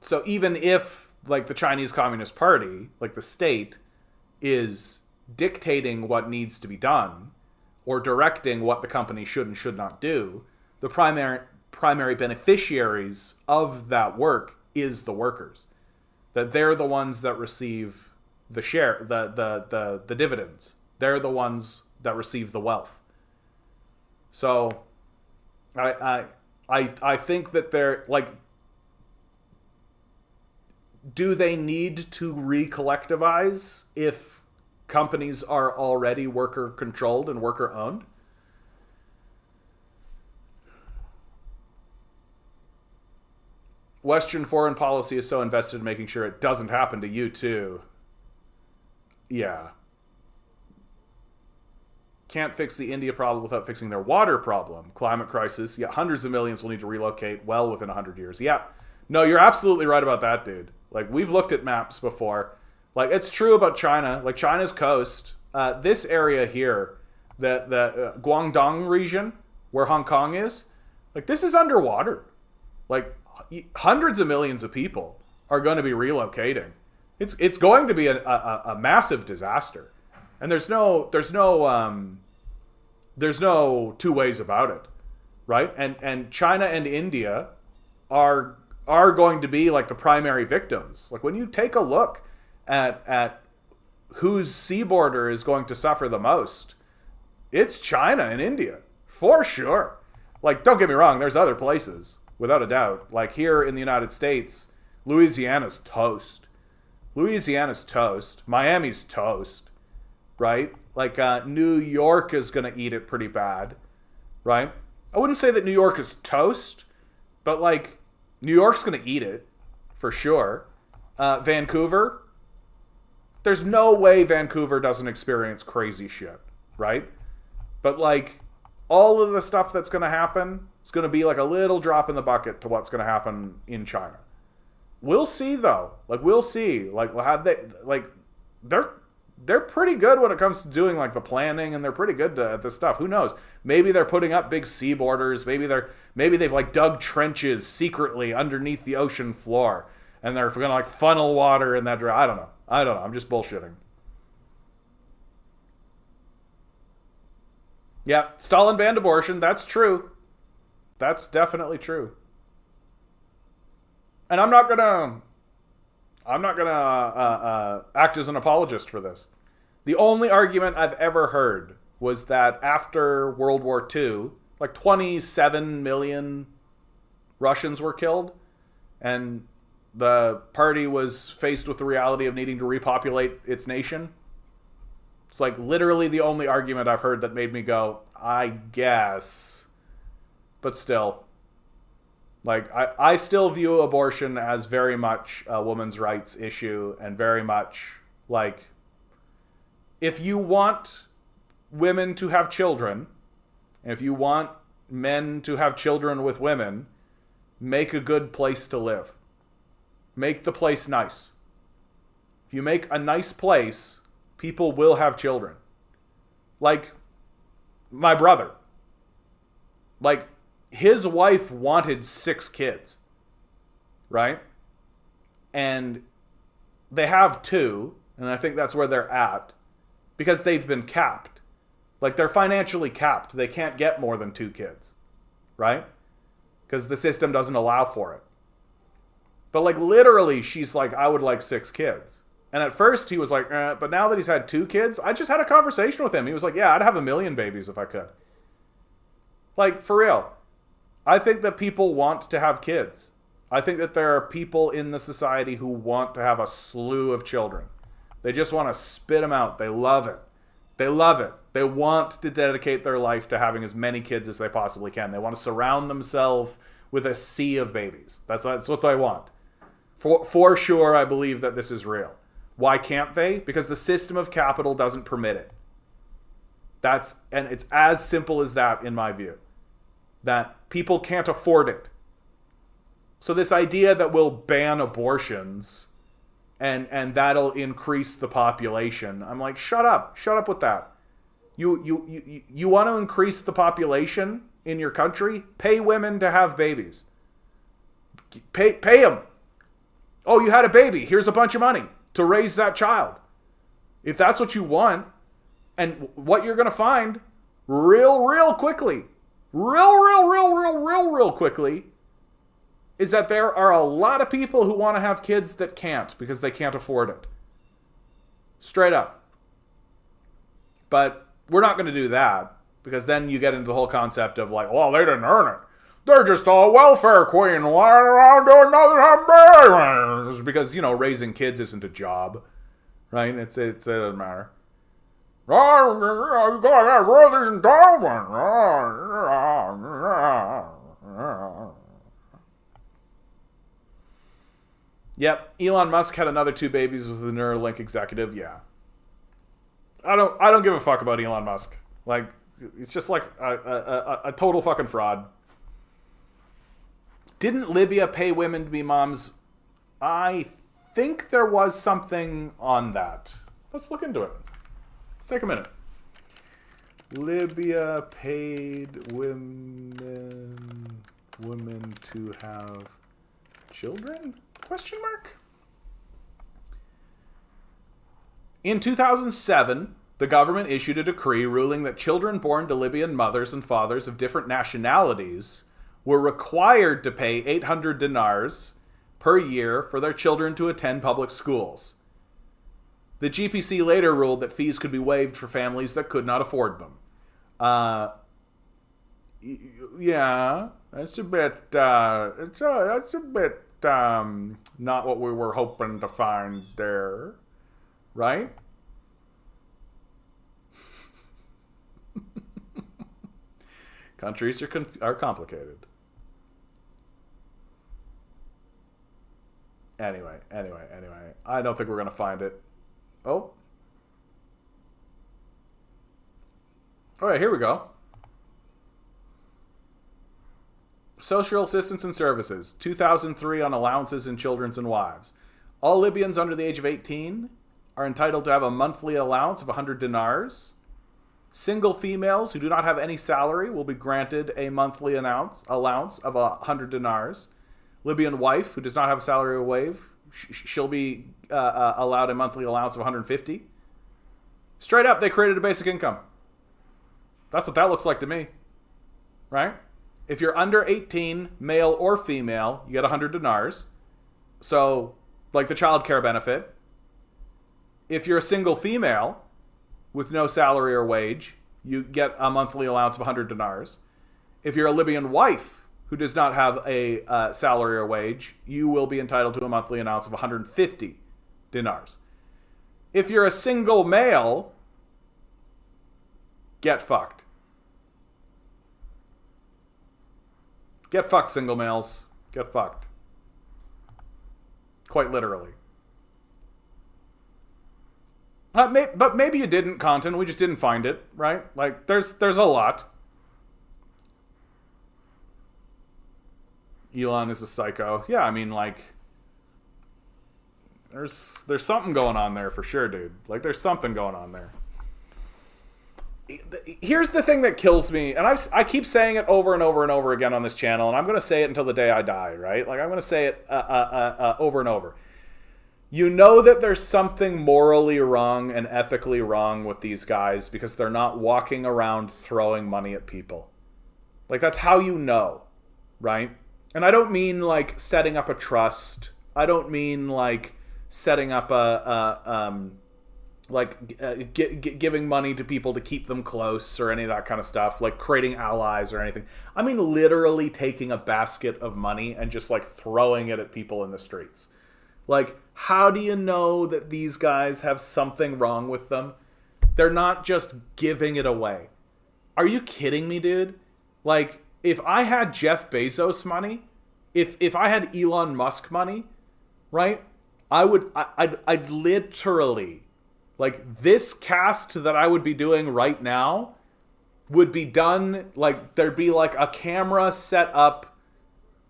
So even if, like, the Chinese Communist Party, like the state, is dictating what needs to be done, or directing what the company should and should not do, the primary beneficiaries of that work is the workers. That they're the ones that receive the share, the dividends. They're the ones that receive the wealth. So I think that they're like, do they need to re-collectivize if companies are already worker controlled and worker owned? Western foreign policy is so invested in making sure it doesn't happen to you too. Yeah. Can't fix the India problem without fixing their water problem. Climate crisis. Yeah, hundreds of millions will need to relocate well within 100 years. Yeah. No, you're absolutely right about that, dude. Like, we've looked at maps before. Like, it's true about China. Like, China's coast, this area here, the Guangdong region, where Hong Kong is, like, this is underwater. Like, hundreds of millions of people are going to be relocating. It's going to be a massive disaster, and there's no two ways about it, right? And China and India are going to be like the primary victims. Like, when you take a look at whose sea border is going to suffer the most, it's China and India for sure. Like, don't get me wrong, there's other places without a doubt. Like, here in the United States, Louisiana's toast. Louisiana's toast. Miami's toast, right? Like, New York is going to eat it pretty bad, right? I wouldn't say that New York is toast, but, like, New York's going to eat it, for sure. Vancouver, there's no way Vancouver doesn't experience crazy shit, right? But, like, all of the stuff that's going to happen, it's going to be like a little drop in the bucket to what's going to happen in China. We'll see, though. Like, we'll see. Like, we'll have they're pretty good when it comes to doing, like, the planning, and they're pretty good at this stuff. Who knows? Maybe they're putting up big sea borders. Maybe they've like dug trenches secretly underneath the ocean floor, and they're gonna like funnel water in that direction. I don't know. I'm just bullshitting. Yeah, Stalin banned abortion. That's true. That's definitely true. And I'm not gonna act as an apologist for this. The only argument I've ever heard was that after World War II, like 27 million Russians were killed, and the party was faced with the reality of needing to repopulate its nation. It's like literally the only argument I've heard that made me go, I guess. But still, like, I still view abortion as very much a women's rights issue, and very much like, if you want women to have children, and if you want men to have children with women, make a good place to live. Make the place nice. If you make a nice place, people will have children. Like, my brother. Like, his wife wanted 6 kids, right? And they have 2, and I think that's where they're at, because they've been capped. Like, they're financially capped. They can't get more than 2 kids, right? Because the system doesn't allow for it. But like literally, she's like, I would like 6 kids. And at first he was like, but now that he's had 2 kids, I just had a conversation with him. He was like, yeah, I'd have 1 million babies if I could. Like, for real. I think that people want to have kids. I think that there are people in the society who want to have a slew of children. They just want to spit them out. They love it. They love it. They want to dedicate their life to having as many kids as they possibly can. They want to surround themselves with a sea of babies. That's what they want. For sure, I believe that this is real. Why can't they? Because the system of capital doesn't permit it. And it's as simple as that in my view. That people can't afford it. So this idea that we'll ban abortions and that'll increase the population, I'm like, shut up with that. You want to increase the population in your country? Pay women to have babies. Pay them. Oh, you had a baby. Here's a bunch of money to raise that child. If that's what you want, and what you're going to find real quickly, real quickly, is that there are a lot of people who want to have kids that can't because they can't afford it. Straight up. But we're not going to do that because then you get into the whole concept of like, well, they didn't earn it. They're just all welfare queen lying around doing nothing. It's because, raising kids isn't a job, right? It doesn't matter. Oh, you gotta have brothers and Darwin. Yep, Elon Musk had another 2 babies with the Neuralink executive. Yeah, I don't give a fuck about Elon Musk. Like, it's just like a total fucking fraud. Didn't Libya pay women to be moms? I think there was something on that. Let's look into it. Let's take a minute. Libya paid women to have children? Question mark? In 2007, the government issued a decree ruling that children born to Libyan mothers and fathers of different nationalities were required to pay 800 dinars per year for their children to attend public schools. The GPC later ruled that fees could be waived for families that could not afford them. Yeah, that's a bit. That's a bit not what we were hoping to find there, right? Countries are complicated. Anyway. I don't think we're gonna find it. Oh. All right, here we go. Social assistance and services, 2003 on allowances in children's and wives. All Libyans under the age of 18 are entitled to have a monthly allowance of 100 dinars. Single females who do not have any salary will be granted a monthly allowance of 100 dinars. Libyan wife who does not have a salary or wage, she'll be allowed a monthly allowance of 150. Straight up, they created a basic income. That's what that looks like to me. Right? If you're under 18, male or female, you get 100 dinars. So, like the child care benefit. If you're a single female with no salary or wage, you get a monthly allowance of 100 dinars. If you're a Libyan wife who does not have a salary or wage, you will be entitled to a monthly allowance of 150 dinars. If you're a single male, get fucked. Get fucked, single males. Get fucked. Quite literally. But maybe you didn't, Content. We just didn't find it, right? Like, there's a lot. Elon is a psycho. Yeah, I mean, like, there's something going on there for sure, dude. Like, there's something going on there. Here's the thing that kills me, and I keep saying it over and over and over again on this channel, and I'm going to say it until the day I die, right? Like, I'm going to say it over and over. You know that there's something morally wrong and ethically wrong with these guys because they're not walking around throwing money at people. Like, that's how you know, right? And I don't mean, like, setting up a trust I don't mean like setting up giving money to people to keep them close or any of that kind of stuff, like creating allies or anything. I mean literally taking a basket of money and just like throwing it at people in the streets. Like, how do you know that these guys have something wrong with them? They're not just giving it away. Are you kidding me, dude? Like, if I had Jeff Bezos money, if I had Elon Musk money, right? I'd literally, like, this cast that I would be doing right now would be done, like, there'd be like a camera set up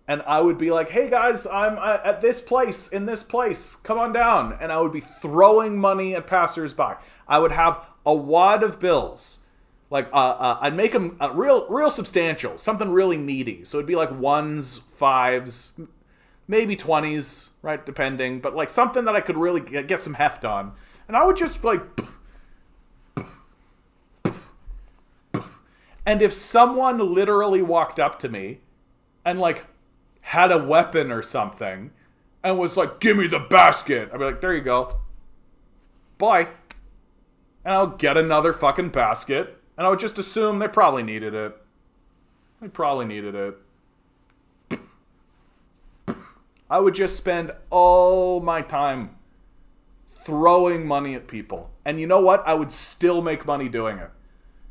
and I would be like, hey guys, I'm at this place, in this place, come on down. And I would be throwing money at passersby. I would have a wad of bills. Like, I'd make them real substantial, something really meaty. So it'd be like 1s, 5s, maybe 20s, right, depending. But like something that I could really get some heft on. And I would just like... And if someone literally walked up to me and like had a weapon or something and was like, give me the basket, I'd be like, there you go. Bye. And I'll get another fucking basket. And I would just assume they probably needed it. They probably needed it. I would just spend all my time throwing money at people. And you know what? I would still make money doing it.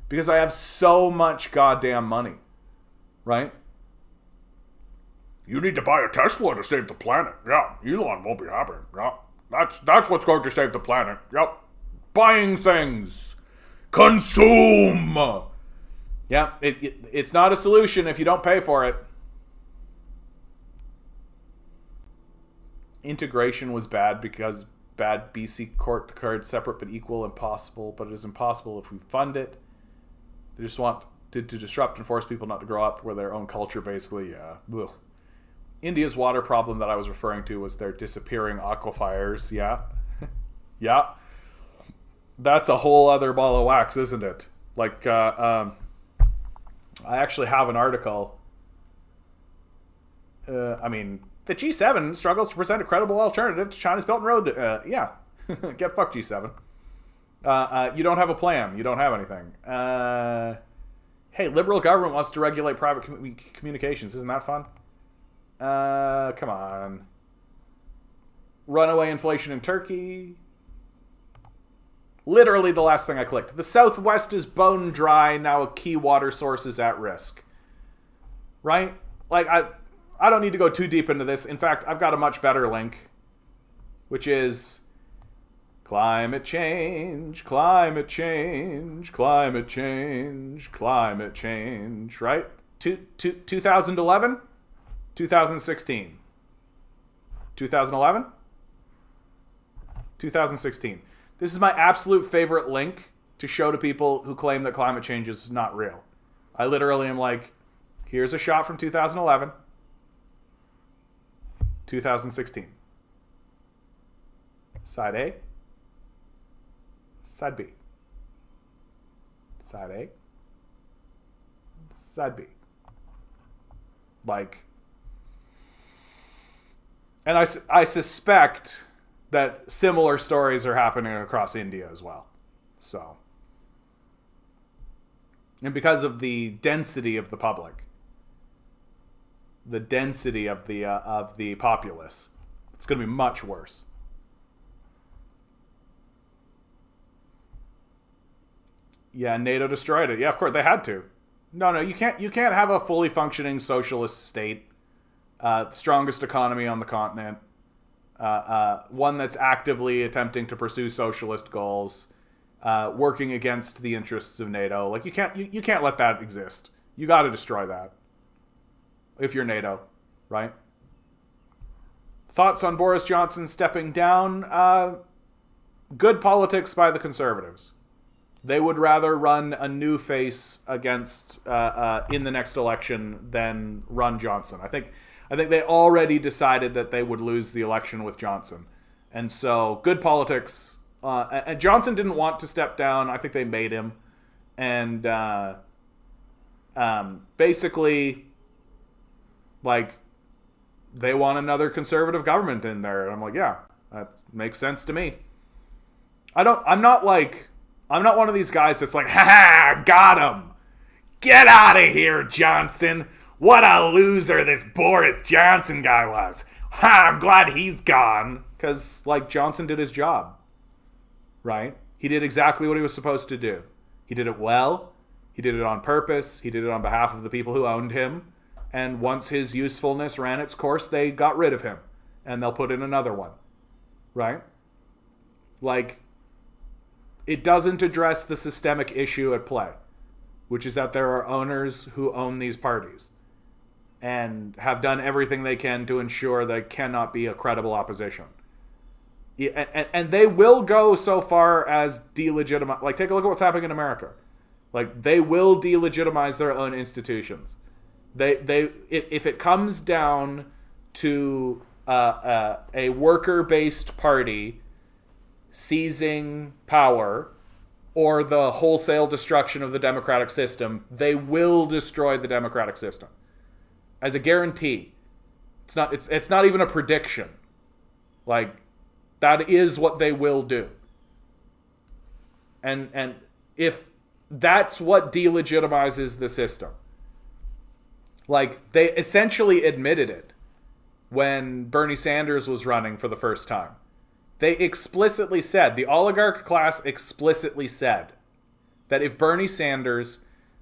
Because I have so much goddamn money. Right? You need to buy a Tesla to save the planet. Yeah, Elon won't be happy. Yeah, that's what's going to save the planet. Yep. Buying things. Consume. Yeah, it's not a solution if you don't pay for it. Integration was bad because bad BC court declared separate but equal impossible, but it is impossible if we fund it. They just want to disrupt and force people not to grow up with their own culture, basically. Yeah. Ugh. India's water problem that I was referring to was their disappearing aquifers. Yeah. Yeah. That's a whole other ball of wax, isn't it? Like, I actually have an article. The G7 struggles to present a credible alternative to China's Belt and Road. Yeah. Get fucked, G7. You don't have a plan. You don't have anything. Hey, liberal government wants to regulate private communications. Isn't that fun? Come on. Runaway inflation in Turkey. Literally the last thing I clicked. The Southwest is bone dry. Now a key water source is at risk. Right? Like, I don't need to go too deep into this. In fact, I've got a much better link, which is climate change, climate change, climate change, climate change, right? 2011? 2016. 2011? 2016. This is my absolute favorite link to show to people who claim that climate change is not real. I literally am like, here's a shot from 2011. 2016. Side A. Side B. Side A. Side B. Like, and I suspect that similar stories are happening across India as well. So, and because of the density of the public, the density of the populace, it's going to be much worse. Yeah, NATO destroyed it. Yeah, of course they had to. No, you can't have a fully functioning socialist state, strongest economy on the continent, one that's actively attempting to pursue socialist goals, working against the interests of NATO. Like, you can't let that exist. You got to destroy that if you're NATO, right? Thoughts on Boris Johnson stepping down? Good politics by the Conservatives. They would rather run a new face against in the next election than run Johnson. I think they already decided that they would lose the election with Johnson, and so good politics. And Johnson didn't want to step down. I think they made him, and basically, like, they want another conservative government in there. And I'm like, yeah, that makes sense to me. I'm not one of these guys that's like, ha ha, got him. Get out of here, Johnson. What a loser this Boris Johnson guy was. Ha, I'm glad he's gone. Because, like, Johnson did his job. Right? He did exactly what he was supposed to do. He did it well. He did it on purpose. He did it on behalf of the people who owned him. And once his usefulness ran its course, they got rid of him. And they'll put in another one. Right? Like, it doesn't address the systemic issue at play, which is that there are owners who own these parties and have done everything they can to ensure there cannot be a credible opposition. And they will go so far as delegitimize. Like, take a look at what's happening in America. Like, they will delegitimize their own institutions. If it comes down to a worker-based party seizing power or the wholesale destruction of the democratic system, they will destroy the democratic system as a guarantee. It's not even a prediction. Like, that is what they will do. And if that's what delegitimizes the system, like, they essentially admitted it when Bernie Sanders was running for the first time. They explicitly said, the oligarch class explicitly said, that if Bernie Sanders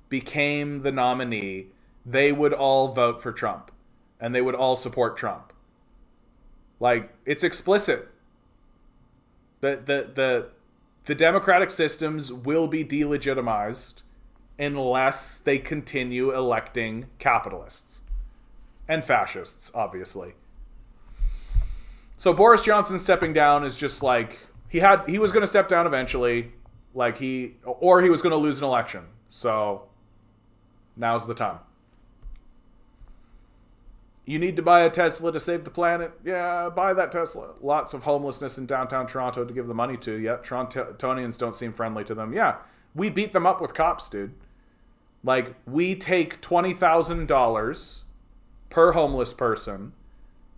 became the nominee, they would all vote for Trump. And they would all support Trump. Like, it's explicit. The democratic systems will be delegitimized unless they continue electing capitalists. And fascists, obviously. So Boris Johnson stepping down is just like, he was going to step down eventually, like he was going to lose an election. So now's the time. You need to buy a Tesla to save the planet? Yeah, buy that Tesla. Lots of homelessness in downtown Toronto to give the money to. Yeah, Torontonians don't seem friendly to them. Yeah, we beat them up with cops, dude. Like, we take $20,000 per homeless person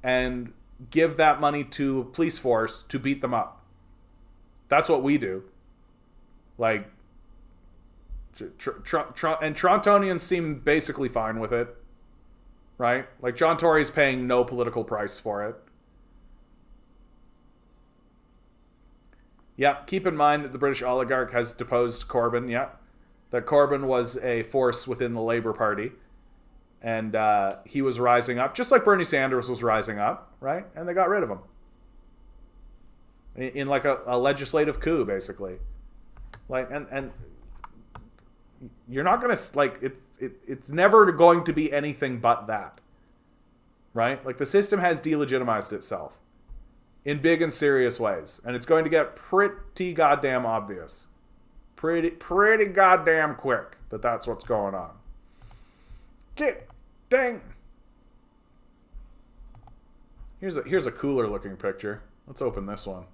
and give that money to a police force to beat them up. That's what we do. Like, and Torontonians seem basically fine with it, right? Like, John Tory's paying no political price for it. Yeah, keep in mind that the British oligarch has deposed Corbyn, yeah. That Corbyn was a force within the Labour Party. And he was rising up, just like Bernie Sanders was rising up, right? And they got rid of him. In like a legislative coup, basically. Like, and you're not going to, like, it's never going to be anything but that. Right? Like, the system has delegitimized itself in big and serious ways. And it's going to get pretty goddamn obvious. Pretty goddamn quick that that's what's going on. Dang. Here's a cooler looking picture. Let's open this one.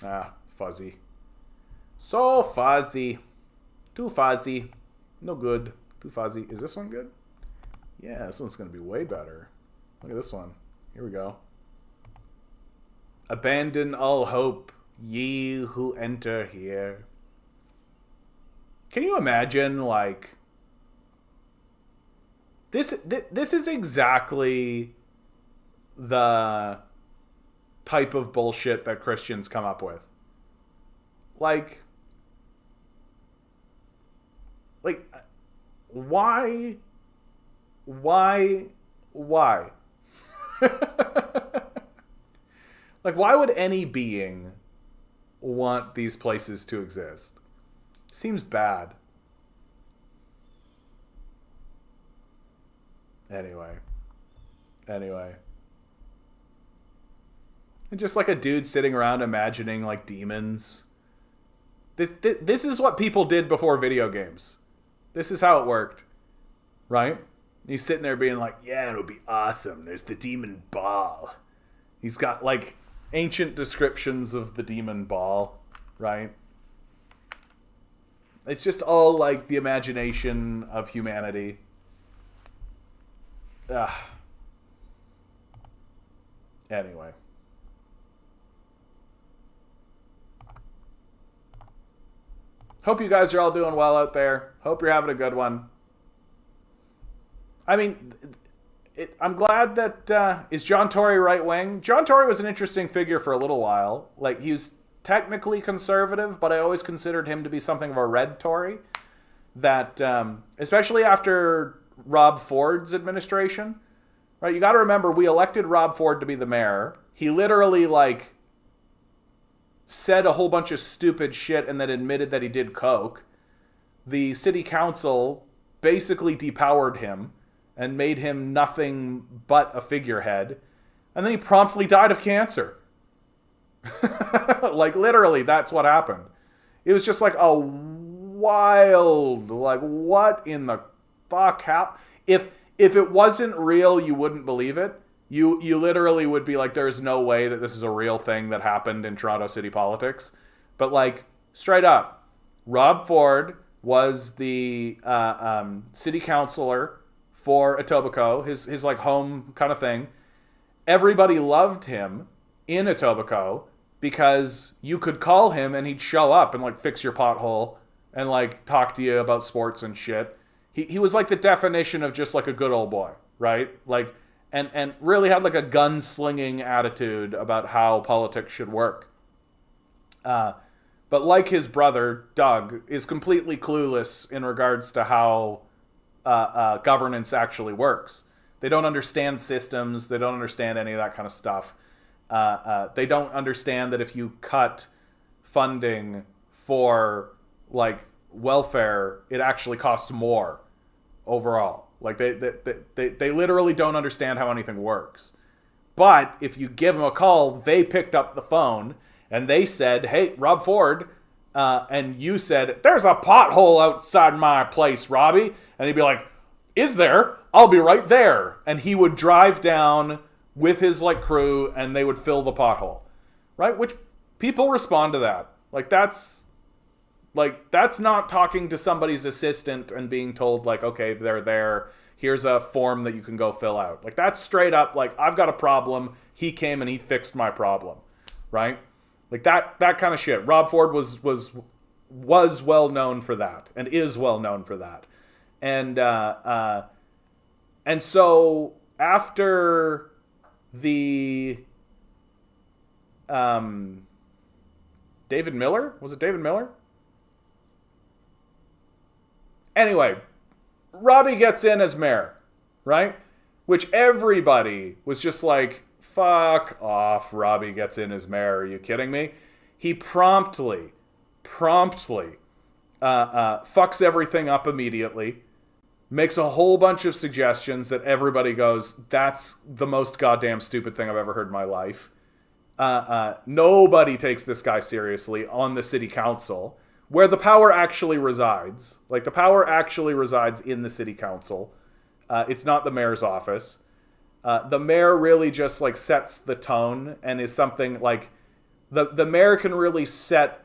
Ah, fuzzy. So fuzzy. Too fuzzy. No good. Too fuzzy. Is this one good? Yeah, this one's going to be way better. Look at this one. Here we go. Abandon all hope, ye who enter here. Can you imagine, like, this is exactly the type of bullshit that Christians come up with. Like why? Like, why would any being want these places to exist? Seems bad. Anyway. And just like a dude sitting around imagining, like, demons. This is what people did before video games. This is how it worked. Right? He's sitting there being like, yeah, it'll be awesome. There's the demon ball. He's got, like, ancient descriptions of the demon ball. Right? It's just all like the imagination of humanity. Ugh. Anyway. Hope you guys are all doing well out there. Hope you're having a good one. I mean, I'm glad that... is John Tory right wing? John Tory was an interesting figure for a little while. Like, he was technically conservative, but I always considered him to be something of a red Tory. That, especially after Rob Ford's administration, right? You got to remember, we elected Rob Ford to be the mayor. He literally, like, said a whole bunch of stupid shit and then admitted that he did coke. The city council basically depowered him and made him nothing but a figurehead. And then he promptly died of cancer. Like, literally, that's what happened. It was just like a wild, like, what in the fuck happened? If it wasn't real, you wouldn't believe it. You literally would be like, there's no way that this is a real thing that happened in Toronto city politics. But, like, straight up, Rob Ford was the city councillor for Etobicoke, his like home kind of thing. Everybody loved him in Etobicoke because you could call him and he'd show up and like fix your pothole and like talk to you about sports and shit. He was like the definition of just like a good old boy, right? Like, and really had like a gunslinging attitude about how politics should work. But like his brother, Doug, is completely clueless in regards to how governance actually works. They don't understand systems. They don't understand any of that kind of stuff. They don't understand that if you cut funding for like welfare, it actually costs more overall. Like they literally don't understand how anything works. But if you give them a call, they picked up the phone and they said, "Hey, Rob Ford," and you said, "There's a pothole outside my place, Robbie." And he'd be like, "Is there? I'll be right there." And he would drive down with his like crew and they would fill the pothole. Right? Which people respond to that. Like that's not talking to somebody's assistant and being told like, "Okay, they're there. Here's a form that you can go fill out." Like that's straight up like, I've got a problem. He came and he fixed my problem. Right? Like that kind of shit. Rob Ford was well known for that and is well known for that. And so after the David Miller? Was it David Miller? Anyway, Robbie gets in as mayor, right? Which everybody was just like, fuck off, Robbie gets in as mayor. Are you kidding me? He promptly fucks everything up immediately, makes a whole bunch of suggestions that everybody goes, that's the most goddamn stupid thing I've ever heard in my life. Nobody takes this guy seriously on the city council, where the power actually resides. Like, the power actually resides in the city council. It's not the mayor's office. The mayor really just, like, sets the tone and is something, like, the mayor can really set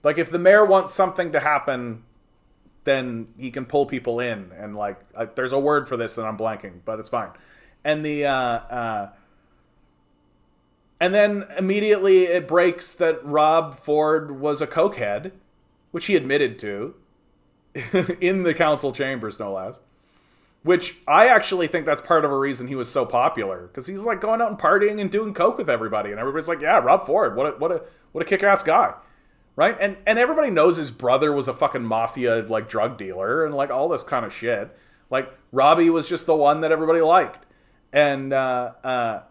like, if the mayor wants something to happen, then he can pull people in. And, like, there's a word for this and I'm blanking, but it's fine. And and then immediately it breaks that Rob Ford was a cokehead, which he admitted to in the council chambers, no less. Which I actually think that's part of a reason he was so popular, because he's like going out and partying and doing coke with everybody, and everybody's like, "Yeah, Rob Ford, what a kick-ass guy." Right? And everybody knows his brother was a fucking mafia, like, drug dealer and, like, all this kind of shit. Like, Robbie was just the one that everybody liked. And so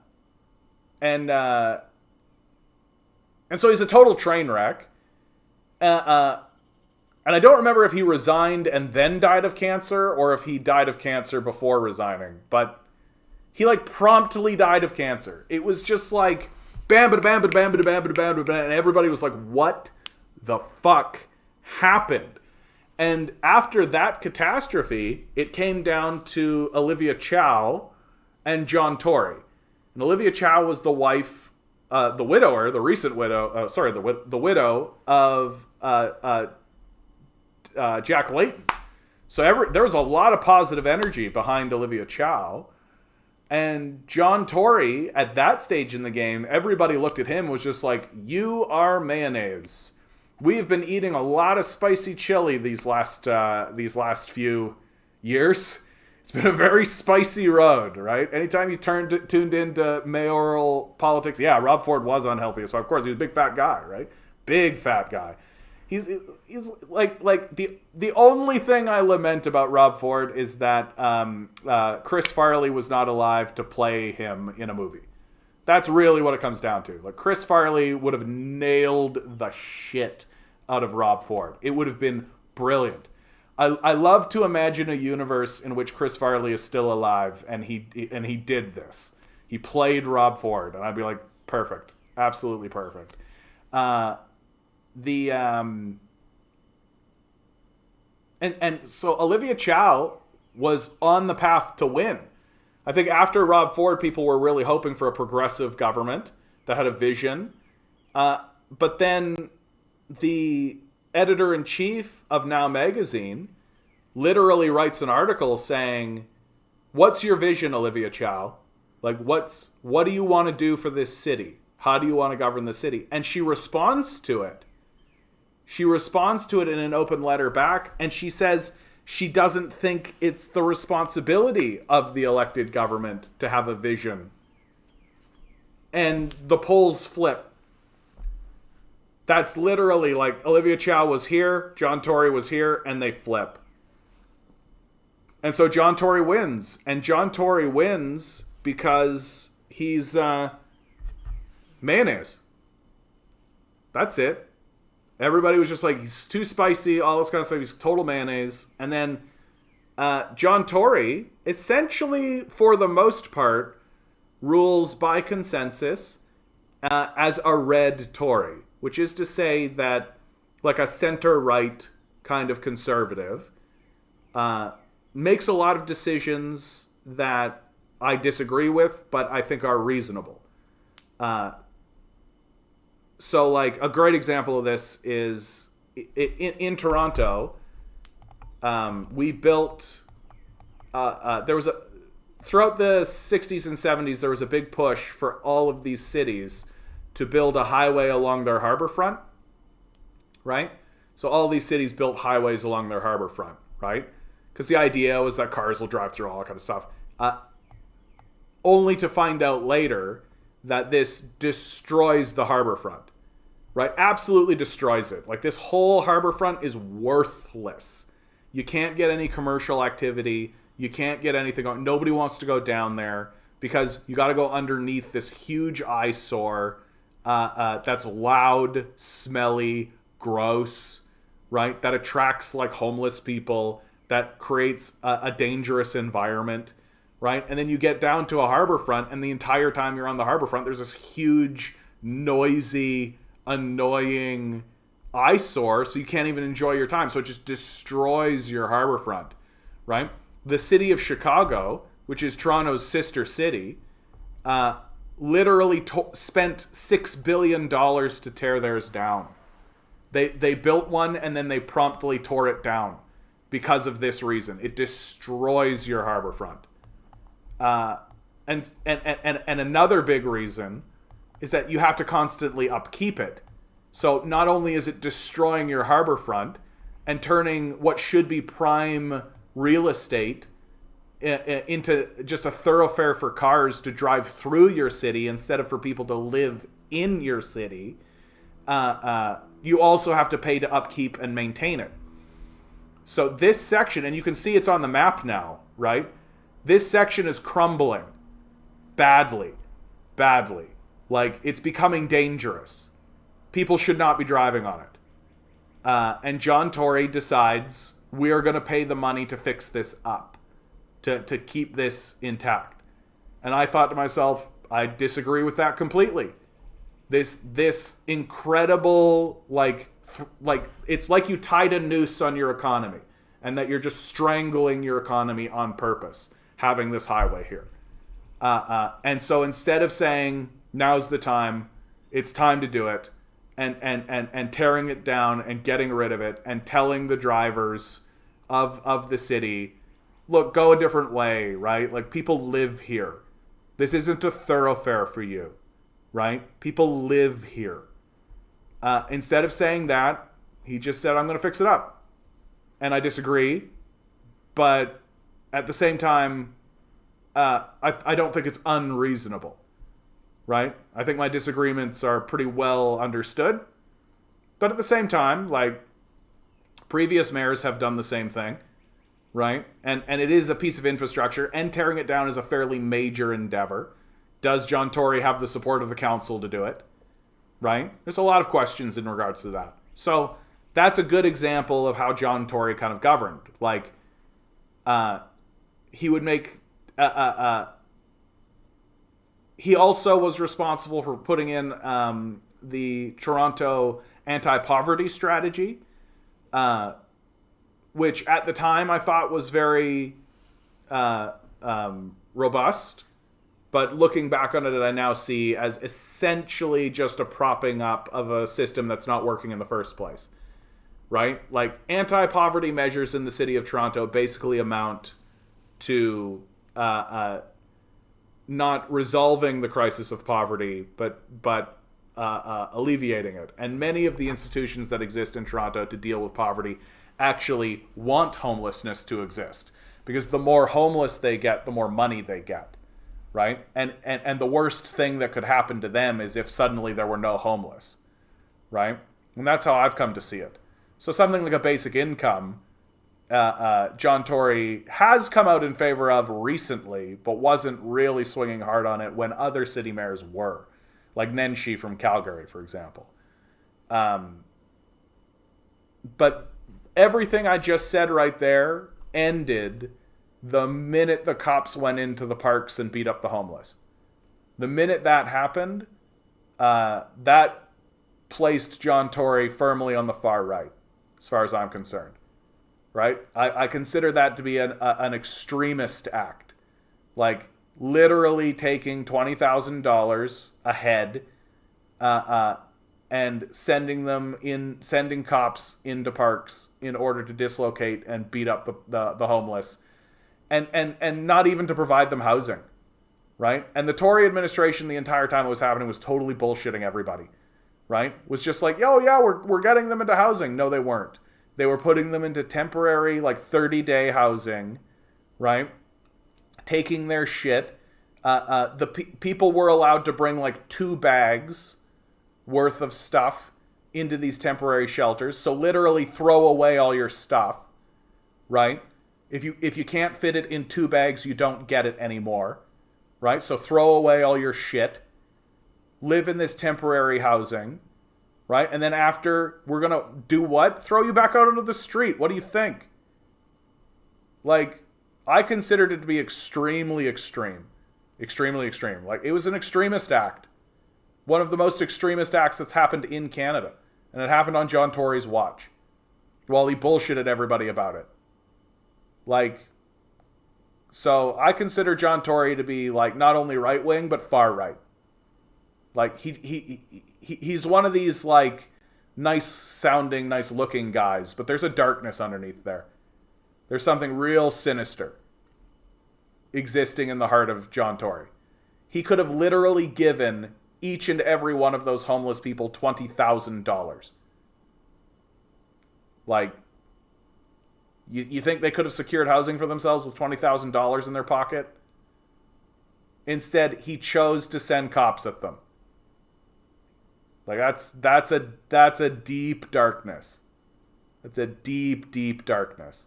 he's a total train wreck. And I don't remember if he resigned and then died of cancer or if he died of cancer before resigning. But he, like, promptly died of cancer. It was just like, bam, bam, bam, bam, bam, bam, bam, and everybody was like, what the fuck happened? And after that catastrophe, it came down to Olivia Chow and John Tory. And Olivia Chow was the wife the widower, the recent widow, the widow of Jack Layton. So there was a lot of positive energy behind Olivia Chow. And John Tory, at that stage in the game, everybody looked at him, was just like, you are mayonnaise. We've been eating a lot of spicy chili these last few years. It's been a very spicy road, right? Anytime you tuned into mayoral politics, yeah, Rob Ford was unhealthy. So of course he was a big fat guy, right? Big fat guy. He's like the only thing I lament about Rob Ford is that Chris Farley was not alive to play him in a movie. That's really what it comes down to. Like, Chris Farley would have nailed the shit out of Rob Ford. It would have been brilliant. I love to imagine a universe in which Chris Farley is still alive and he did this. He played Rob Ford, and I'd be like, perfect, absolutely perfect. And so Olivia Chow was on the path to win. I think after Rob Ford, people were really hoping for a progressive government that had a vision. But then the editor-in-chief of Now Magazine literally writes an article saying, what's your vision, Olivia Chow? Like, what do you want to do for this city? How do you want to govern the city? And she responds to it. She responds to it in an open letter back, and she says she doesn't think it's the responsibility of the elected government to have a vision. And the polls flip. That's literally like Olivia Chow was here, John Tory was here, and they flip. And so John Tory wins. And John Tory wins because he's mayonnaise. That's it. Everybody was just like, he's too spicy, all this kind of stuff. He's total mayonnaise. And then John Tory, essentially, for the most part, rules by consensus as a red Tory, which is to say that, like, a center-right kind of conservative makes a lot of decisions that I disagree with, but I think are reasonable. So, like, a great example of this is in Toronto. We built. There was throughout the 60s and 70s, there was a big push for all of these cities to build a highway along their harbor front, right? So all these cities built highways along their harbor front, right? Because the idea was that cars will drive through all that kind of stuff. Only to find out later that this destroys the harbor front, right? Absolutely destroys it. Like, this whole harbor front is worthless. You can't get any commercial activity. You can't get anything on. Nobody wants to go down there because you got to go underneath this huge eyesore that's loud, smelly, gross, right? That attracts, like, homeless people, that creates a dangerous environment, right? And then you get down to a harbor front, and the entire time you're on the harbor front, there's this huge, noisy, annoying eyesore, so you can't even enjoy your time. So it just destroys your harbor front, right? The city of Chicago, which is Toronto's sister city, literally spent $6 billion to tear theirs down. They built one, and then they promptly tore it down because of this reason. It destroys your harbor front. And another big reason is that you have to constantly upkeep it. So not only is it destroying your harbor front and turning what should be prime real estate into just a thoroughfare for cars to drive through your city instead of for people to live in your city, you also have to pay to upkeep and maintain it. So this section, and you can see it's on the map now, right? This section is crumbling badly. Like, it's becoming dangerous. People should not be driving on it. And John Tory decides, we are going to pay the money to fix this up, to keep this intact. And I thought to myself, I disagree with that completely. This incredible, like it's like you tied a noose on your economy and that you're just strangling your economy on purpose, having this highway here. And so instead of saying, now's the time, it's time to do it, and tearing it down and getting rid of it and telling the drivers of the city, look, go a different way, right? Like, people live here. This isn't a thoroughfare for you, right? People live here. Instead of saying that, he just said, I'm going to fix it up. And I disagree. But at the same time, I don't think it's unreasonable, right? I think my disagreements are pretty well understood. But at the same time, like, previous mayors have done the same thing, right? And it is a piece of infrastructure, and tearing it down is a fairly major endeavor. Does John Tory have the support of the council to do it, right? There's a lot of questions in regards to that. So that's a good example of how John Tory kind of governed. Like, he would make... he also was responsible for putting in the Toronto anti-poverty strategy, which at the time I thought was very robust. But looking back on it, I now see as essentially just a propping up of a system that's not working in the first place, right? Like, anti-poverty measures in the city of Toronto basically amount to not resolving the crisis of poverty, but alleviating it. And many of the institutions that exist in Toronto to deal with poverty actually want homelessness to exist, because the more homeless they get, the more money they get, right? And the worst thing that could happen to them is if suddenly there were no homeless, right? And that's how I've come to see it. So something like a basic income, John Tory has come out in favor of recently, but wasn't really swinging hard on it when other city mayors were, like Nenshi from Calgary, for example. But everything I just said right there ended the minute the cops went into the parks and beat up the homeless. The minute that happened, that placed John Tory firmly on the far right, as far as I'm concerned. Right? I consider that to be an extremist act. Like, literally taking $20,000 a head and sending cops into parks in order to dislocate and beat up the homeless. And not even to provide them housing. Right? And the Tory administration, the entire time it was happening, was totally bullshitting everybody. Right? Was just like, oh yeah, we're getting them into housing. No, they weren't. They were putting them into temporary, like, 30-day housing, right? Taking their shit. People were allowed to bring, like, 2 bags worth of stuff into these temporary shelters. So literally throw away all your stuff, right? If you can't fit it in 2 bags, you don't get it anymore, right? So throw away all your shit. Live in this temporary housing. Right? And then after, we're going to do what? Throw you back out onto the street. What do you think? Like, I considered it to be extremely extreme. Extremely extreme. Like, it was an extremist act. One of the most extremist acts that's happened in Canada. And it happened on John Tory's watch. While he bullshitted everybody about it. Like, so I consider John Tory to be, like, not only right-wing, but far-right. Like, he's one of these, like, nice-sounding, nice-looking guys, but there's a darkness underneath there. There's something real sinister existing in the heart of John Tory. He could have literally given each and every one of those homeless people $20,000. Like, you think they could have secured housing for themselves with $20,000 in their pocket? Instead, he chose to send cops at them. Like, that's a deep darkness. It's a deep, deep darkness.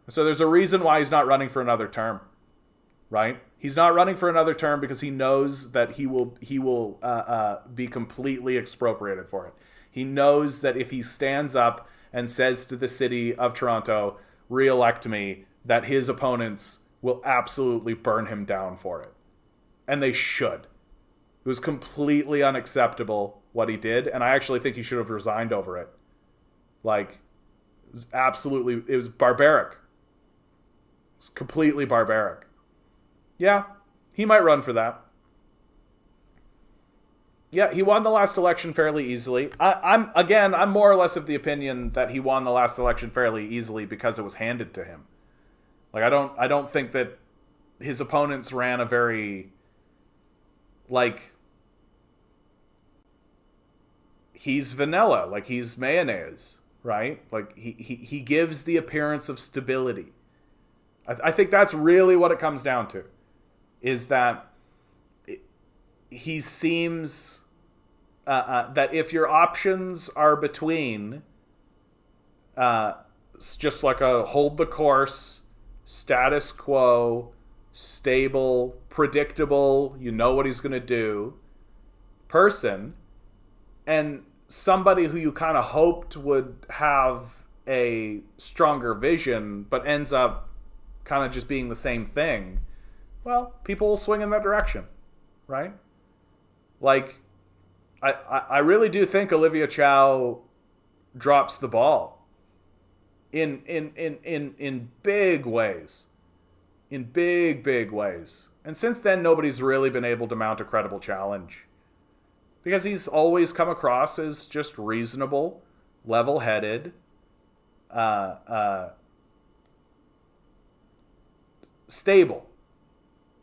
So there's a reason why he's not running for another term, right? He's not running for another term because he knows that he will be completely expropriated for it. He knows that if he stands up and says to the city of Toronto, re-elect me, that his opponents will absolutely burn him down for it. And they should. It was completely unacceptable what he did, and I actually think he should have resigned over it. Like, it was barbaric. It's completely barbaric. Yeah, he might run for that. Yeah, he won the last election fairly easily. I'm more or less of the opinion that he won the last election fairly easily because it was handed to him. Like I don't think that his opponents ran a very like he's vanilla, like he's mayonnaise, right? Like he gives the appearance of stability. I think that's really what it comes down to, is that he seems that if your options are between just like a hold the course, status quo, stable, predictable, you know what he's going to do person, and somebody who you kind of hoped would have a stronger vision but ends up kind of just being the same thing, well, people will swing in that direction, right? Like, I really do think Olivia Chow drops the ball in big ways. In big ways. And since then, nobody's really been able to mount a credible challenge. Because he's always come across as just reasonable, level-headed, stable.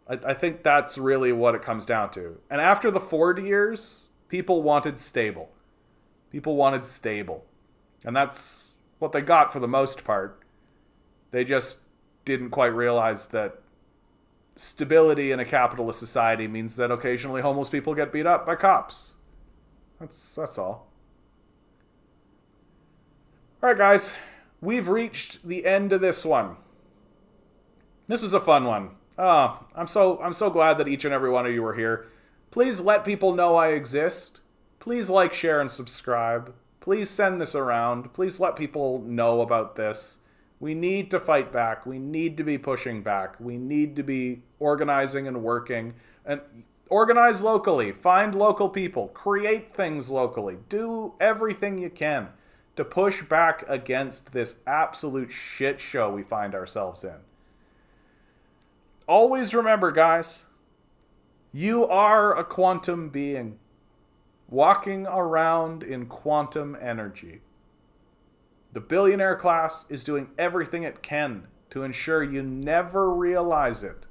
I think that's really what it comes down to. And after the Ford years, people wanted stable. People wanted stable. And that's what they got for the most part. They just didn't quite realize that stability in a capitalist society means that occasionally homeless people get beat up by cops. That's all. All right, guys. We've reached the end of this one. This was a fun one. I'm so glad that each and every one of you are here. Please let people know I exist. Please like, share, and subscribe. Please send this around. Please let people know about this. We need to fight back. We need to be pushing back. We need to be organizing and working. And organize locally. Find local people. Create things locally. Do everything you can to push back against this absolute shit show we find ourselves in. Always remember, guys, you are a quantum being walking around in quantum energy. The billionaire class is doing everything it can to ensure you never realize it.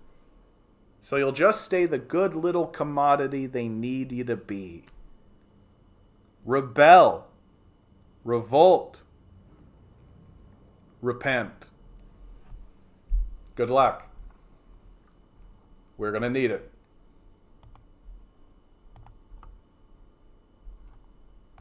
So you'll just stay the good little commodity they need you to be. Rebel. Revolt. Repent. Good luck. We're going to need it.